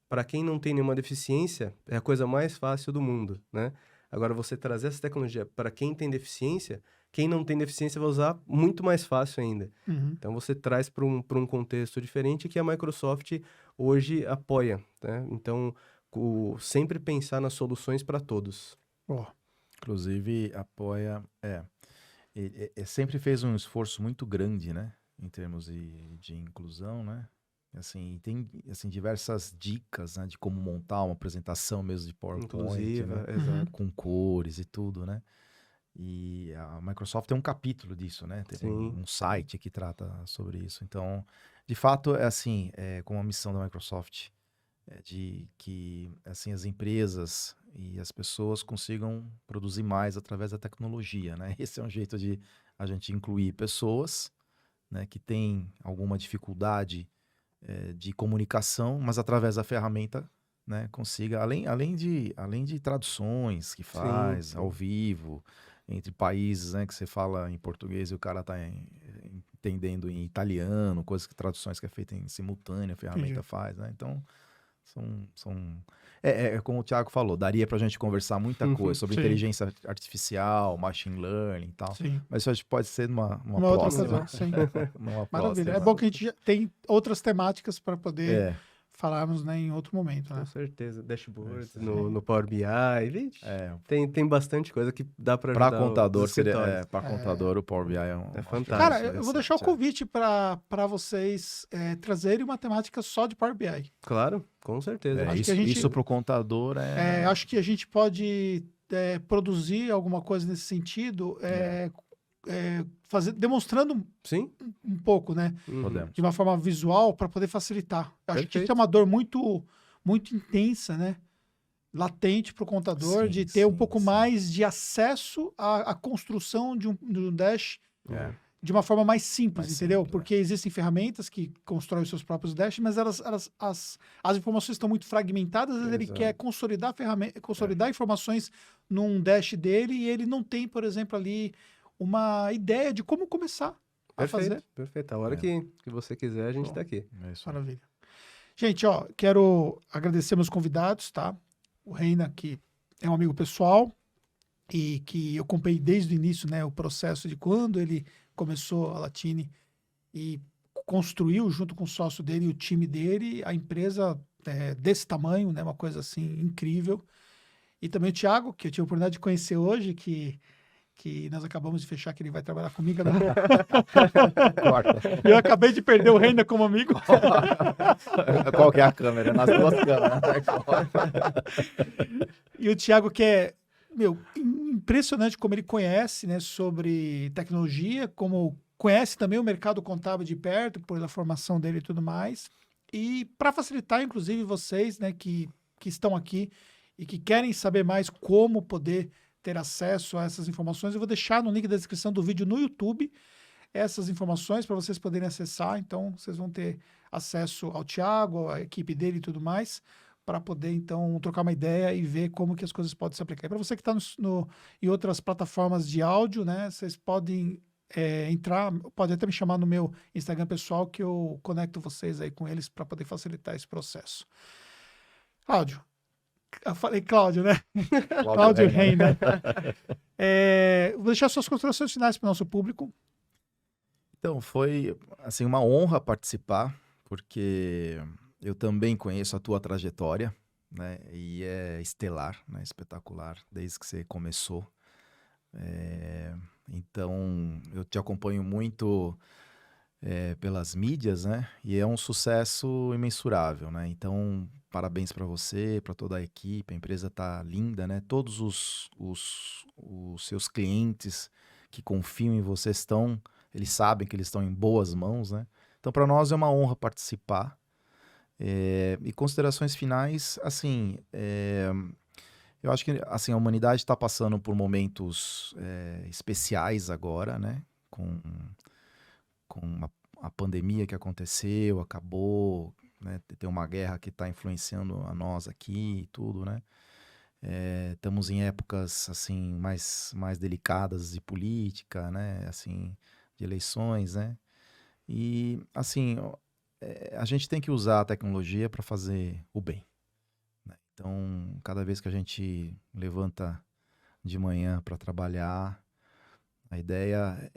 para quem não tem nenhuma deficiência, é a coisa mais fácil do mundo, né? Agora, você trazer essa tecnologia para quem tem deficiência quem não tem deficiência vai usar muito mais fácil ainda. Uhum. Então, você traz para um contexto diferente que a Microsoft hoje apoia, né? Então, sempre pensar nas soluções para todos. Ó, Inclusive, apoia. Sempre fez um esforço muito grande, né? Em termos de inclusão, né? Assim, tem assim, diversas dicas, né, de como montar uma apresentação mesmo de PowerPoint, Inclusiva, né? exato. Com cores e tudo, né? E a Microsoft tem um capítulo disso, né? Tem Sim. um site que trata sobre isso. Então, de fato, é assim, como a missão da Microsoft é de que assim as empresas e as pessoas consigam produzir mais através da tecnologia, né? Esse é um jeito de a gente incluir pessoas, né, que têm alguma dificuldade de comunicação, mas através da ferramenta, né, consiga, além de traduções que Sim, faz ao sim. vivo, entre países, né, que você fala em português e o cara está entendendo em italiano, traduções que é feita em simultâneo, a ferramenta entendi. faz, né? Então, é como o Thiago falou, daria para a gente conversar muita coisa sobre Sim, inteligência artificial, machine learning e tal, sim. mas isso a gente pode ser numa Uma outra próxima. ocasião, sim. Numa Maravilha. É próxima. bom que a gente já tem outras temáticas para poder É, falarmos, né, em outro momento, Com né? certeza. Dashboards isso aí. no Power BI. Vixe, É, tem bastante coisa que dá para para ajudar os contador escritórios. para contador o Power BI é uma fantástico. Cara, ferramenta eu vou deixar o interessante, convite para vocês trazerem uma temática só de Power BI. Claro, com certeza. Acho que a gente- isso para o contador acho que a gente pode produzir alguma coisa nesse sentido, demonstrando Sim? um pouco, né, Uhum. podemos. de uma forma visual para poder facilitar. Acho que isso Perfeito. é uma dor muito, muito intensa, né? Latente para o contador Sim, de ter um sim, pouco sim. mais de acesso à construção de um dash É. de uma forma mais simples, Mais entendeu? simples, Porque existem ferramentas que constroem os seus próprios dashes, mas as informações estão muito fragmentadas, às vezes ele Exato. quer consolidar consolidar informações num dash dele e ele não tem, por exemplo, ali uma ideia de como começar a fazer. Perfeito, perfeito. A hora É. que você quiser, a gente Bom. tá aqui. É isso aí. Maravilha. Gente, ó, quero agradecer meus convidados, tá? O Reina, que é um amigo pessoal e que eu acompanhei desde o início, né, o processo de quando ele começou a Latini e construiu junto com o sócio dele e o time dele a empresa desse tamanho, né, uma coisa assim incrível. E também o Thiago, que eu tive a oportunidade de conhecer hoje, que nós acabamos de fechar que ele vai trabalhar comigo agora. Corta. Eu acabei de perder o Reina como amigo. Qual que é a câmera? Nas duas câmeras. E o Thiago, que é, impressionante como ele conhece, né, sobre tecnologia, como conhece também o mercado contábil de perto, por a formação dele e tudo mais. E para facilitar, inclusive, vocês, né, que estão aqui e que querem saber mais como poder ter acesso a essas informações, eu vou deixar no link da descrição do vídeo no YouTube essas informações para vocês poderem acessar. Então, vocês vão ter acesso ao Thiago, à equipe dele e tudo mais, para poder, então, trocar uma ideia e ver como que as coisas podem se aplicar. Para você que está em outras plataformas de áudio, né, vocês podem entrar, pode até me chamar no meu Instagram pessoal que eu conecto vocês aí com eles para poder facilitar esse processo. Cláudio, eu falei Cláudio, né? Cláudio Reina. Vou deixar suas considerações finais para o nosso público. Então, foi assim uma honra participar, porque eu também conheço a tua trajetória, né? E é estelar, né? Espetacular, desde que você começou. Então, eu te acompanho muito pelas mídias, né? E é um sucesso imensurável, né? Então, parabéns para você, para toda a equipe, a empresa tá linda, né? Todos os seus clientes que confiam em você eles sabem que eles estão em boas mãos, né? Então, para nós é uma honra participar. E considerações finais, assim, eu acho que assim, a humanidade está passando por momentos especiais agora, né? Com a pandemia que aconteceu, acabou, né? Tem uma guerra que está influenciando a nós aqui e tudo, né? Estamos em épocas assim mais delicadas de política, né? Assim, de eleições, né? E assim, a gente tem que usar a tecnologia para fazer o bem, né? Então, cada vez que a gente levanta de manhã para trabalhar, A ideia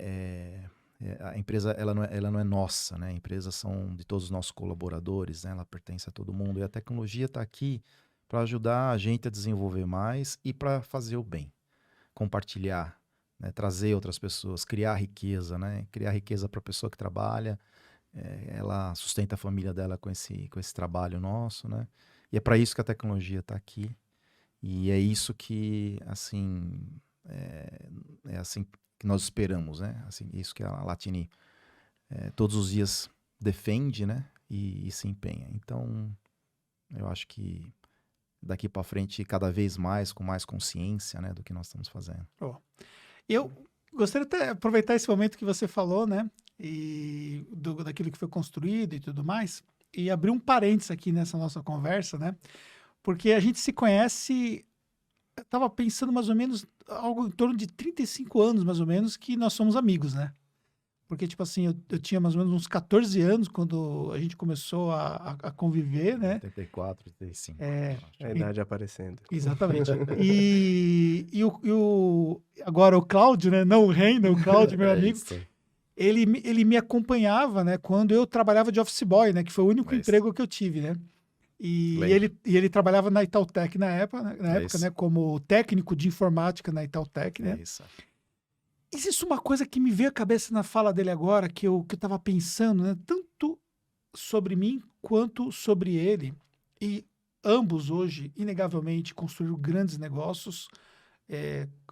a empresa ela não é nossa, né? A empresa são de todos os nossos colaboradores, né? Ela pertence a todo mundo. E a tecnologia está aqui para ajudar a gente a desenvolver mais e para fazer o bem, compartilhar, né? Trazer outras pessoas, criar riqueza, né? Criar riqueza para a pessoa que trabalha, ela sustenta a família dela com esse trabalho nosso, né? E é para isso que a tecnologia está aqui. E é isso que, assim, é assim que nós esperamos, né? Assim, isso que a Latini todos os dias defende, né? E se empenha. Então, eu acho que daqui para frente, cada vez mais, com mais consciência, né, do que nós estamos fazendo. Eu gostaria até de aproveitar esse momento que você falou, né? E daquilo que foi construído e tudo mais, e abrir um parênteses aqui nessa nossa conversa, né? Porque a gente se conhece, eu estava pensando mais ou menos, algo em torno de 35 anos, mais ou menos, que nós somos amigos, né? Porque, tipo assim, eu tinha mais ou menos uns 14 anos quando a gente começou a conviver, né? 84, 35. A idade aparecendo. Exatamente. Agora o Cláudio, né? Não o Reina, o Cláudio, meu amigo. Isso. Ele me acompanhava, né? Quando eu trabalhava de office boy, né? Que foi o único emprego que eu tive, né? E ele trabalhava na Itautec na época, né? Como técnico de informática na Itautec, né? Isso. Existe uma coisa que me veio à cabeça na fala dele agora, que eu tava pensando, né? Tanto sobre mim quanto sobre ele. E ambos hoje, inegavelmente, construíram grandes negócios.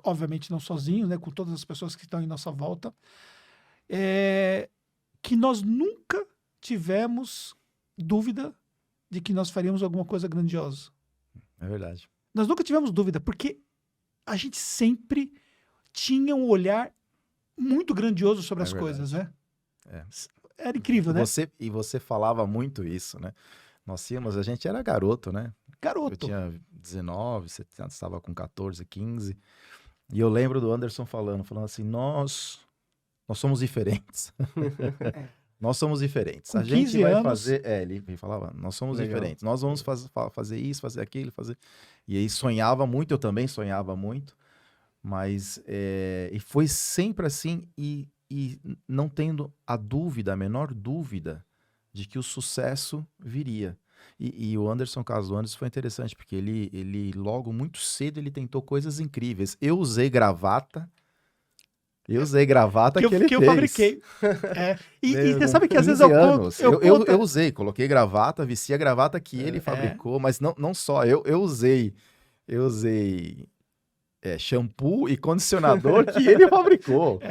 Obviamente não sozinhos, né? Com todas as pessoas que estão em nossa volta. Que nós nunca tivemos dúvida de que nós faríamos alguma coisa grandiosa. É verdade. Nós nunca tivemos dúvida, porque a gente sempre tinha um olhar muito grandioso sobre as coisas, né? Era incrível, né? Você falava muito isso, né? A gente era garoto, né? Garoto. Eu tinha 19, você estava com 14, 15. E eu lembro do Anderson falando assim, nós somos diferentes. Nós somos diferentes. Com a gente 15 vai anos... fazer... ele falava, nós somos diferentes. Nós vamos fazer isso, fazer aquilo, fazer... E aí sonhava muito, eu também sonhava muito. Mas, e foi sempre assim, e não tendo a menor dúvida de que o sucesso viria. E o Anderson, caso do Anderson, foi interessante, porque ele logo, muito cedo, ele tentou coisas incríveis. Eu usei gravata que ele fez. Eu fabriquei. E você sabe que às vezes eu usei, coloquei gravata, vesti a gravata que ele fabricou, mas não só, eu usei shampoo e condicionador que ele fabricou.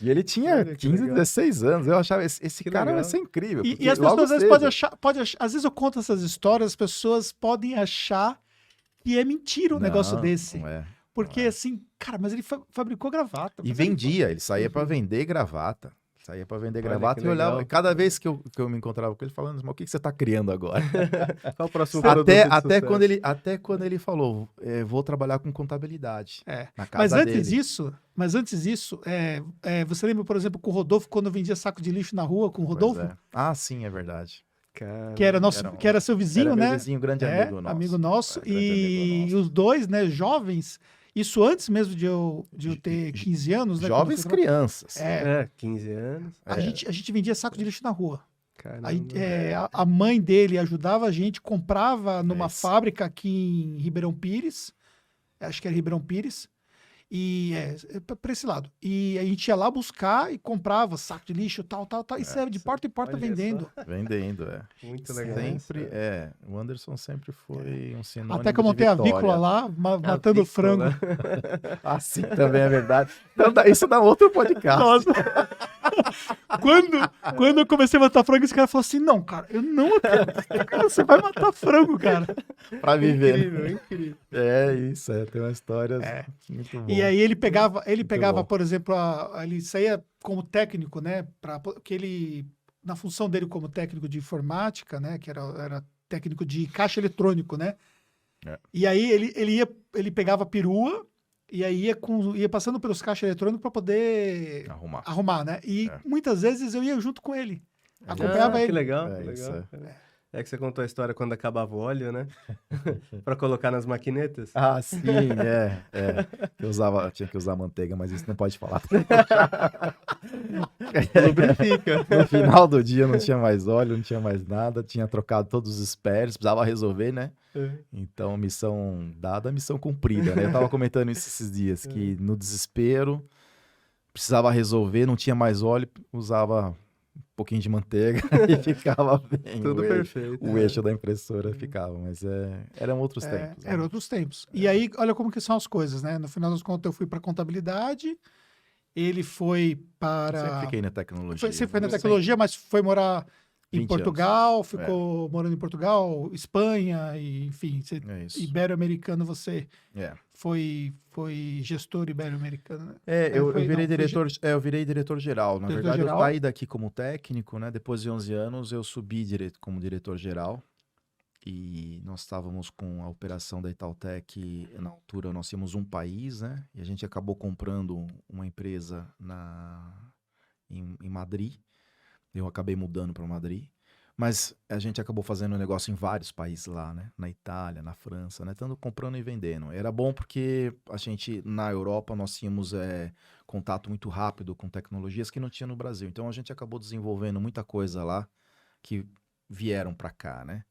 E ele tinha 15, 16 anos. Eu achava, esse cara vai ser incrível. E as pessoas às vezes podem achar, às vezes eu conto essas histórias, as pessoas podem achar que é mentira um negócio desse. Não é. Porque assim, cara, mas ele fabricou gravata. E vendia, ele saía para vender gravata. Saía para vender gravata e olhava. Cada vez que eu me encontrava com ele, falando, mas o que você tá criando agora? Qual o próximo até quando ele falou, vou trabalhar com contabilidade. Na casa mas antes dele. disso, você lembra, por exemplo, com o Rodolfo, quando vendia saco de lixo na rua com o Rodolfo? Ah, sim, é verdade. Cara, que era seu vizinho, né? Meu vizinho, grande amigo nosso. E os dois, né, jovens. Isso antes mesmo de eu ter 15 anos, né? Jovens crianças. 15 anos. A gente vendia saco de lixo na rua. Caramba. A mãe dele ajudava a gente, comprava numa fábrica aqui em Ribeirão Pires. Acho que era Ribeirão Pires. E para esse lado. E a gente ia lá buscar e comprava saco de lixo, tal. E saia de porta em porta vendendo. Vendendo, Muito legal. Sempre, o Anderson sempre foi um sinônimo. Até que eu montei a avícola lá, matando frango. Assim também é verdade. Então, isso dá outro podcast. Nossa. Quando eu comecei a matar frango, esse cara falou assim: não, cara, eu não acredito. Você vai matar frango, cara. Pra viver. Incrível. Isso, tem uma história muito boa. E aí ele pegava, por exemplo, ele saía como técnico, né? Porque ele, na função dele como técnico de informática, né? Que era técnico de caixa eletrônico, né? E aí ele pegava a perua e aí ia passando pelos caixas eletrônicos para poder arrumar, né? E muitas vezes eu ia junto com ele. Acompanhava ele. Que legal. É que você contou a história quando acabava o óleo, né? Para colocar nas maquinetas. Ah, sim, tinha que usar manteiga, mas isso não pode falar. Lubrifica. No final do dia não tinha mais óleo, não tinha mais nada, tinha trocado todos os spares, precisava resolver, né? Então, missão dada, missão cumprida, né? Eu tava comentando isso esses dias, que no desespero, precisava resolver, não tinha mais óleo, usava um pouquinho de manteiga e ficava bem. Tudo perfeito. O eixo da impressora ficava, mas eram outros tempos. Eram outros tempos. E aí, olha como que são as coisas, né? No final das contas, eu fui para contabilidade, ele foi para... Eu sempre fiquei na tecnologia. Sempre foi na tecnologia, mas foi morar em 20 Portugal, anos. ficou morando em Portugal, Espanha, e, enfim, É isso. ibero-americano, você É. foi gestor ibero-americano, né? Eu virei diretor-geral. Na verdade, Diretor-geral. eu saí daqui como técnico, né? Depois de 11 anos, eu subi como diretor-geral. E nós estávamos com a operação da Itautec, na altura nós tínhamos um país, né? E a gente acabou comprando uma empresa em Madrid. Eu acabei mudando para Madrid. Mas a gente acabou fazendo um negócio em vários países lá, né? Na Itália, na França, né? Tanto comprando e vendendo. Era bom porque a gente, na Europa, nós tínhamos contato muito rápido com tecnologias que não tinha no Brasil. Então a gente acabou desenvolvendo muita coisa lá que vieram para cá, né?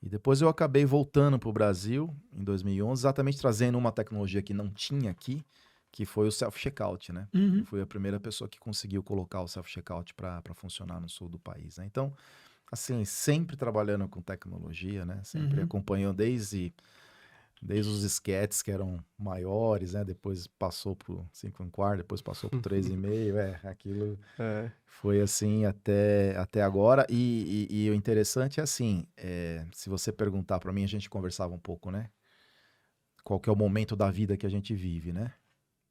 E depois eu acabei voltando para o Brasil em 2011, exatamente trazendo uma tecnologia que não tinha aqui, que foi o self-checkout, né? Uhum. Eu fui a primeira pessoa que conseguiu colocar o self-checkout para funcionar no sul do país, né? Então, assim, sempre trabalhando com tecnologia, né? Sempre acompanhando desde os esquetes que eram maiores, né? Depois passou pro 5,25, depois passou pro 3,5, aquilo foi assim até agora. E o interessante é assim, se você perguntar para mim, a gente conversava um pouco, né? Qual que é o momento da vida que a gente vive, né?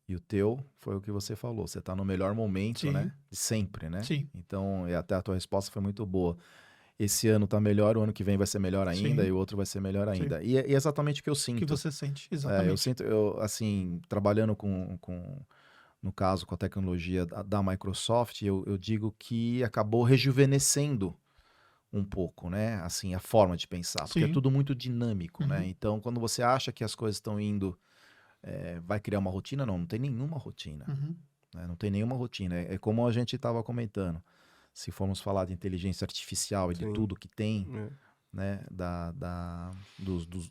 E o teu foi o que você falou, você tá no melhor momento, Sim. né? Sempre, né? Sim. Então, até a tua resposta foi muito boa. Esse ano tá melhor, o ano que vem vai ser melhor ainda, Sim. e o outro vai ser melhor Sim. ainda. E é exatamente o que eu sinto. Que você sente, exatamente. Eu sinto, assim, trabalhando no caso, com a tecnologia da Microsoft, eu digo que acabou rejuvenescendo um pouco, né? Assim, a forma de pensar, porque Sim. é tudo muito dinâmico, né? Uhum. Então, quando você acha que as coisas estão indo, vai criar uma rotina? Não tem nenhuma rotina. Uhum. Né? Não tem nenhuma rotina. É como a gente estava comentando. Se formos falar de inteligência artificial e de tudo que tem, né,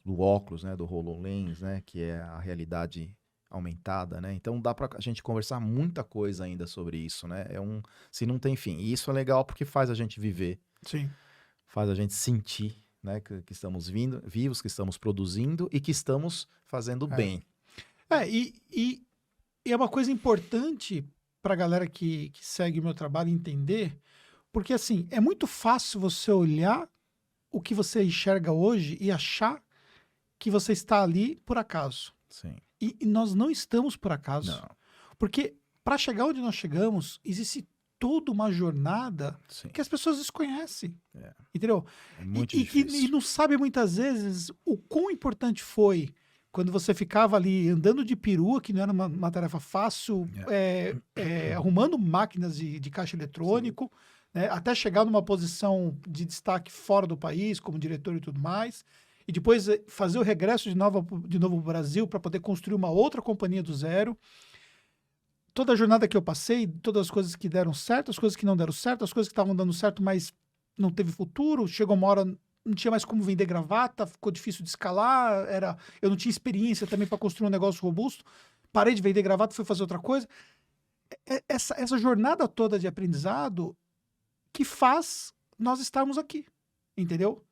do óculos, né, do HoloLens, né, que é a realidade aumentada, né? Então dá pra a gente conversar muita coisa ainda sobre isso, né? Se não tem fim. E isso é legal porque faz a gente viver, Sim. faz a gente sentir, né, que estamos vivos, que estamos produzindo e que estamos fazendo bem. E é uma coisa importante para a galera que segue o meu trabalho entender, porque assim, é muito fácil você olhar o que você enxerga hoje e achar que você está ali por acaso. Sim. E nós não estamos por acaso. Não. Porque para chegar onde nós chegamos, existe toda uma jornada Sim. que as pessoas desconhecem. É. Entendeu? É muito E difícil. não sabe muitas vezes o quão importante foi quando você ficava ali andando de perua, que não era uma tarefa fácil, arrumando máquinas de caixa eletrônico, né, até chegar numa posição de destaque fora do país, como diretor e tudo mais, e depois fazer o regresso de novo para o Brasil para poder construir uma outra companhia do zero. Toda a jornada que eu passei, todas as coisas que deram certo, as coisas que não deram certo, as coisas que estavam dando certo, mas não teve futuro, chegou uma hora, não tinha mais como vender gravata, ficou difícil de escalar, eu não tinha experiência também para construir um negócio robusto, parei de vender gravata, fui fazer outra coisa. Essa jornada toda de aprendizado que faz nós estarmos aqui, entendeu?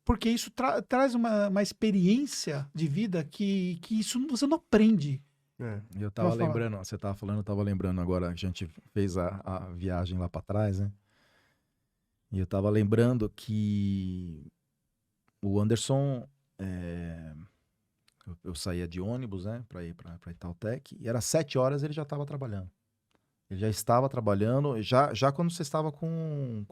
Porque isso traz uma experiência de vida que isso você não aprende. Eu tava lembrando, você tava falando, eu tava lembrando agora, a gente fez a viagem lá para trás, né? E eu tava lembrando que o Anderson, eu saía de ônibus, né, para ir para Itautec, e era 7 horas ele já estava trabalhando. Ele já estava trabalhando, já quando você estava com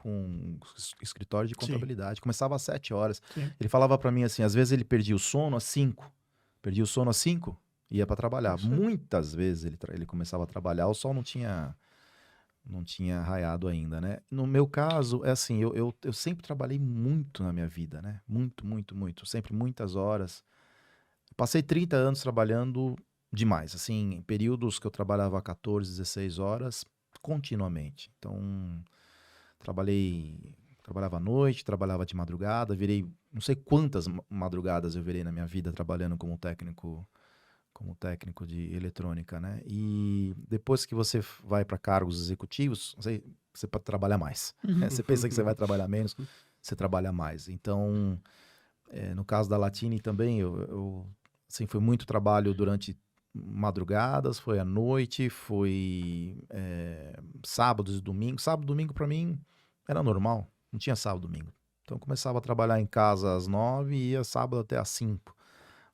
escritório de contabilidade. Sim. Começava às 7 horas. Sim. Ele falava para mim assim, às vezes ele perdia o sono às 5. Perdia o sono às 5, ia para trabalhar. Muitas vezes ele começava a trabalhar, o sol não tinha não tinha raiado ainda, né? No meu caso, é assim, eu sempre trabalhei muito na minha vida, né? Muito, muito, muito. Sempre muitas horas. Passei 30 anos trabalhando demais, assim, em períodos que eu trabalhava 14, 16 horas continuamente. Então, trabalhava à noite, trabalhava de madrugada, virei, não sei quantas madrugadas eu virei na minha vida trabalhando como técnico de eletrônica, né? E depois que você vai para cargos executivos, você pode trabalhar mais. Uhum. Você pensa que você vai trabalhar menos, você trabalha mais. Então, no caso da Latini também, assim, foi muito trabalho durante madrugadas, foi à noite, foi sábados e domingos. Sábado e domingo para mim era normal, não tinha sábado e domingo. Então eu começava a trabalhar em casa às 9 e ia sábado até às 5.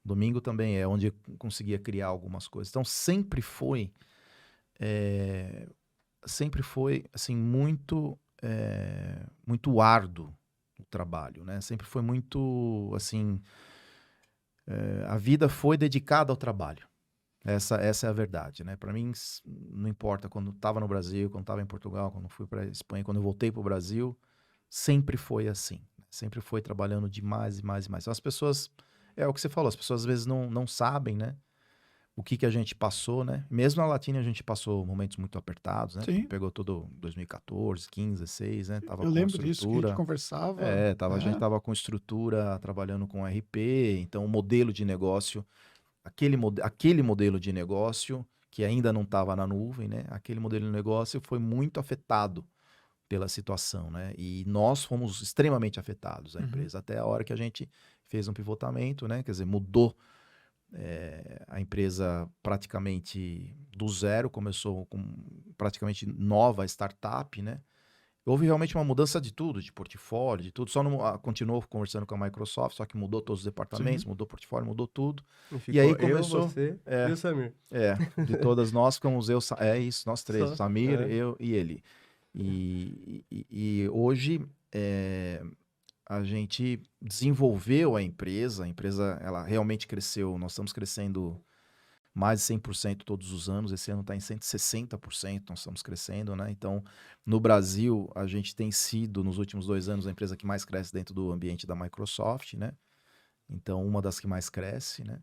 Domingo também é onde eu conseguia criar algumas coisas. Então sempre foi assim muito muito árduo o trabalho, né? Sempre foi muito assim, a vida foi dedicada ao trabalho. Essa é a verdade, né? Para mim não importa quando estava no Brasil, quando estava em Portugal, quando fui para Espanha, quando eu voltei para o Brasil, sempre foi assim. Sempre foi trabalhando demais, demais, demais. Então as pessoas, é o que você falou, as pessoas às vezes não sabem, né? O que a gente passou, né? Mesmo na Latina a gente passou momentos muito apertados, né? Sim. Pegou todo 2014, 15, 16, né? Tava Eu com lembro disso, que a gente estrutura. conversava. A gente tava com estrutura, trabalhando com RP, então o modelo de negócio, aquele modelo de negócio que ainda não estava na nuvem, né? Aquele modelo de negócio foi muito afetado pela situação, né? E nós fomos extremamente afetados, a empresa, até a hora que a gente fez um pivotamento, né? Quer dizer, mudou a empresa praticamente do zero, começou com praticamente nova startup, né? Houve realmente uma mudança de tudo, de portfólio, de tudo. Só não continuou conversando com a Microsoft, só que mudou todos os departamentos, mudou o portfólio, mudou tudo. E aí começou... eu, você e o Samir. de todas nós ficamos nós três, Só, o Samir, eu e ele. E hoje a gente desenvolveu a empresa ela realmente cresceu, nós estamos crescendo mais de 100% todos os anos, esse ano está em 160%, nós estamos crescendo, né? Então, no Brasil, a gente tem sido, nos últimos 2 anos, a empresa que mais cresce dentro do ambiente da Microsoft, né? Então, uma das que mais cresce, né?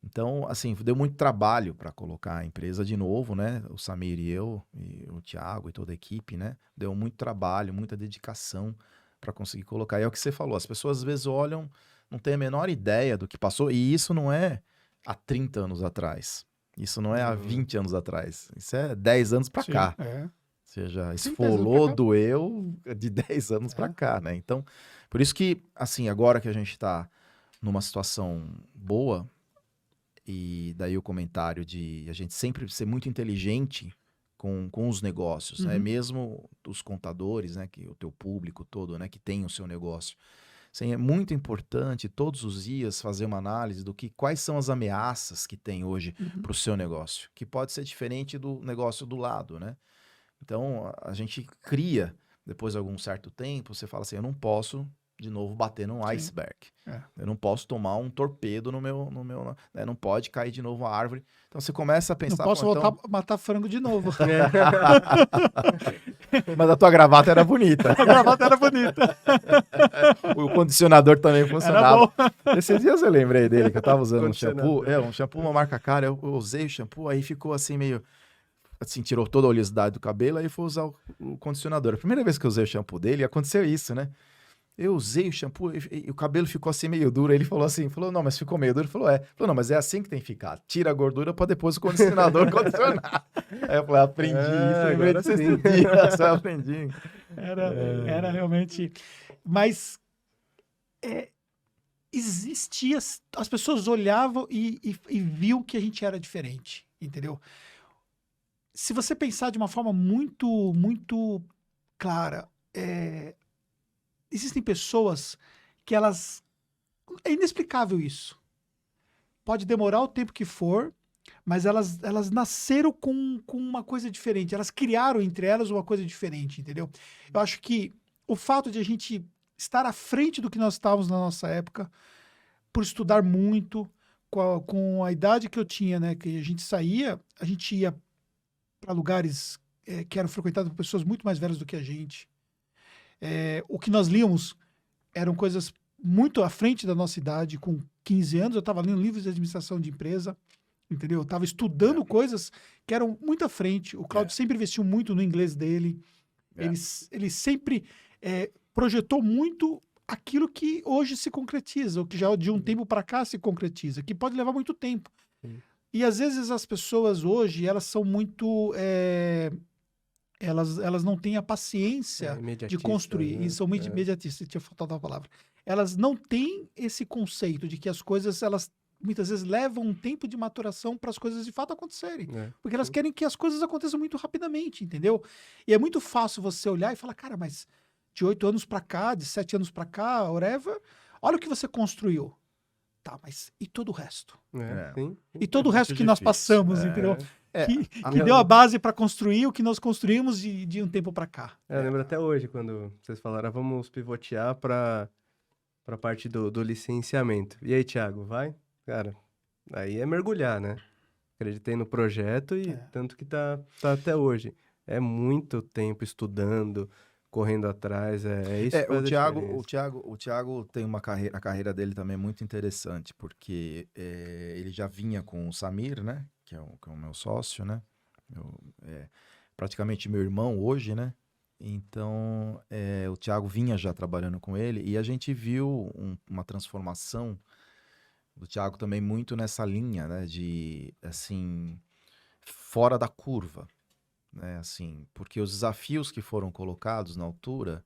Então, assim, deu muito trabalho para colocar a empresa de novo, né? O Samir e eu, e o Thiago e toda a equipe, né? Deu muito trabalho, muita dedicação para conseguir colocar. E é o que você falou, as pessoas às vezes olham, não têm a menor ideia do que passou, e isso não é há 30 anos atrás. Isso não é há 20 anos atrás. Isso é 10 anos para cá. Ou seja, esfolou, doeu de 10 anos para cá, né? Então, por isso que, assim, agora que a gente está numa situação boa, e daí o comentário de a gente sempre ser muito inteligente com os negócios, né? Mesmo os contadores, né? Que o teu público todo, né? Que tem o seu negócio. Assim, é muito importante todos os dias fazer uma análise quais são as ameaças que tem hoje para o seu negócio, que pode ser diferente do negócio do lado, né? Então, a gente cria, depois de algum certo tempo, você fala assim, eu não posso, de novo, bater num iceberg. Eu não posso tomar um torpedo no meu né? Não pode cair de novo a árvore. Então, você começa a pensar... Não posso voltar a matar frango de novo. Mas a tua gravata era bonita. A gravata era bonita. O condicionador também funcionava. Esses dias eu lembrei dele, que eu tava usando um shampoo, uma marca cara, eu usei o shampoo, aí ficou assim meio... Assim, tirou toda a oleosidade do cabelo, aí foi usar o condicionador. A primeira vez que eu usei o shampoo dele, aconteceu isso, né? Eu usei o shampoo e o cabelo ficou assim meio duro. Aí ele falou, não, mas ficou meio duro. Ele falou, Falou, não, mas é assim que tem que ficar. Tira a gordura para depois o condicionador condicionar. Aí eu falei, aprendi isso. Agora sim. Só aprendi. Era realmente... Mas existia... As pessoas olhavam e viam que a gente era diferente, entendeu? Se você pensar de uma forma muito, muito clara, existem pessoas que elas... É inexplicável isso. Pode demorar o tempo que for, mas elas nasceram com uma coisa diferente. Elas criaram entre elas uma coisa diferente, entendeu? Eu acho que o fato de a gente estar à frente do que nós estávamos na nossa época, por estudar muito, com a idade que eu tinha, né? Que a gente saía, a gente ia para lugares que eram frequentadas por pessoas muito mais velhas do que a gente. O que nós líamos eram coisas muito à frente da nossa idade. Com 15 anos, eu estava lendo livros de administração de empresa, entendeu? Eu estava estudando coisas que eram muito à frente. O Cláudio sempre investiu muito no inglês dele. Ele sempre projetou muito aquilo que hoje se concretiza, o que já de um tempo para cá se concretiza, que pode levar muito tempo. E às vezes as pessoas hoje, elas são muito... Elas não têm a paciência de construir. Né? E são muito imediatistas, tinha faltado a palavra. Elas não têm esse conceito de que as coisas, elas muitas vezes levam um tempo de maturação para as coisas de fato acontecerem. Porque elas querem que as coisas aconteçam muito rapidamente, entendeu? E é muito fácil você olhar e falar, cara, mas de 8 anos para cá, de 7 anos para cá, whatever, olha o que você construiu. Tá, mas e todo o resto? Sim. E todo o resto que nós passamos, entendeu? Que deu a base para construir o que nós construímos de um tempo para cá. Eu lembro até hoje, quando vocês falaram, vamos pivotear para a parte do licenciamento. E aí, Thiago, vai? Cara, aí é mergulhar, né? Acreditei no projeto e tanto que tá até hoje. É muito tempo estudando, correndo atrás, isso que faz o Thiago tem uma carreira, a carreira dele também é muito interessante, porque ele já vinha com o Samir, né? Que é o meu sócio, né? Praticamente meu irmão hoje, né? Então, o Thiago vinha já trabalhando com ele e a gente viu uma transformação do Thiago também muito nessa linha, né? De, assim, fora da curva, né? Assim, porque os desafios que foram colocados na altura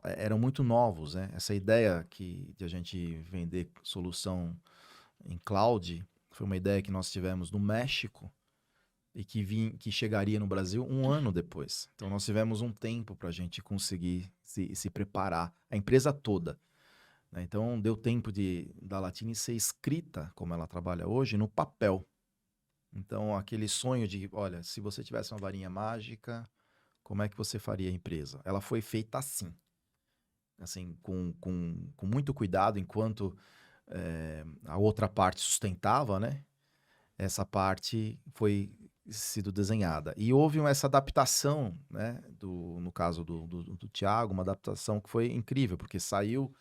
eram muito novos, né? Essa ideia de a gente vender solução em cloud foi uma ideia que nós tivemos no México e que chegaria no Brasil um ano depois. Então, nós tivemos um tempo para a gente conseguir se preparar, a empresa toda, né? Então, deu tempo da Latini ser escrita, como ela trabalha hoje, no papel. Então, aquele sonho de, olha, se você tivesse uma varinha mágica, como é que você faria a empresa? Ela foi feita assim com muito cuidado, enquanto a outra parte sustentava, né? Essa parte foi sido desenhada. E houve essa adaptação, né? No caso do Thiago, uma adaptação que foi incrível, porque saiu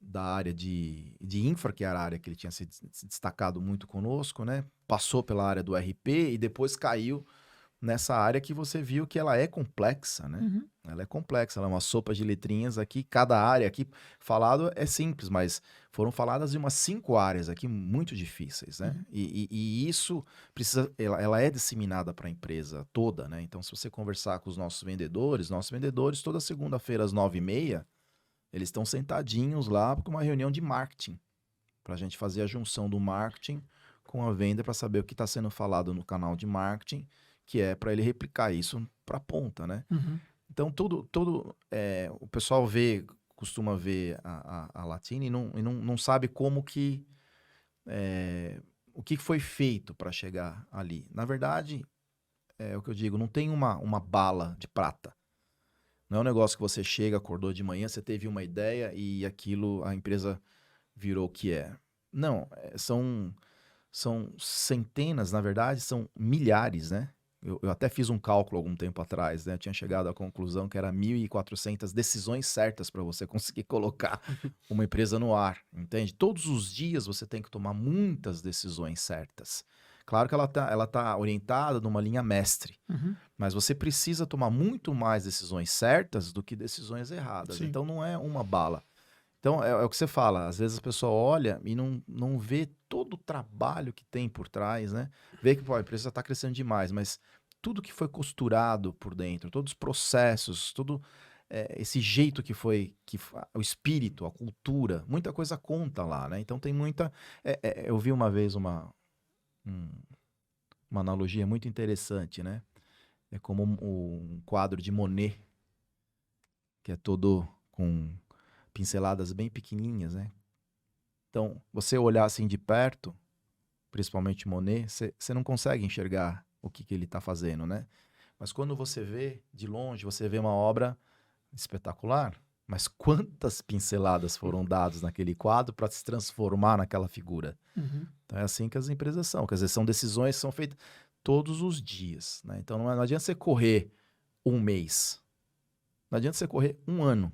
da área de infra, que era a área que ele tinha se destacado muito conosco, né? Passou pela área do RP e depois caiu nessa área que você viu que ela é complexa, né? Uhum. Ela é complexa, ela é uma sopa de letrinhas aqui, cada área aqui falado é simples, mas foram faladas de umas 5 áreas aqui muito difíceis, né? E isso precisa, ela é disseminada para a empresa toda, né? Então, se você conversar com os nossos vendedores toda segunda-feira às 9h30, eles estão sentadinhos lá com uma reunião de marketing, para a gente fazer a junção do marketing com a venda para saber o que está sendo falado no canal de marketing, que é para ele replicar isso para a ponta, né? Uhum. Então, o pessoal costuma ver a Latini e não sabe como que... o que foi feito para chegar ali. Na verdade, é o que eu digo, não tem uma bala de prata. Não é um negócio que você chega, acordou de manhã, você teve uma ideia e aquilo, a empresa virou o que é. Não, são centenas, na verdade, são milhares, né? Eu até fiz um cálculo algum tempo atrás, né? Eu tinha chegado à conclusão que era 1.400 decisões certas para você conseguir colocar uma empresa no ar, entende? Todos os dias você tem que tomar muitas decisões certas. Claro que ela tá orientada numa linha mestre, mas você precisa tomar muito mais decisões certas do que decisões erradas. Sim. Então não é uma bala. Então é o que você fala, às vezes a pessoa olha e não vê todo o trabalho que tem por trás, né? Vê que a empresa está crescendo demais, mas tudo que foi costurado por dentro, todos os processos, todo esse jeito o espírito, a cultura, muita coisa conta lá, né? Então tem muita... eu vi uma vez uma analogia muito interessante, né? É como um quadro de Monet, que é todo com pinceladas bem pequenininhas, né? Então, você olhar assim de perto, principalmente Monet, você não consegue enxergar o que ele está fazendo, né? Mas quando você vê de longe, você vê uma obra espetacular, mas quantas pinceladas foram dadas naquele quadro para se transformar naquela figura? Então é assim que as empresas são, quer dizer, são decisões que são feitas todos os dias, né? Então não adianta você correr um mês. Não adianta você correr um ano.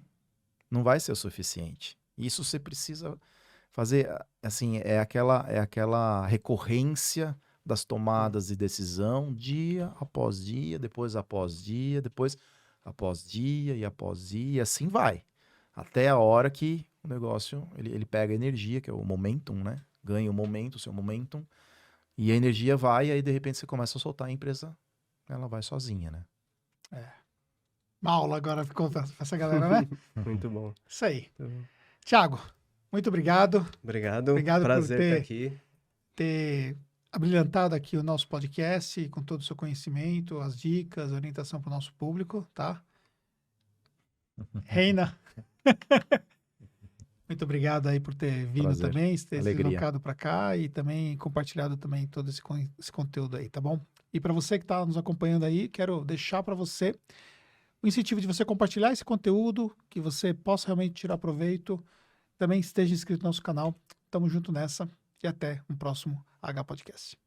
Não vai ser o suficiente. Isso você precisa fazer, assim, é aquela recorrência das tomadas de decisão, dia após dia, depois após dia, depois após dia e após dia, e assim vai. Até a hora que o negócio, ele pega energia, que é o momentum, né? Ganha o momento, o seu momentum, e a energia vai, e aí de repente você começa a soltar a empresa, ela vai sozinha, né? Uma aula agora ficou pra essa galera, né? Muito bom. Isso aí. Muito bom. Thiago, muito obrigado. Obrigado. Obrigado por Prazer estar aqui. ter abrilhantado aqui o nosso podcast com todo o seu conhecimento, as dicas, a orientação para o nosso público, tá? Reina, muito obrigado aí por ter vindo Prazer. também, ter se Alegria. deslocado para cá e também compartilhado também todo esse conteúdo aí, tá bom? E para você que está nos acompanhando aí, quero deixar para você o incentivo de você compartilhar esse conteúdo, que você possa realmente tirar proveito. Também esteja inscrito no nosso canal. Tamo junto nessa e até um próximo H Podcast.